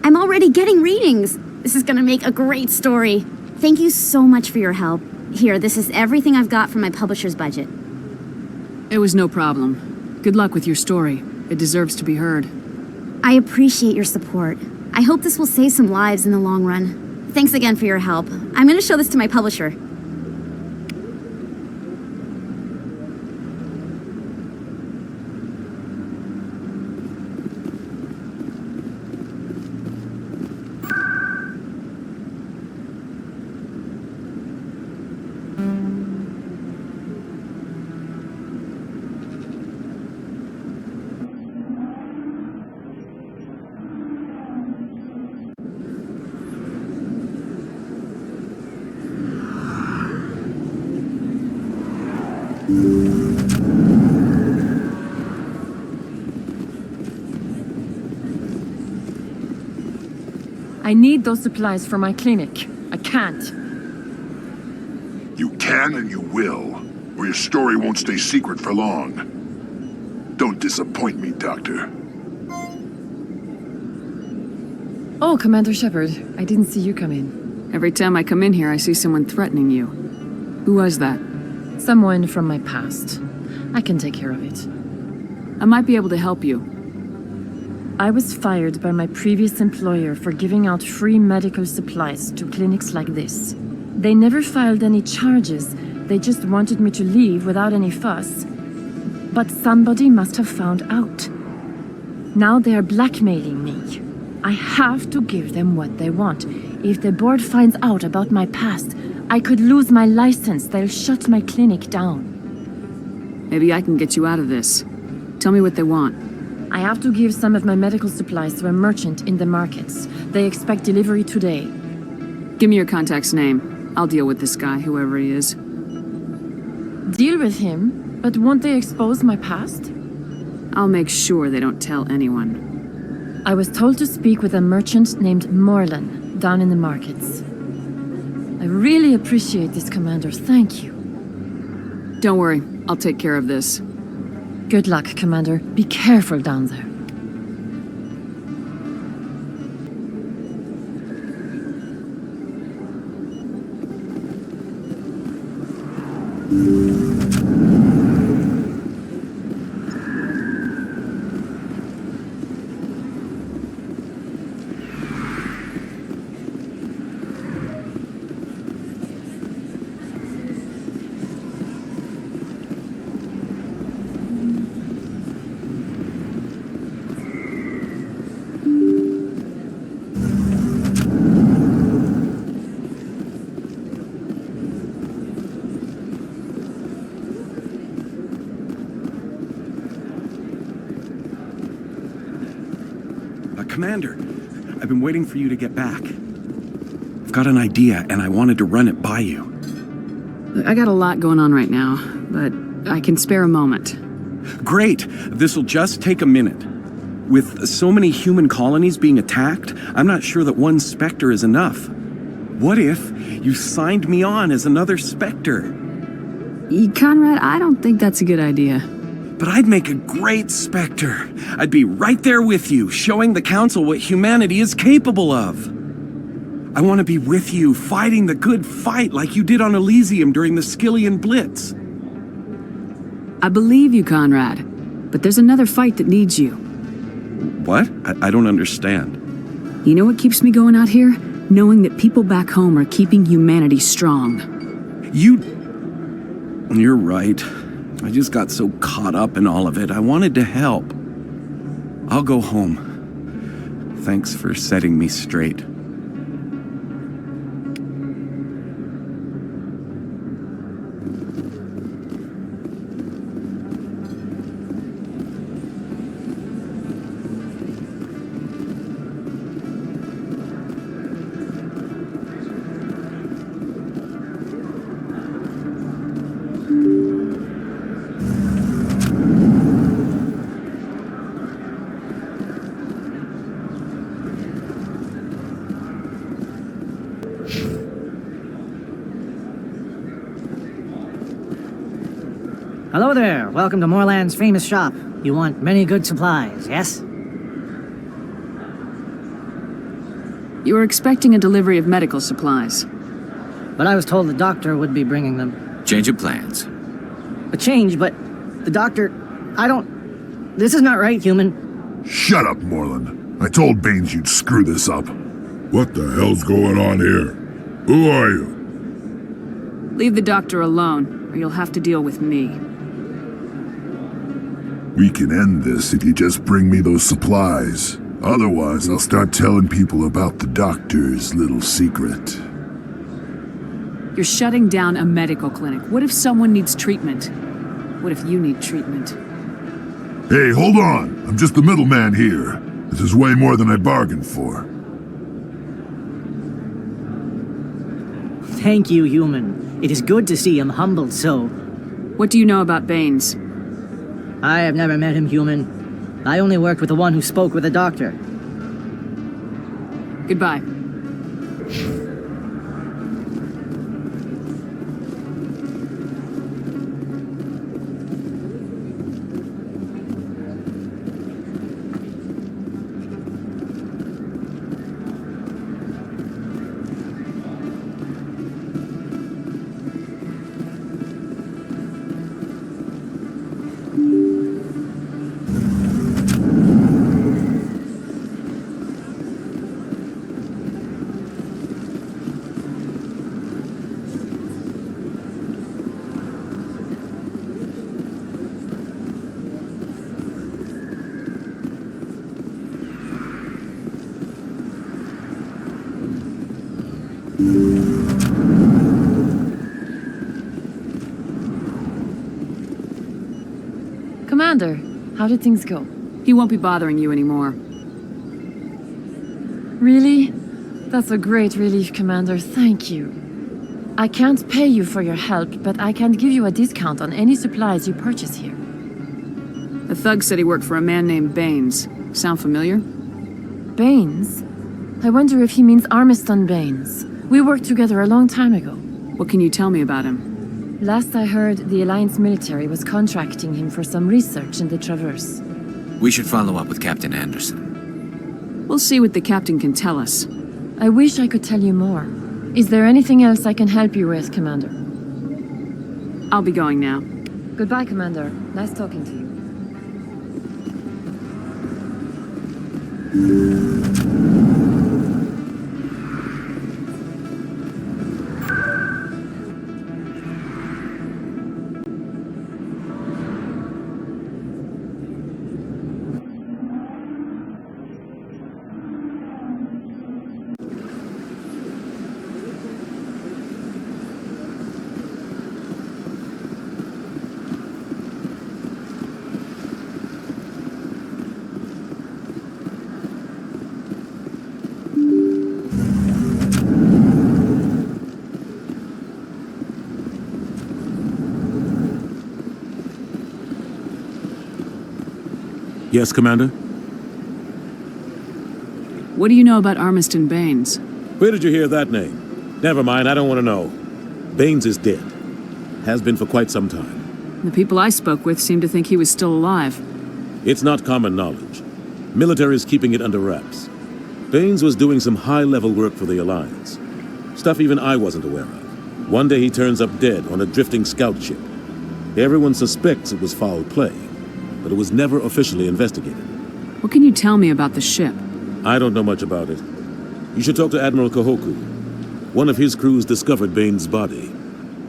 I'm already getting readings. This is gonna make a great story. Thank you so much for your help. Here, this is everything I've got from my publisher's budget. It was no problem. Good luck with your story. It deserves to be heard. I appreciate your support. I hope this will save some lives in the long run. Thanks again for your help. I'm gonna show this to my publisher. I need those supplies for my clinic. I can't. You can and you will, or your story won't stay secret for long. Don't disappoint me, Doctor. Oh, Commander Shepard. I didn't see you come in. Every time I come in here, I see someone threatening you. Who was that? Someone from my past. I can take care of it. I might be able to help you. I was fired by my previous employer for giving out free medical supplies to clinics like this. They never filed any charges. They just wanted me to leave without any fuss. But somebody must have found out. Now they are blackmailing me. I have to give them what they want. If the board finds out about my past, I could lose my license. They'll shut my clinic down. Maybe I can get you out of this. Tell me what they want. I have to give some of my medical supplies to a merchant in the markets. They expect delivery today. Give me your contact's name. I'll deal with this guy, whoever he is. Deal with him? But won't they expose my past? I'll make sure they don't tell anyone. I was told to speak with a merchant named Morlan down in the markets. I really appreciate this, Commander. Thank you. Don't worry. I'll take care of this. Good luck, Commander. Be careful down there. Commander, I've been waiting for you to get back. I've got an idea, and I wanted to run it by you. I got a lot going on right now, but I can spare a moment. Great! This'll just take a minute. With so many human colonies being attacked, I'm not sure that one Spectre is enough. What if you signed me on as another Spectre? Conrad, I don't think that's a good idea. But I'd make a great Spectre. I'd be right there with you, showing the Council what humanity is capable of. I want to be with you, fighting the good fight like you did on Elysium during the Skillian Blitz. I believe you, Conrad. But there's another fight that needs you. What? I don't understand. You know what keeps me going out here? Knowing that people back home are keeping humanity strong. You're right. I just got so caught up in all of it. I wanted to help. I'll go home. Thanks for setting me straight. Hello there. Welcome to Moorland's famous shop. You want many good supplies, yes? You were expecting a delivery of medical supplies. But I was told the doctor would be bringing them. Change of plans. A change, but the doctor... This is not right, human. Shut up, Moorland. I told Baines you'd screw this up. What the hell's going on here? Who are you? Leave the doctor alone, or you'll have to deal with me. We can end this if you just bring me those supplies. Otherwise, I'll start telling people about the doctor's little secret. You're shutting down a medical clinic. What if someone needs treatment? What if you need treatment? Hey, hold on. I'm just the middleman here. This is way more than I bargained for. Thank you, human. It is good to see him humbled so. What do you know about Baines? I have never met him, human. I only worked with the one who spoke with the doctor. Goodbye. Commander, how did things go? He won't be bothering you anymore. Really? That's a great relief, Commander. Thank you. I can't pay you for your help, but I can give you a discount on any supplies you purchase here. The thug said he worked for a man named Baines. Sound familiar? Baines? I wonder if he means Armiston Baines. We worked together a long time ago. What can you tell me about him? Last I heard, the Alliance military was contracting him for some research in the Traverse. We should follow up with Captain Anderson. We'll see what the captain can tell us. I wish I could tell you more. Is there anything else I can help you with, Commander? I'll be going now. Goodbye, Commander. Nice talking to you. Yes, Commander? What do you know about Armiston Baines? Where did you hear that name? Never mind, I don't want to know. Baines is dead. Has been for quite some time. The people I spoke with seemed to think he was still alive. It's not common knowledge. Military is keeping it under wraps. Baines was doing some high-level work for the Alliance. Stuff even I wasn't aware of. One day he turns up dead on a drifting scout ship. Everyone suspects it was foul play, but it was never officially investigated. What can you tell me about the ship? I don't know much about it. You should talk to Admiral Kahoku. One of his crews discovered Baines' body.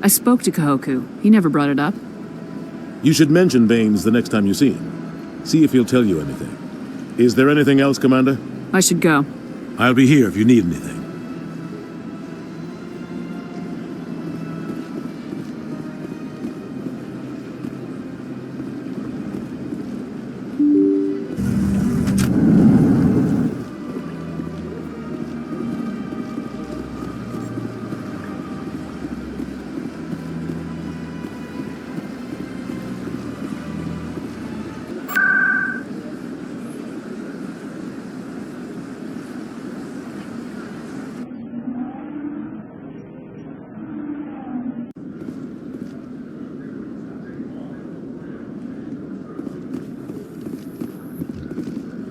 I spoke to Kahoku. He never brought it up. You should mention Baines the next time you see him. See if he'll tell you anything. Is there anything else, Commander? I should go. I'll be here if you need anything.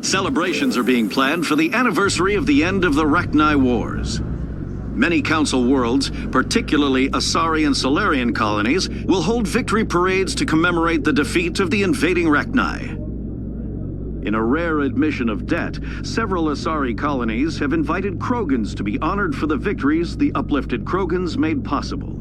Celebrations are being planned for the anniversary of the end of the Rachni Wars. Many Council worlds, particularly Asari and Solarian colonies, will hold victory parades to commemorate the defeat of the invading Rachni. In a rare admission of debt, several Asari colonies have invited Krogans to be honored for the victories the uplifted Krogans made possible.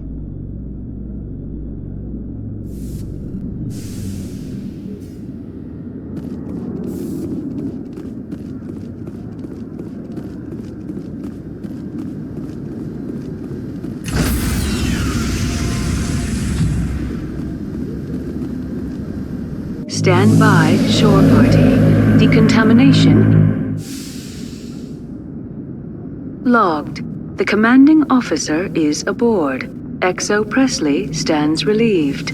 Stand by, shore party. Decontamination logged. The commanding officer is aboard. XO Presley stands relieved.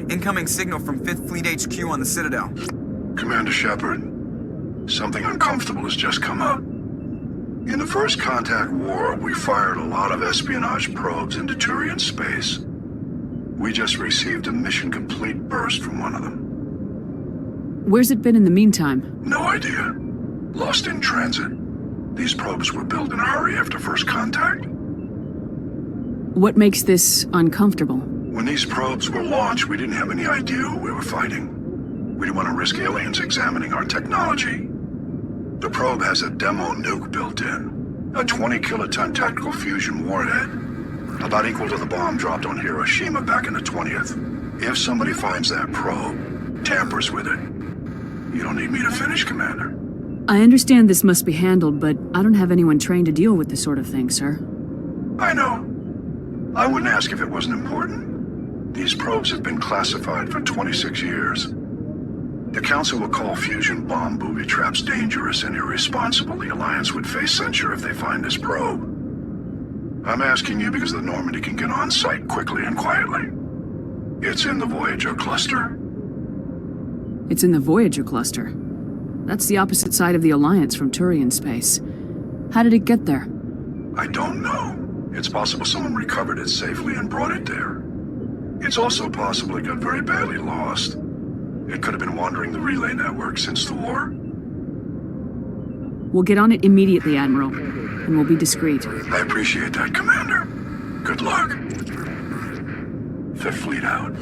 Incoming signal from 5th Fleet HQ on the Citadel. Commander Shepard, something uncomfortable has just come up. In the First Contact War, we fired a lot of espionage probes into Turian space. We just received a mission complete burst from one of them. Where's it been in the meantime? No idea. Lost in transit. These probes were built in a hurry after First Contact. What makes this uncomfortable? When these probes were launched, we didn't have any idea who we were fighting. We didn't want to risk aliens examining our technology. The probe has a demo nuke built in, a 20-kiloton tactical fusion warhead. About equal to the bomb dropped on Hiroshima back in the 20th. If somebody finds that probe, tampers with it, you don't need me to finish, Commander. I understand this must be handled, but I don't have anyone trained to deal with this sort of thing, sir. I know. I wouldn't ask if it wasn't important. These probes have been classified for 26 years. The Council will call fusion bomb booby traps dangerous and irresponsible. The Alliance would face censure if they find this probe. I'm asking you because the Normandy can get on site quickly and quietly. It's in the Voyager cluster. It's in the Voyager cluster. That's the opposite side of the Alliance from Turian space. How did it get there? I don't know. It's possible someone recovered it safely and brought it there. It's also possible it got very badly lost. It could have been wandering the relay network since the war. We'll get on it immediately, Admiral, and we'll be discreet. I appreciate that, Commander. Good luck. Fifth Fleet out.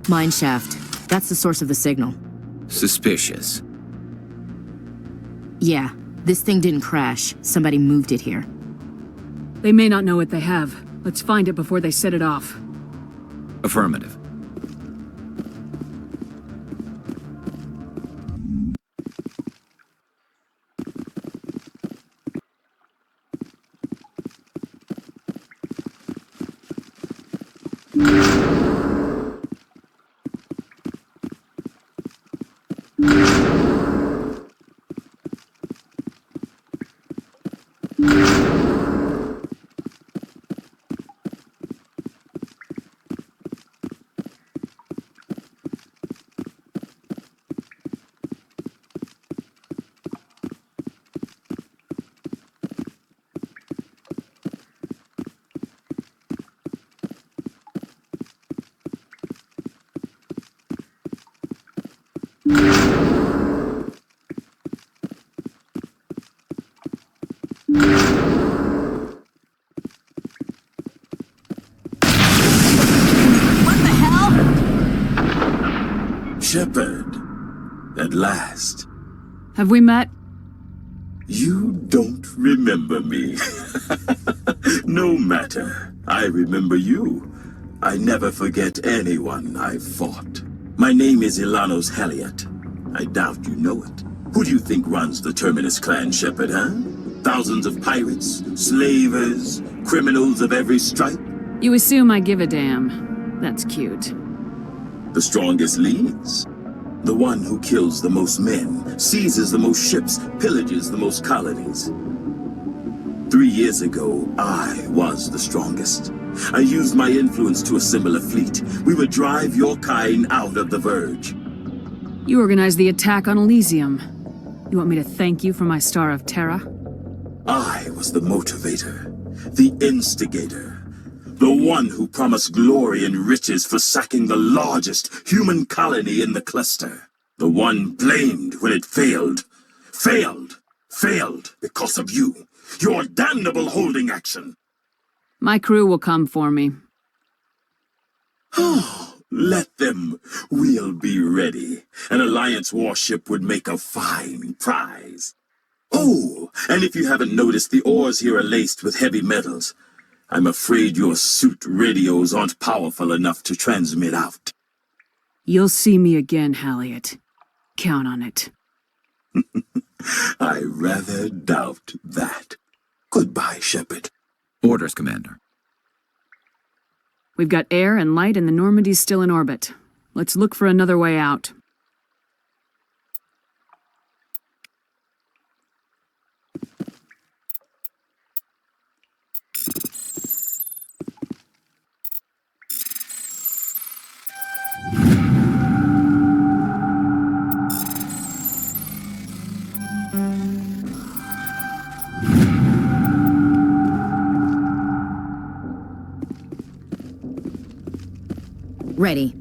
Mine shaft. That's the source of the signal. Suspicious. Yeah, this thing didn't crash. Somebody moved it here. They may not know what they have. Let's find it before they set it off. Affirmative. Shepard, at last. Have we met? You don't remember me. No matter. I remember you. I never forget anyone I've fought. My name is Ilanos Heliot. I doubt you know it. Who do you think runs the Terminus clan, Shepard, huh? Thousands of pirates, slavers, criminals of every stripe? You assume I give a damn. That's cute. The strongest leads. The one who kills the most men, seizes the most ships, pillages the most colonies. 3 years ago, I was the strongest. I used my influence to assemble a fleet. We would drive your kind out of the Verge. You organized the attack on Elysium. You want me to thank you for my Star of Terra? I was the motivator, the instigator. The one who promised glory and riches for sacking the largest human colony in the cluster. The one blamed when it failed. Failed because of you. Your damnable holding action. My crew will come for me. Let them. We'll be ready. An Alliance warship would make a fine prize. Oh, and if you haven't noticed, the ores here are laced with heavy metals. I'm afraid your suit radios aren't powerful enough to transmit out. You'll see me again, Heliot. Count on it. I rather doubt that. Goodbye, Shepard. Orders, Commander. We've got air and light and the Normandy's still in orbit. Let's look for another way out. Ready.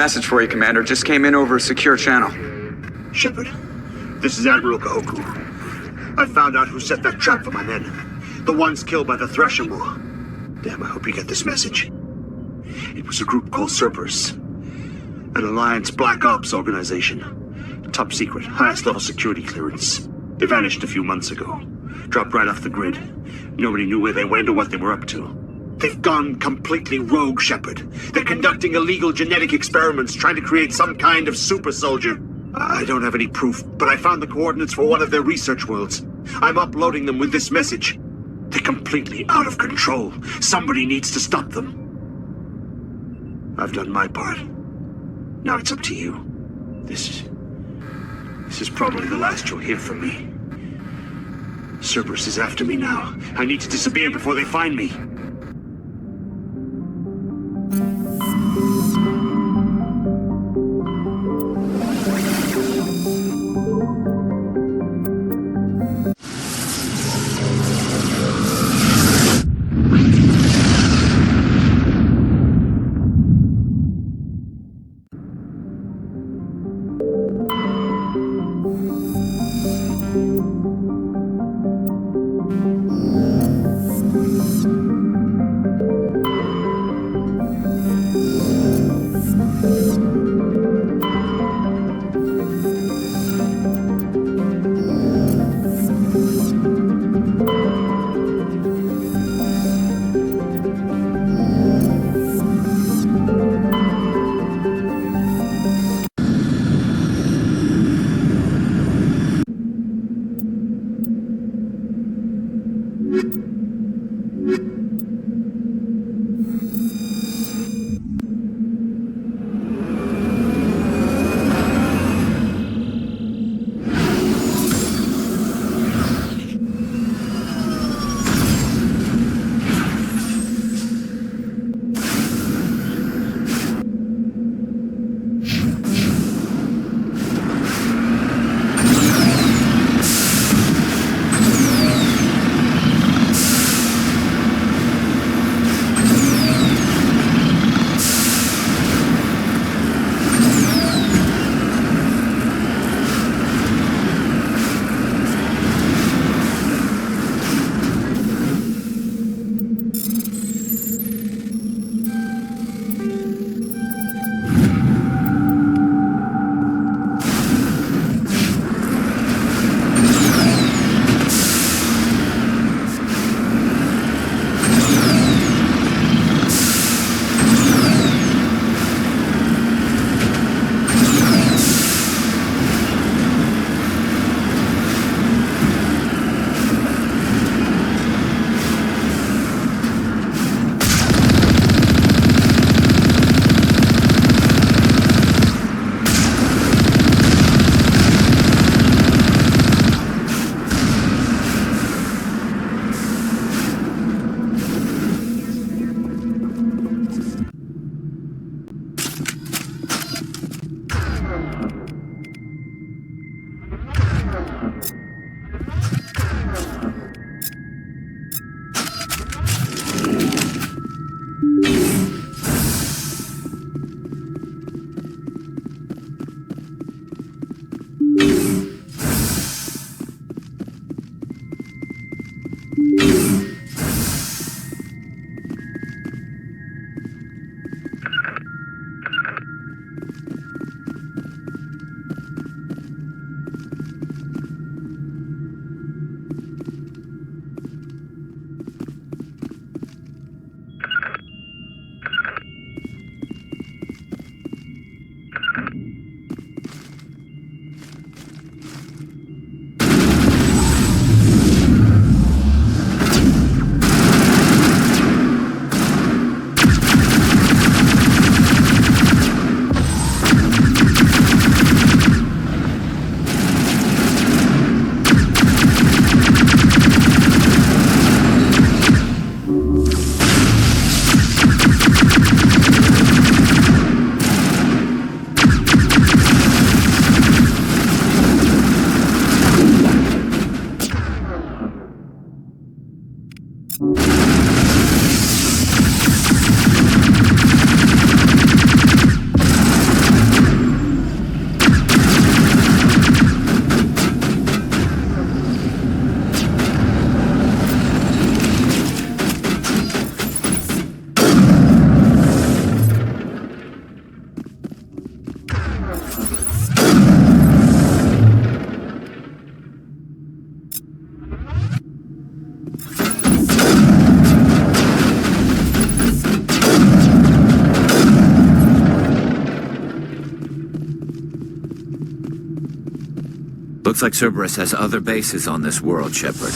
Message for you, Commander. Just came in over a secure channel. Shepard, this is Admiral Kahoku. I found out who set that trap for my men. The ones killed by the Thresher Maw. Damn, I hope you get this message. It was a group called Cerberus. An Alliance Black Ops organization. Top secret, highest level security clearance. They vanished a few months ago. Dropped right off the grid. Nobody knew where they went or what they were up to. They've gone completely rogue, Shepard. They're conducting illegal genetic experiments, trying to create some kind of super soldier. I don't have any proof, but I found the coordinates for one of their research worlds. I'm uploading them with this message. They're completely out of control. Somebody needs to stop them. I've done my part. Now it's up to you. This is probably the last you'll hear from me. Cerberus is after me now. I need to disappear before they find me. Looks like Cerberus has other bases on this world, Shepard.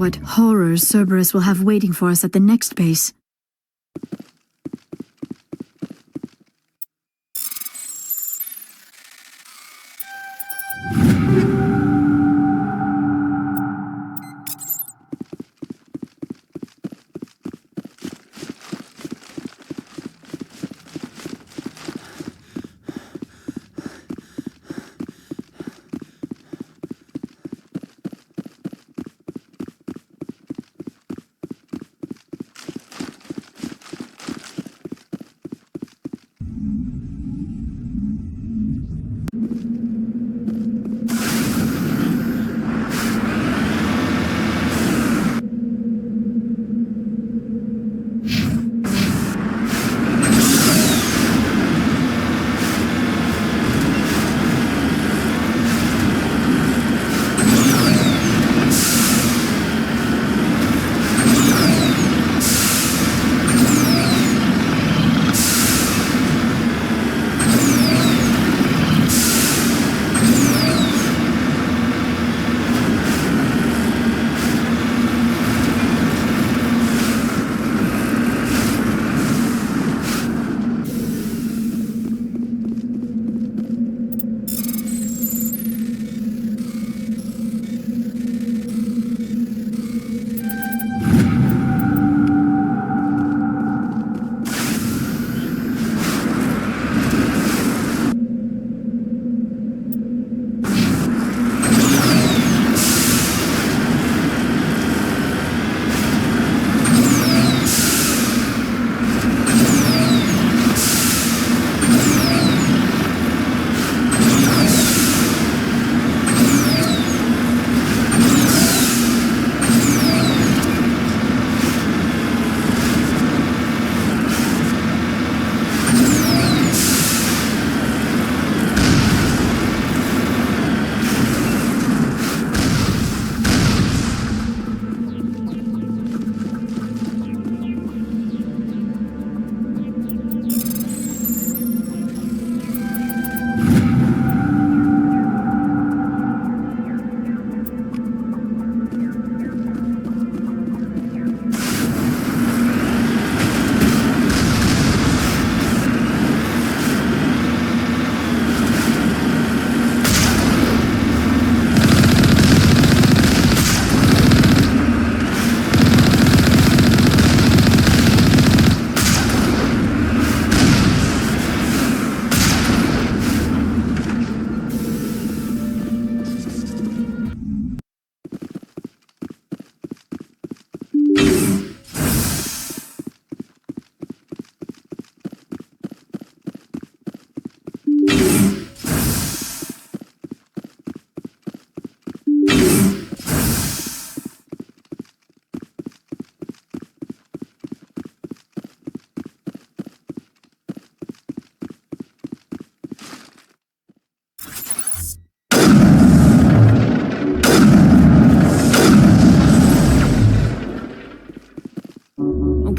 what horrors Cerberus will have waiting for us at the next base.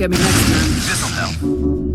get me next time. This'll help.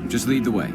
Just lead the way.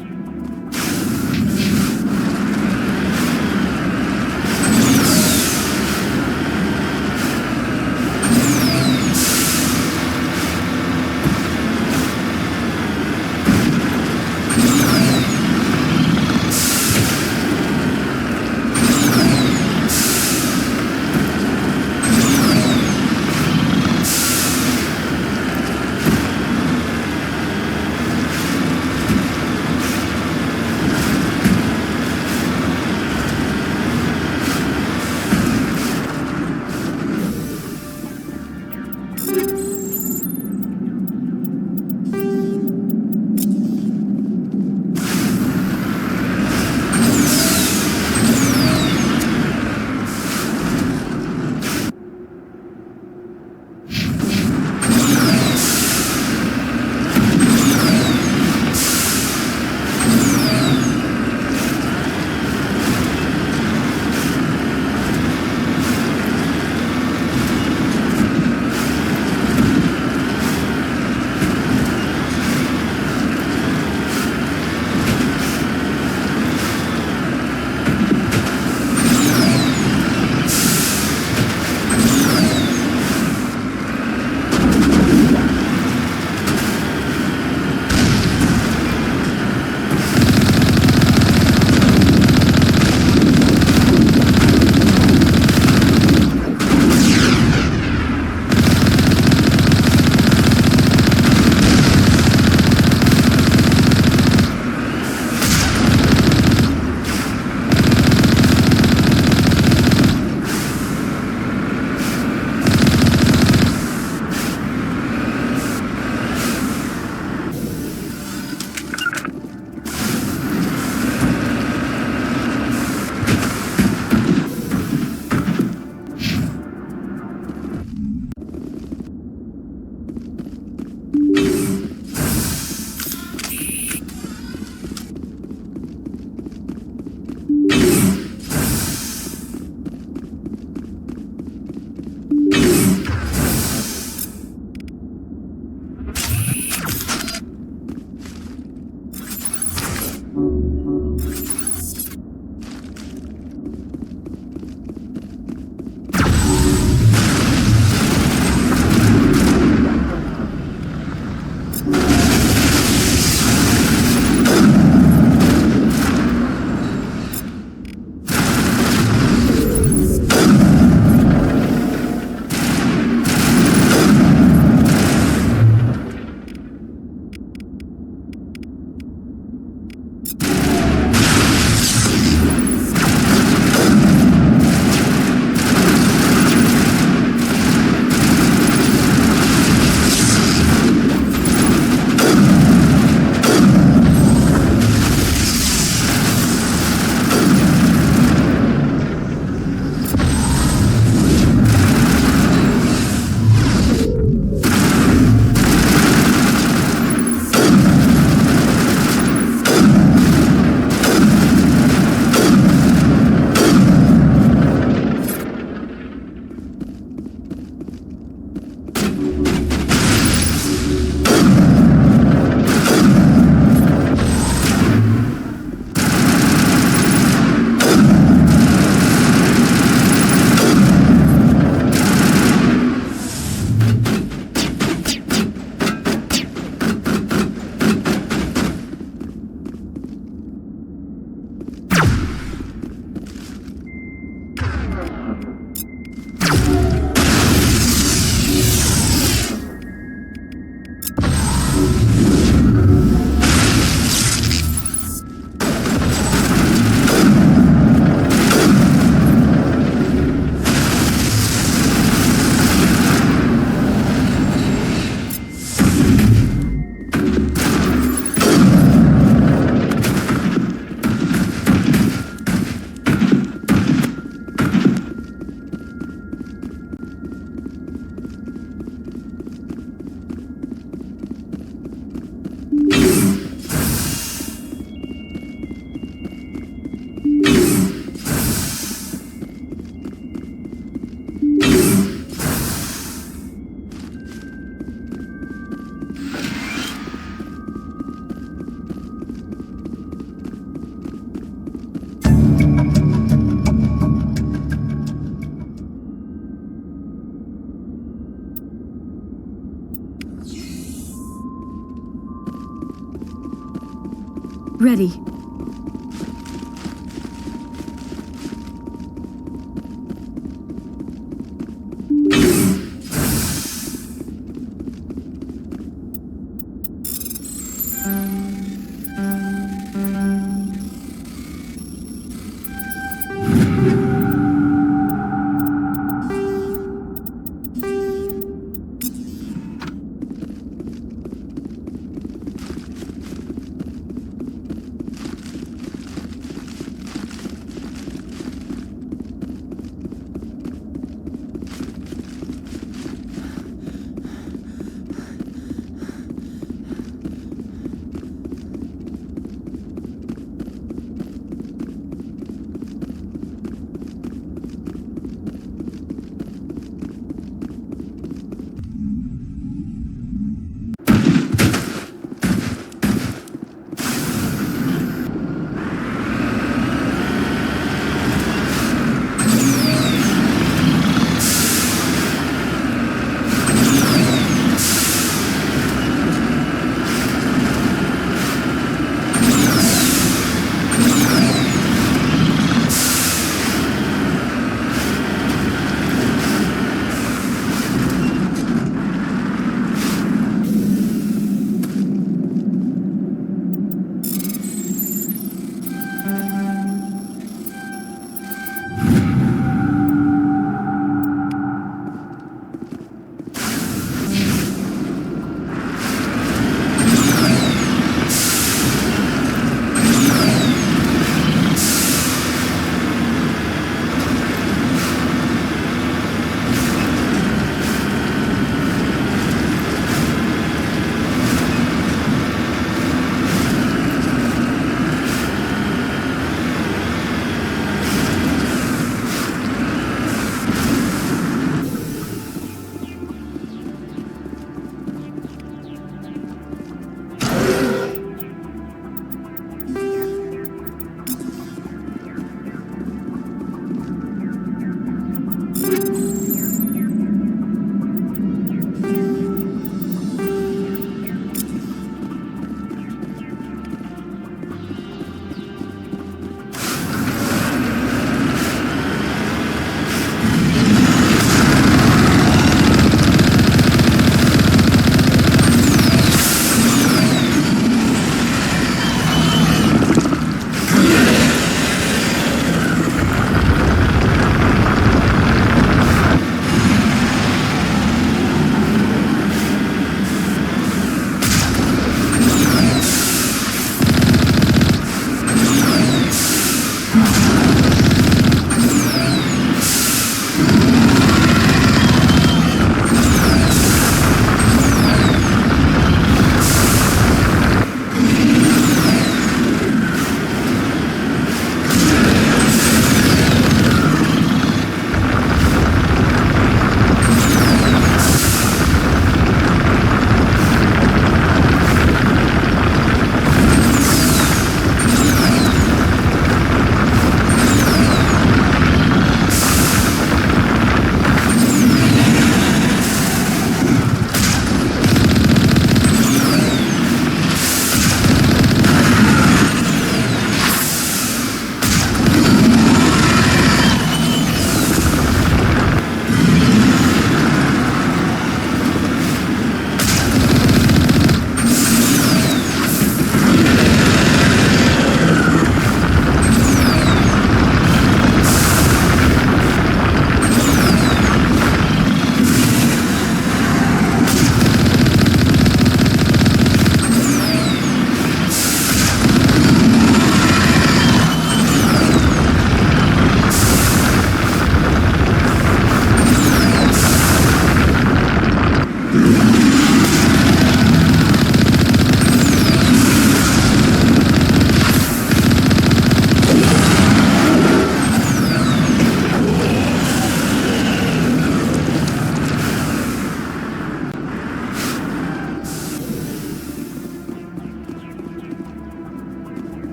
Ready.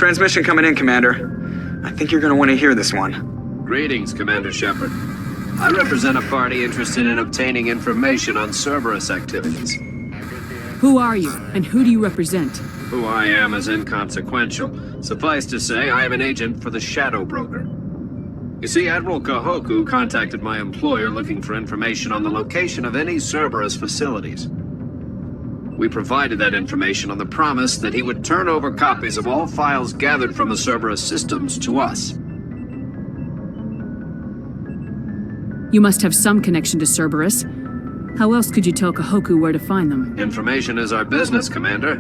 Transmission coming in, Commander. I think you're gonna want to hear this one. Greetings, Commander Shepard. I represent a party interested in obtaining information on Cerberus activities. Who are you, and who do you represent? Who I am is inconsequential. Suffice to say, I am an agent for the Shadow Broker. You see, Admiral Kahoku contacted my employer looking for information on the location of any Cerberus facilities. We provided that information on the promise that he would turn over copies of all files gathered from the Cerberus systems to us. You must have some connection to Cerberus. How else could you tell Kahoku where to find them? Information is our business, Commander.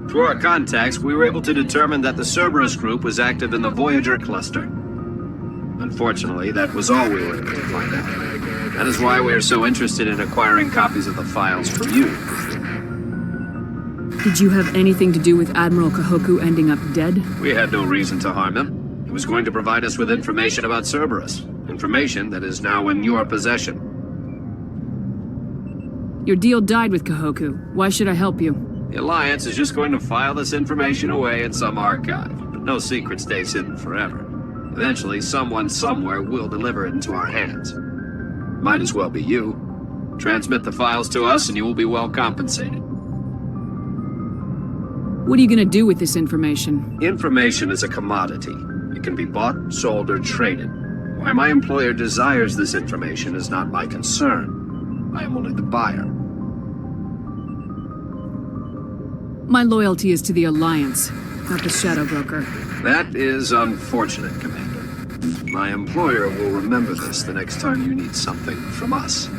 Through our contacts, we were able to determine that the Cerberus group was active in the Voyager cluster. Unfortunately, that was all we were able to find out. That is why we are so interested in acquiring copies of the files from you. Did you have anything to do with Admiral Kahoku ending up dead? We had no reason to harm him. He was going to provide us with information about Cerberus. Information that is now in your possession. Your deal died with Kahoku. Why should I help you? The Alliance is just going to file this information away in some archive. But no secret stays hidden forever. Eventually, someone somewhere will deliver it into our hands. Might as well be you. Transmit the files to us and you will be well compensated. What are you gonna do with this information? Information is a commodity. It can be bought, sold, or traded. Why my employer desires this information is not my concern. I am only the buyer. My loyalty is to the Alliance, not the Shadow Broker. That is unfortunate, Commander. My employer will remember this the next time you need something from us.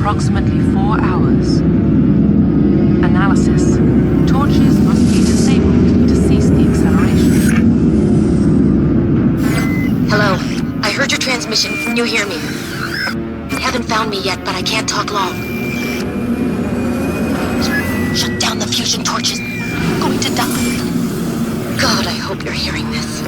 Approximately 4 hours. Analysis. Torches must be disabled to cease the acceleration. Hello. I heard your transmission. Can you hear me? They haven't found me yet, but I can't talk long. Shut down the fusion torches. I'm going to die. God, I hope you're hearing this.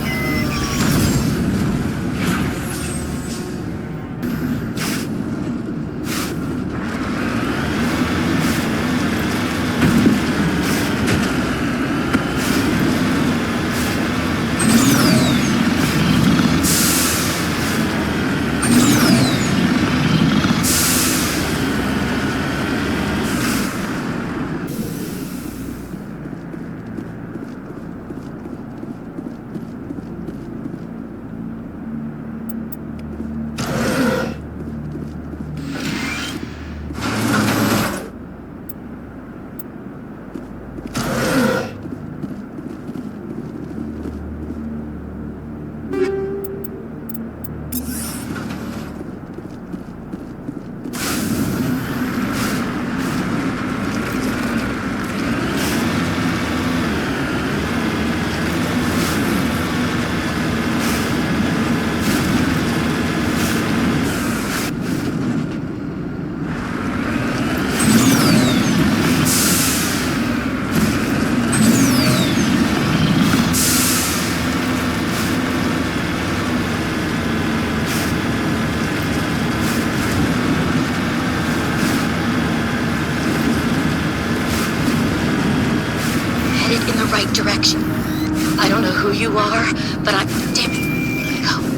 right direction. I don't know who you are, but I'm... Damn it. Go.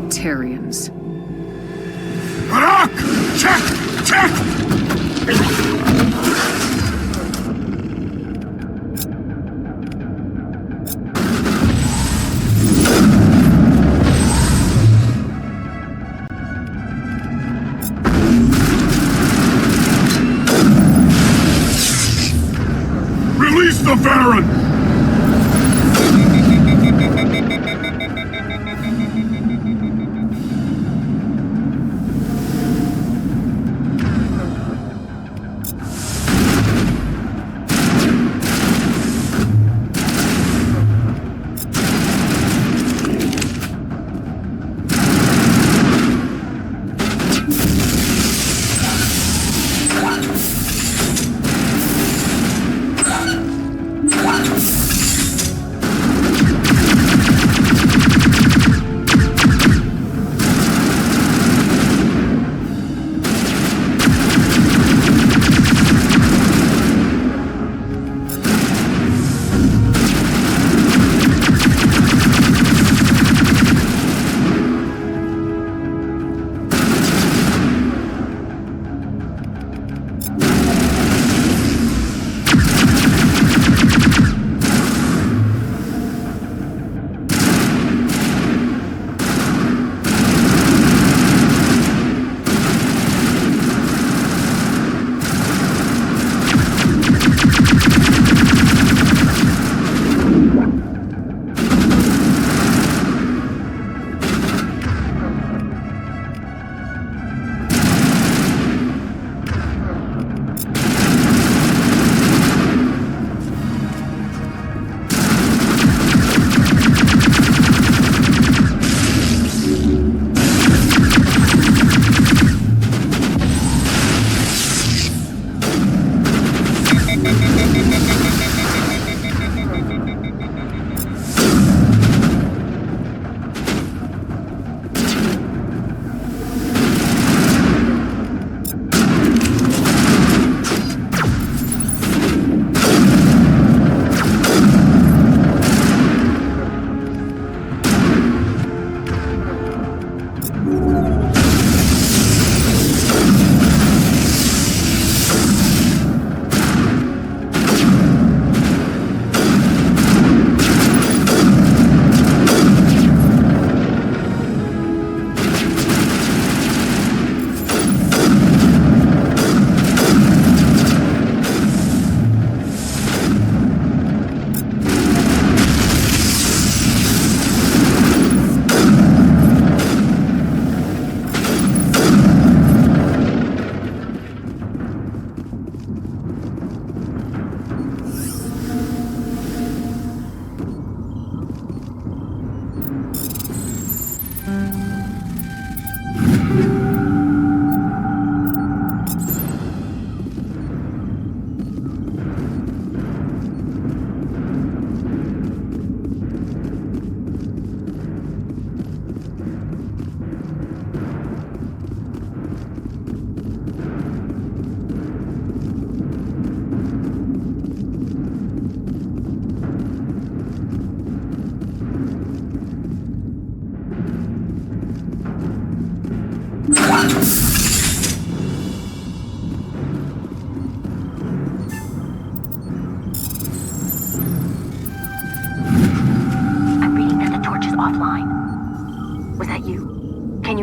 Tarians. Harak! Check! Check! Release the Baron!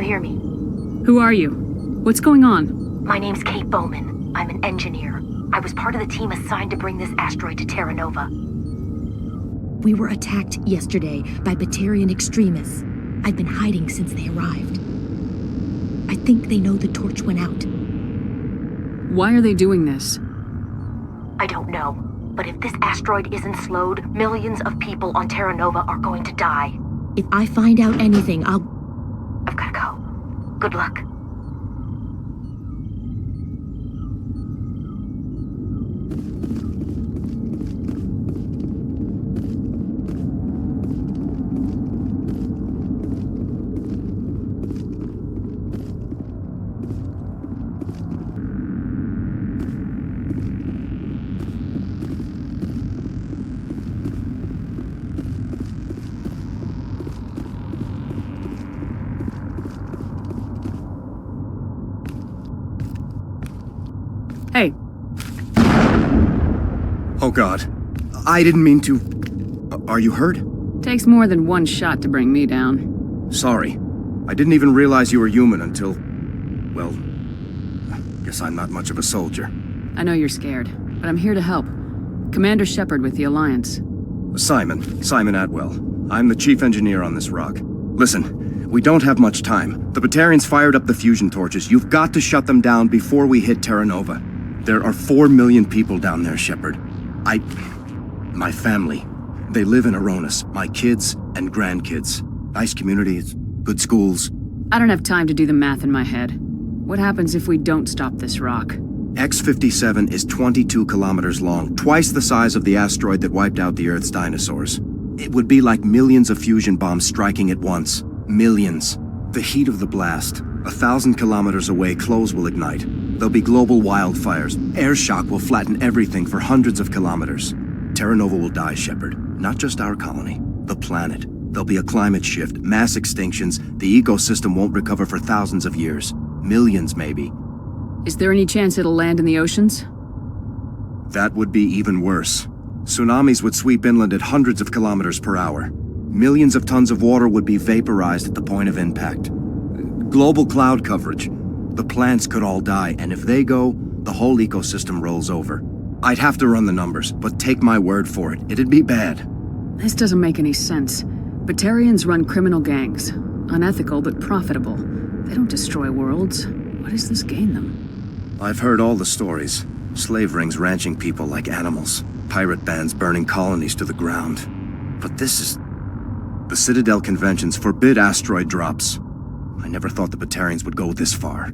hear me? Who are you? What's going on? My name's Kate Bowman. I'm an engineer. I was part of the team assigned to bring this asteroid to Terra Nova. We were attacked yesterday by Batarian extremists. I've been hiding since they arrived. I think they know the torch went out. Why are they doing this? I don't know, but if this asteroid isn't slowed, millions of people on Terra Nova are going to die. If I find out anything, I've gotta go. Good luck. Hey. Oh God. I didn't mean to... Are you hurt? Takes more than one shot to bring me down. Sorry. I didn't even realize you were human until... Well... Guess I'm not much of a soldier. I know you're scared, but I'm here to help. Commander Shepard with the Alliance. Simon Atwell. I'm the chief engineer on this rock. Listen, we don't have much time. The Batarians fired up the fusion torches. You've got to shut them down before we hit Terra Nova. There are 4 million people down there, Shepard. My family. They live in Aronis. My kids and grandkids. Nice communities, good schools. I don't have time to do the math in my head. What happens if we don't stop this rock? X-57 is 22 kilometers long, twice the size of the asteroid that wiped out the Earth's dinosaurs. It would be like millions of fusion bombs striking at once. Millions. The heat of the blast. 1,000 kilometers away, clothes will ignite. There'll be global wildfires. Air shock will flatten everything for hundreds of kilometers. Terra Nova will die, Shepard. Not just our colony. The planet. There'll be a climate shift, mass extinctions. The ecosystem won't recover for thousands of years. Millions, maybe. Is there any chance it'll land in the oceans? That would be even worse. Tsunamis would sweep inland at hundreds of kilometers per hour. Millions of tons of water would be vaporized at the point of impact. Global cloud coverage. The plants could all die, and if they go, the whole ecosystem rolls over. I'd have to run the numbers, but take my word for it, it'd be bad. This doesn't make any sense. Batarians run criminal gangs. Unethical, but profitable. They don't destroy worlds. What does this gain them? I've heard all the stories. Slave rings ranching people like animals. Pirate bands burning colonies to the ground. But this is... The Citadel conventions forbid asteroid drops. I never thought the Batarians would go this far.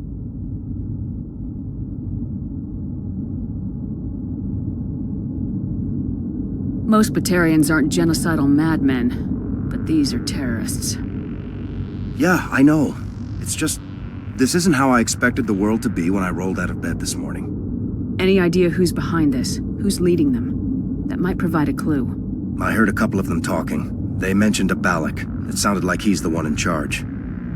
Most Batarians aren't genocidal madmen, but these are terrorists. Yeah, I know. It's just... This isn't how I expected the world to be when I rolled out of bed this morning. Any idea who's behind this? Who's leading them? That might provide a clue. I heard a couple of them talking. They mentioned a Balak. It sounded like he's the one in charge.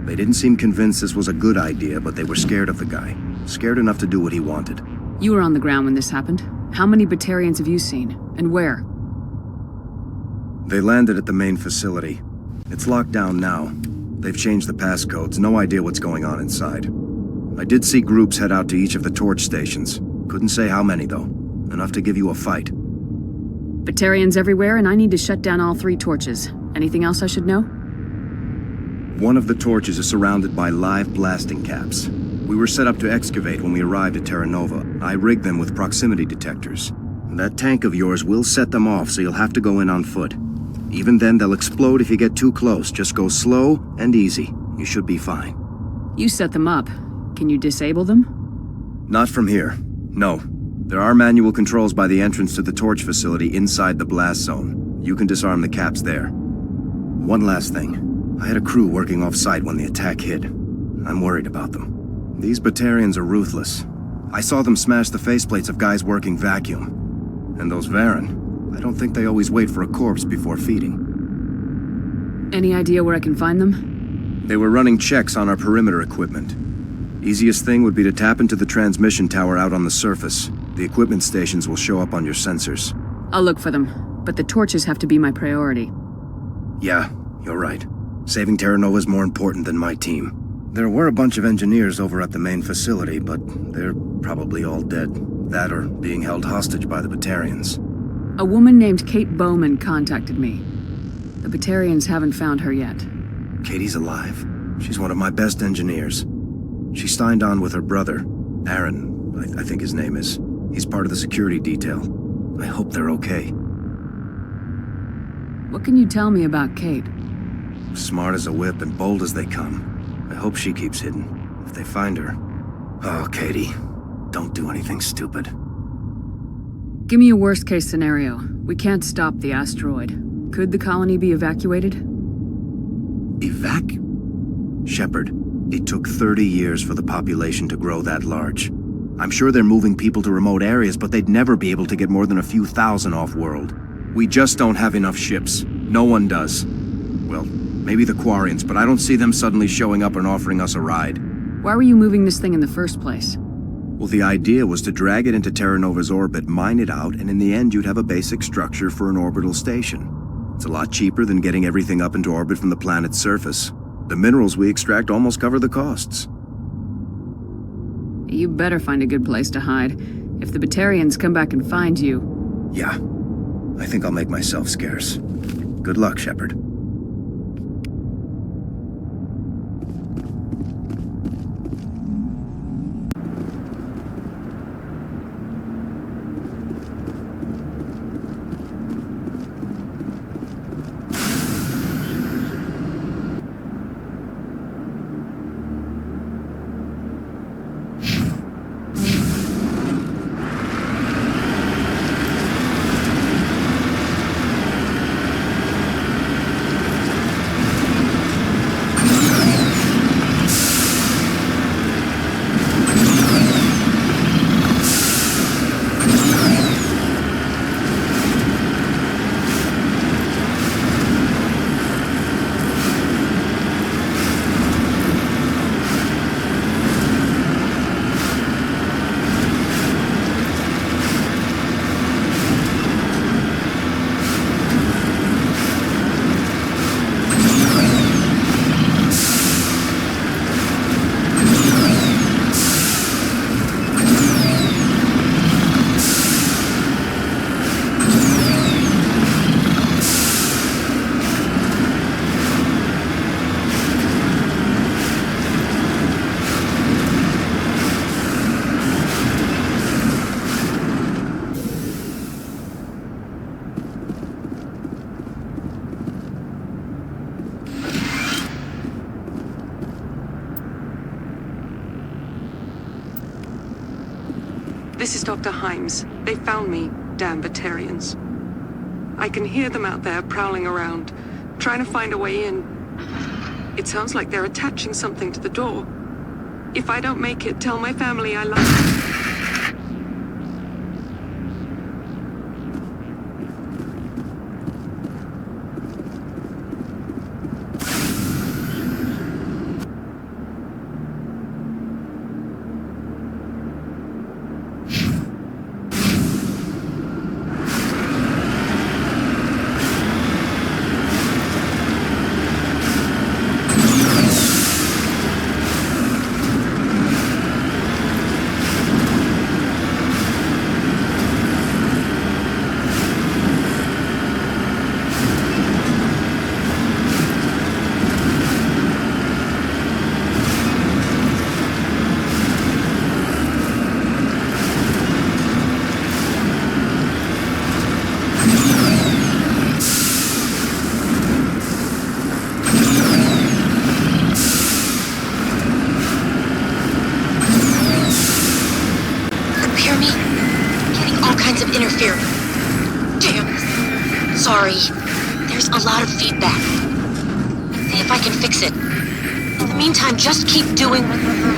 They didn't seem convinced this was a good idea, but they were scared of the guy. Scared enough to do what he wanted. You were on the ground when this happened. How many Batarians have you seen? And where? They landed at the main facility. It's locked down now. They've changed the passcodes. No idea what's going on inside. I did see groups head out to each of the torch stations. Couldn't say how many, though. Enough to give you a fight. Batarians everywhere, and I need to shut down all 3 torches. Anything else I should know? One of the torches is surrounded by live blasting caps. We were set up to excavate when we arrived at Terra Nova. I rigged them with proximity detectors. That tank of yours will set them off, so you'll have to go in on foot. Even then, they'll explode if you get too close. Just go slow and easy. You should be fine. You set them up. Can you disable them? Not from here. No. There are manual controls by the entrance to the torch facility inside the blast zone. You can disarm the caps there. One last thing. I had a crew working off-site when the attack hit. I'm worried about them. These Batarians are ruthless. I saw them smash the faceplates of guys working vacuum. And those Varen, I don't think they always wait for a corpse before feeding. Any idea where I can find them? They were running checks on our perimeter equipment. Easiest thing would be to tap into the transmission tower out on the surface. The equipment stations will show up on your sensors. I'll look for them, but the torches have to be my priority. Yeah, you're right. Saving Terra Nova is more important than my team. There were a bunch of engineers over at the main facility, but they're probably all dead. That or being held hostage by the Batarians. A woman named Kate Bowman contacted me. The Batarians haven't found her yet. Katie's alive. She's one of my best engineers. She signed on with her brother, Aaron, I think his name is. He's part of the security detail. I hope they're okay. What can you tell me about Kate? Smart as a whip and bold as they come. I hope she keeps hidden. If they find her... Oh, Katie, don't do anything stupid. Give me a worst-case scenario. We can't stop the asteroid. Could the colony be evacuated? Shepard, it took 30 years for the population to grow that large. I'm sure they're moving people to remote areas, but they'd never be able to get more than a few thousand off-world. We just don't have enough ships. No one does. Well, maybe the Quarians, but I don't see them suddenly showing up and offering us a ride. Why were you moving this thing in the first place? Well, the idea was to drag it into Terra Nova's orbit, mine it out, and in the end you'd have a basic structure for an orbital station. It's a lot cheaper than getting everything up into orbit from the planet's surface. The minerals we extract almost cover the costs. You better find a good place to hide. If the Batarians come back and find you... Yeah. I think I'll make myself scarce. Good luck, Shepard. This is Dr. Himes. They found me, damn Batarians. I can hear them out there prowling around, trying to find a way in. It sounds like they're attaching something to the door. If I don't make it, tell my family I love them. There's a lot of feedback. See if I can fix it. In the meantime, just keep doing what you're doing.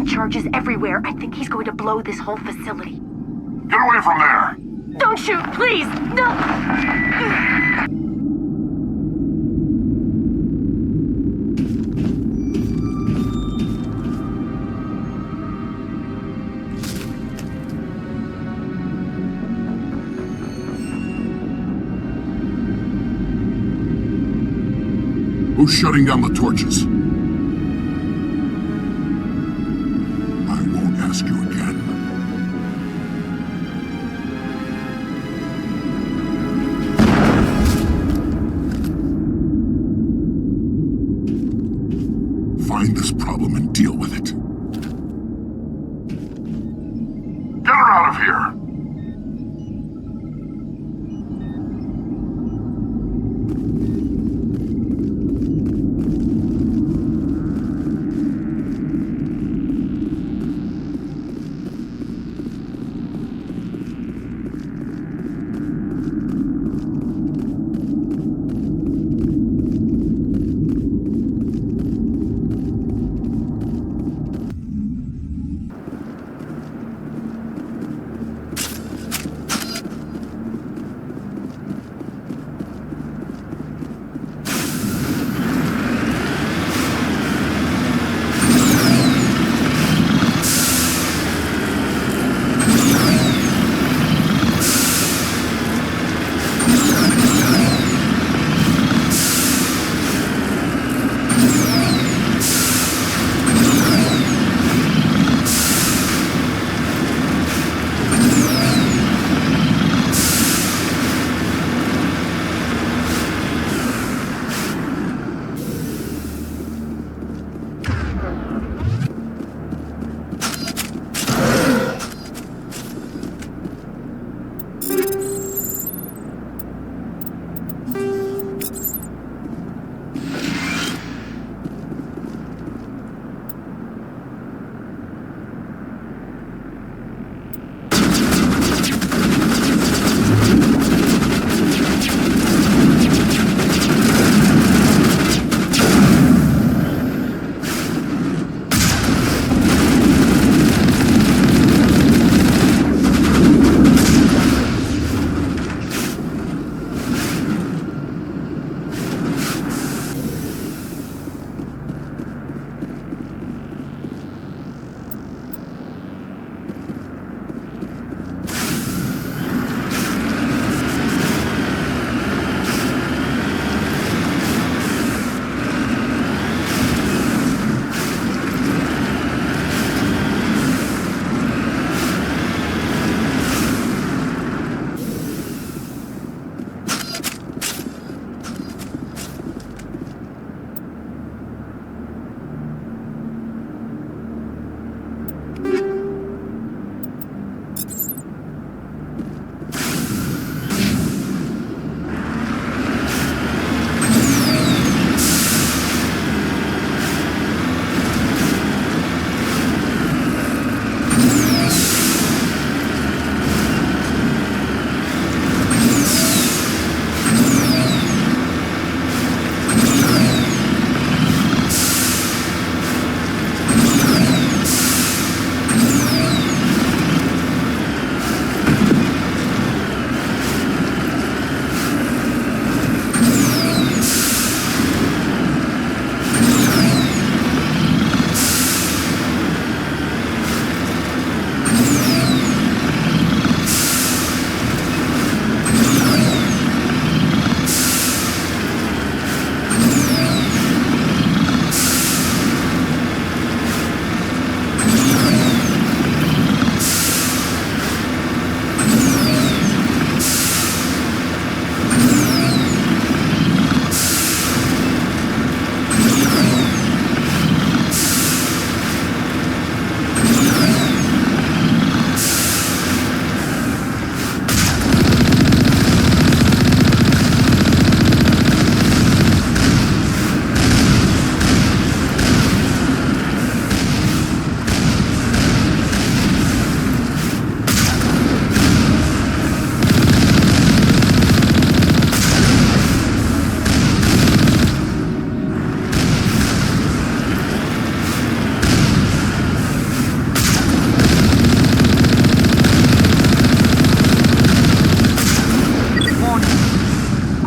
Charges everywhere. I think he's going to blow this whole facility. Get away from there! Don't shoot, please! No! Who's shutting down the torches? Ask you again. Find this problem and deal with it. Get her out of here!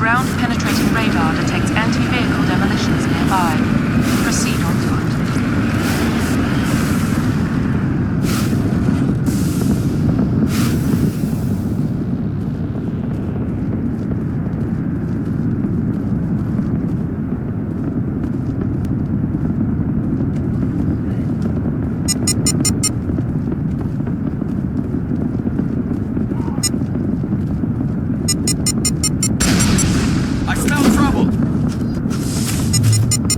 Ground-penetrating radar detects anti-vehicle demolitions nearby. Proceed on foot.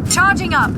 Charging up!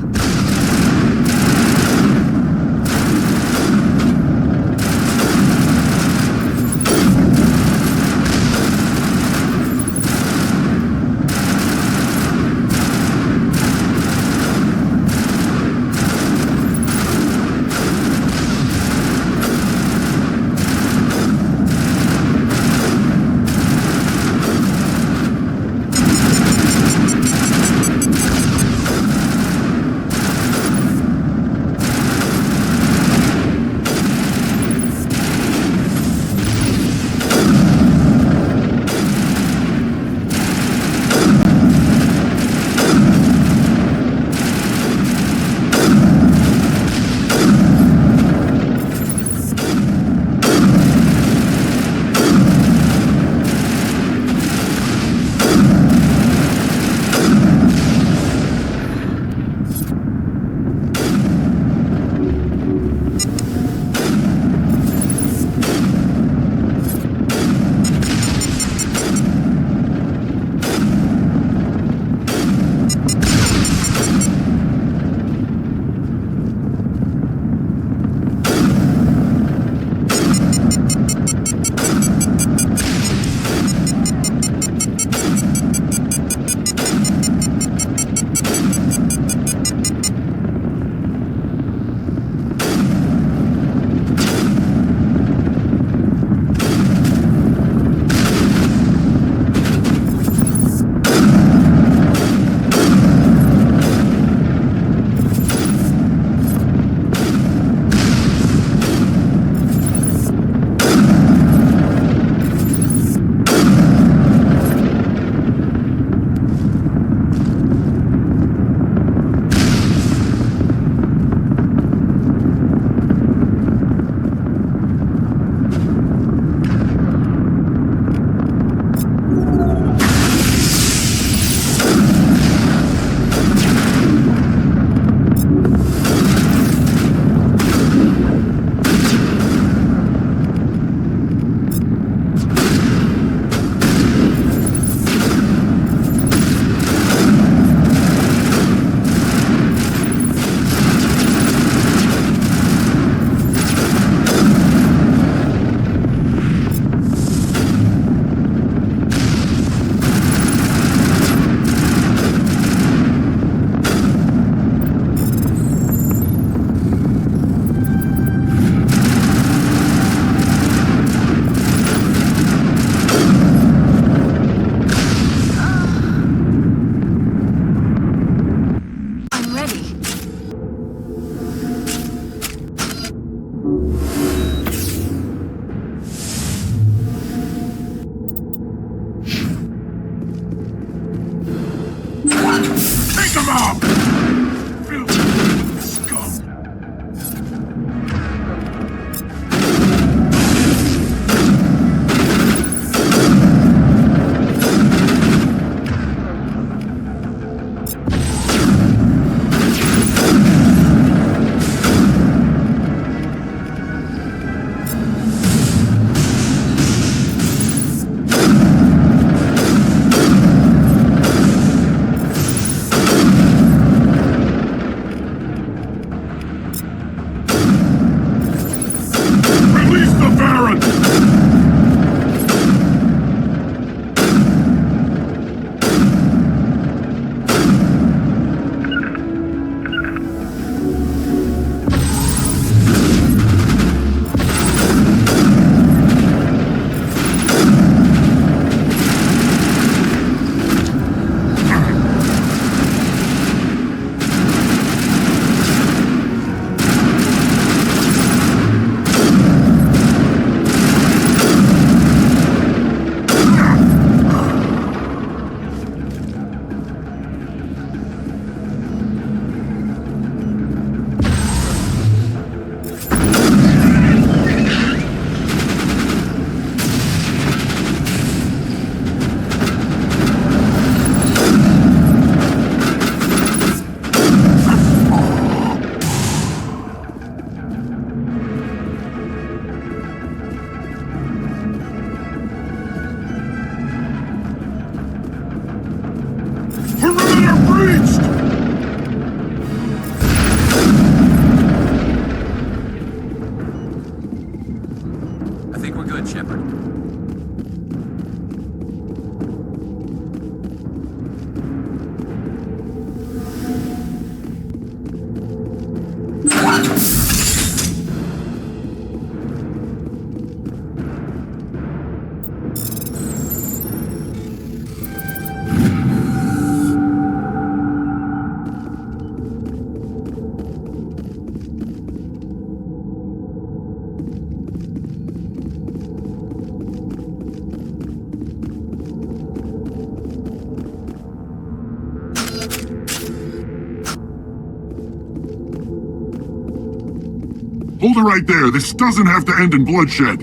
Hold it right there. This doesn't have to end in bloodshed.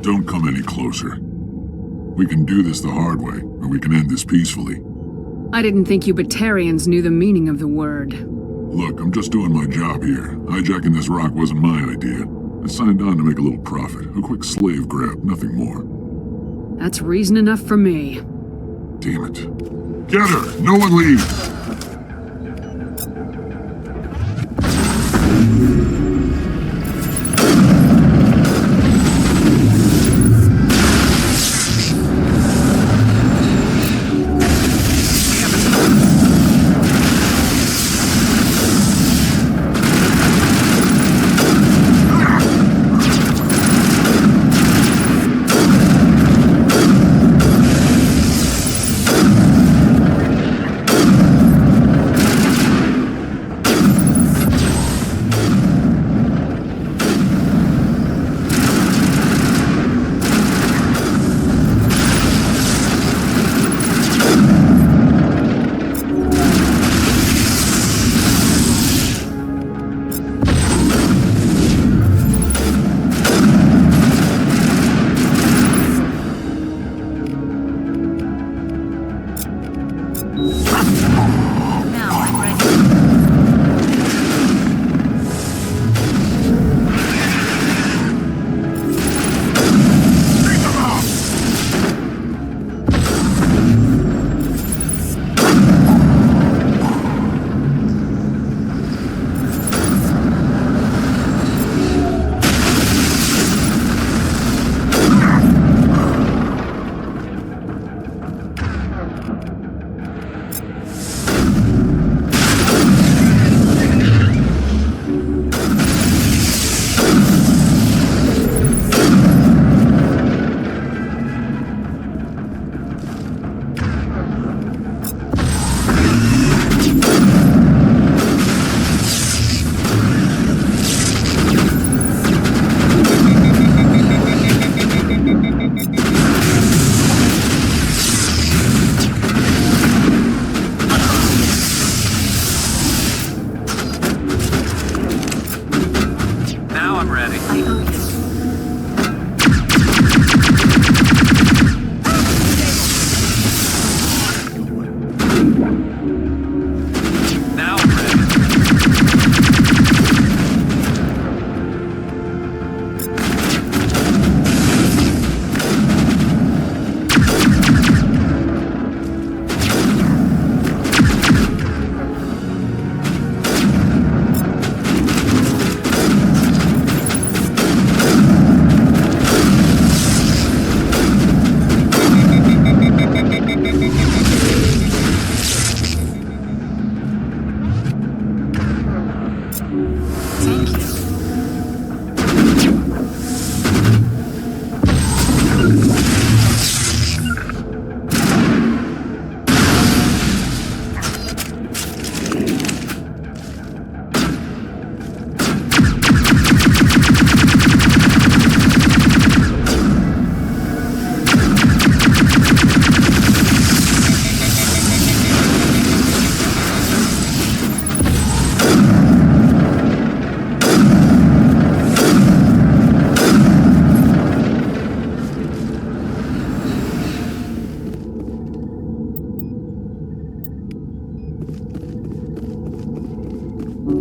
Don't come any closer. We can do this the hard way, or we can end this peacefully. I didn't think you Batarians knew the meaning of the word. Look, I'm just doing my job here. Hijacking this rock wasn't my idea. I signed on to make a little profit. A quick slave grab, nothing more. That's reason enough for me. Damn it. Get her! No one leave!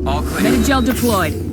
All clear. Metagel deployed.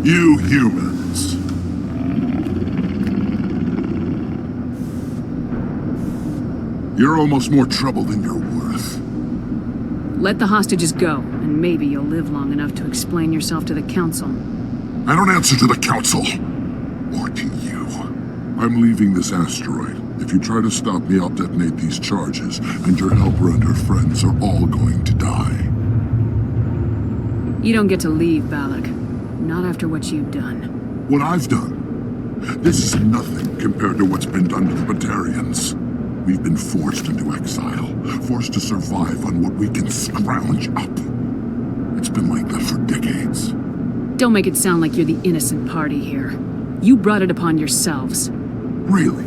You humans. You're almost more trouble than you're worth. Let the hostages go, and maybe you'll live long enough to explain yourself to the Council. I don't answer to the Council. Or to you. I'm leaving this asteroid. If you try to stop me, I'll detonate these charges, and your helper and her friends are all going to die. You don't get to leave, Balak. Not after what you've done. What I've done? This is nothing compared to what's been done to the Batarians. We've been forced into exile, forced to survive on what we can scrounge up. It's been like that for decades. Don't make it sound like you're the innocent party here. You brought it upon yourselves. Really?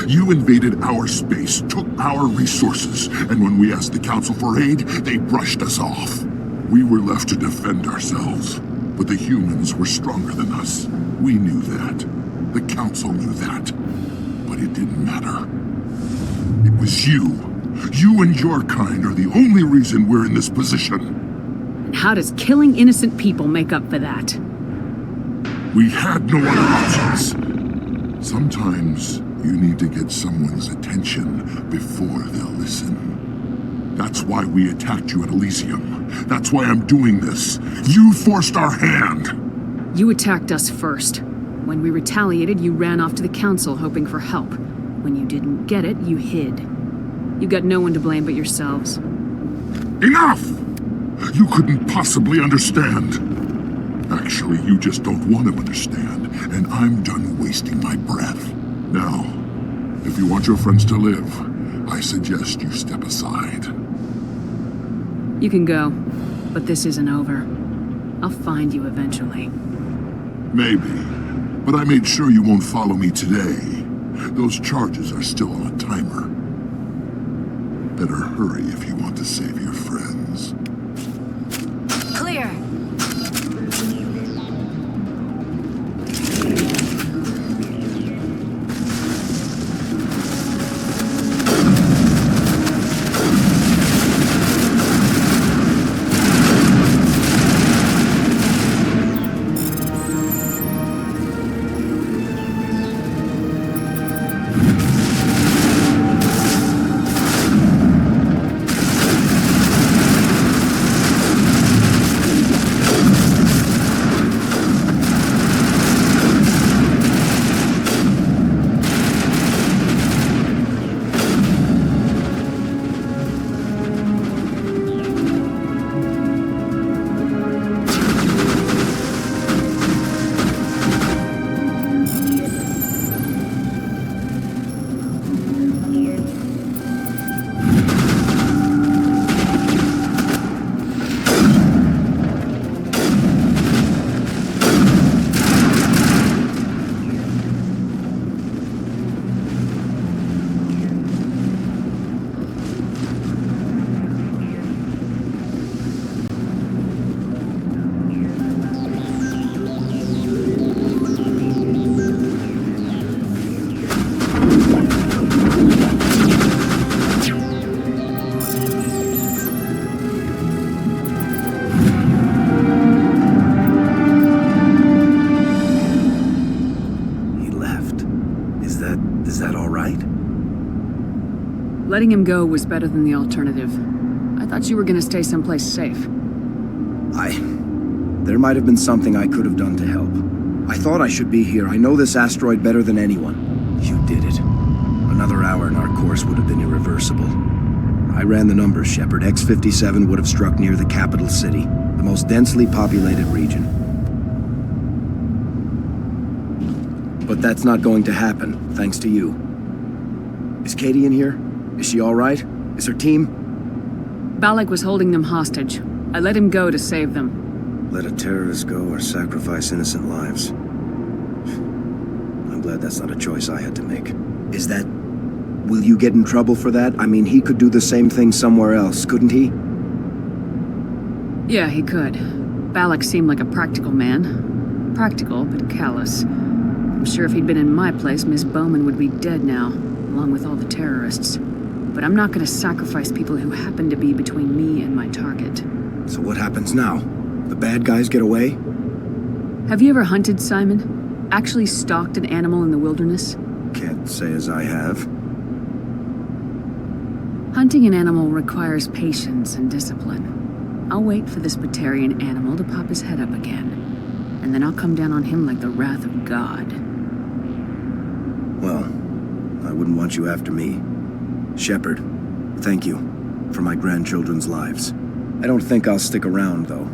You invaded our space, took our resources, and when we asked the Council for aid, they brushed us off. We were left to defend ourselves, but the humans were stronger than us. We knew that. The Council knew that. But it didn't matter. It was you. You and your kind are the only reason we're in this position. And how does killing innocent people make up for that? We had no other options. Sometimes you need to get someone's attention before they'll listen. That's why we attacked you at Elysium. That's why I'm doing this. You forced our hand. You attacked us first. When we retaliated, you ran off to the Council hoping for help. When you didn't get it, you hid. You've got no one to blame but yourselves. Enough! You couldn't possibly understand. Actually, you just don't want to understand, and I'm done wasting my breath. Now, if you want your friends to live, I suggest you step aside. You can go, but this isn't over. I'll find you eventually. Maybe, but I made sure you won't follow me today. Those charges are still on a timer. Better hurry if you want to save your friends. Clear. Letting him go was better than the alternative. I thought you were gonna stay someplace safe. There might have been something I could have done to help. I thought I should be here. I know this asteroid better than anyone. You did it. Another hour and our course would have been irreversible. I ran the numbers, Shepard. X-57 would have struck near the capital city, the most densely populated region. But that's not going to happen, thanks to you. Is Katie in here? Is she all right? Is her team? Balak was holding them hostage. I let him go to save them. Let a terrorist go or sacrifice innocent lives. I'm glad that's not a choice I had to make. Is that... Will you get in trouble for that? I mean, he could do the same thing somewhere else, couldn't he? Yeah, he could. Balak seemed like a practical man. Practical, but callous. I'm sure if he'd been in my place, Miss Bowman would be dead now, along with all the terrorists. But I'm not gonna sacrifice people who happen to be between me and my target. So what happens now? The bad guys get away? Have you ever hunted, Simon? Actually stalked an animal in the wilderness? Can't say as I have. Hunting an animal requires patience and discipline. I'll wait for this Batarian animal to pop his head up again. And then I'll come down on him like the wrath of God. Well, I wouldn't want you after me. Shepard, thank you for my grandchildren's lives. I don't think I'll stick around, though.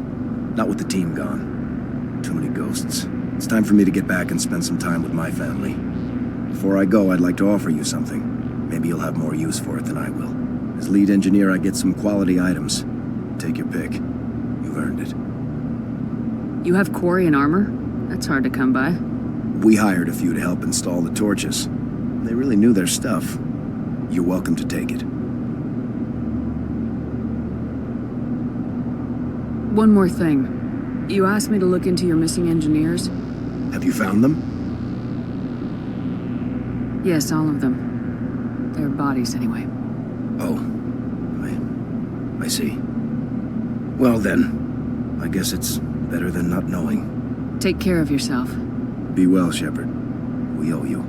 Not with the team gone. Too many ghosts. It's time for me to get back and spend some time with my family. Before I go, I'd like to offer you something. Maybe you'll have more use for it than I will. As lead engineer, I get some quality items. Take your pick. You've earned it. You have quarry and armor? That's hard to come by. We hired a few to help install the torches. They really knew their stuff. You're welcome to take it. One more thing. You asked me to look into your missing engineers? Have you found them? Yes, all of them. Their bodies, anyway. Oh. I see. Well then, I guess it's better than not knowing. Take care of yourself. Be well, Shepard. We owe you.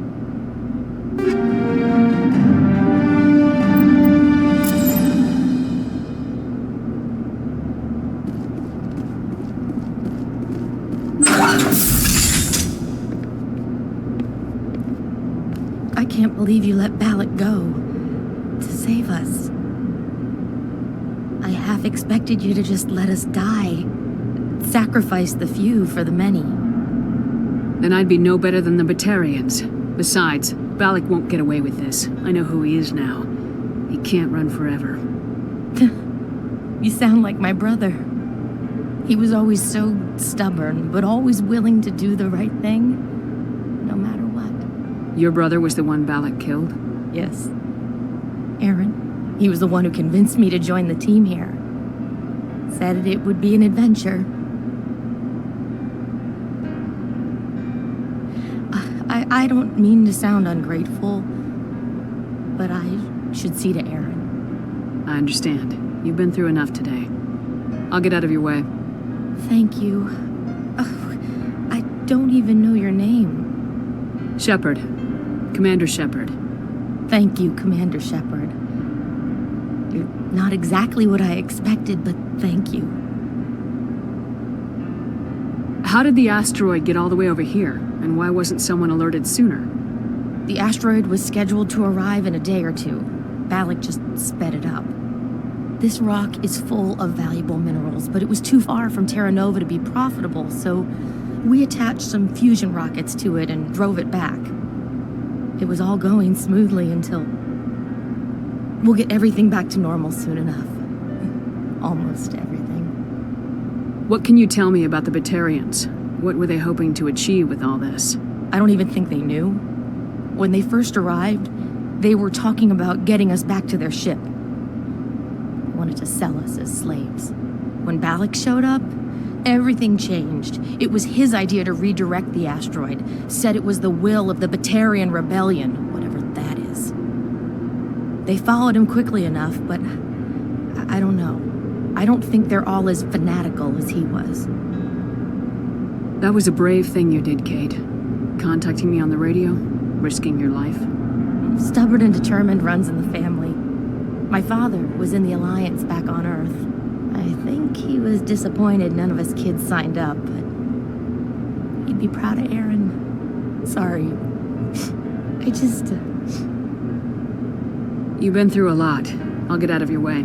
I can't believe you let Balak go. To save us. I half expected you to just let us die. Sacrifice the few for the many. Then I'd be no better than the Batarians. Besides, Balak won't get away with this. I know who he is now. He can't run forever. You sound like my brother. He was always so stubborn, but always willing to do the right thing, no matter what. Your brother was the one Balak killed? Yes. Aaron. He was the one who convinced me to join the team here. Said it would be an adventure. I don't mean to sound ungrateful, but I should see to Aaron. I understand. You've been through enough today. I'll get out of your way. Thank you. Oh, I don't even know your name. Shepard. Commander Shepard. Thank you, Commander Shepard. You're not exactly what I expected, but thank you. How did the asteroid get all the way over here? And why wasn't someone alerted sooner? The asteroid was scheduled to arrive in a day or two. Balak just sped it up. This rock is full of valuable minerals, but it was too far from Terra Nova to be profitable, so we attached some fusion rockets to it and drove it back. It was all going smoothly until... We'll get everything back to normal soon enough. Almost everything. What can you tell me about the Batarians? What were they hoping to achieve with all this? I don't even think they knew. When they first arrived, they were talking about getting us back to their ship. They wanted to sell us as slaves. When Balak showed up, everything changed. It was his idea to redirect the asteroid. Said it was the will of the Batarian Rebellion, whatever that is. They followed him quickly enough, but I don't know. I don't think they're all as fanatical as he was. That was a brave thing you did, Kate. Contacting me on the radio, risking your life. Stubborn and determined runs in the family. My father was in the Alliance back on Earth. I think he was disappointed none of us kids signed up, but he'd be proud of Aaron. Sorry. I just... You've been through a lot. I'll get out of your way.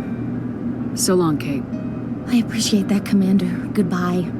So long, Kate. I appreciate that, Commander. Goodbye.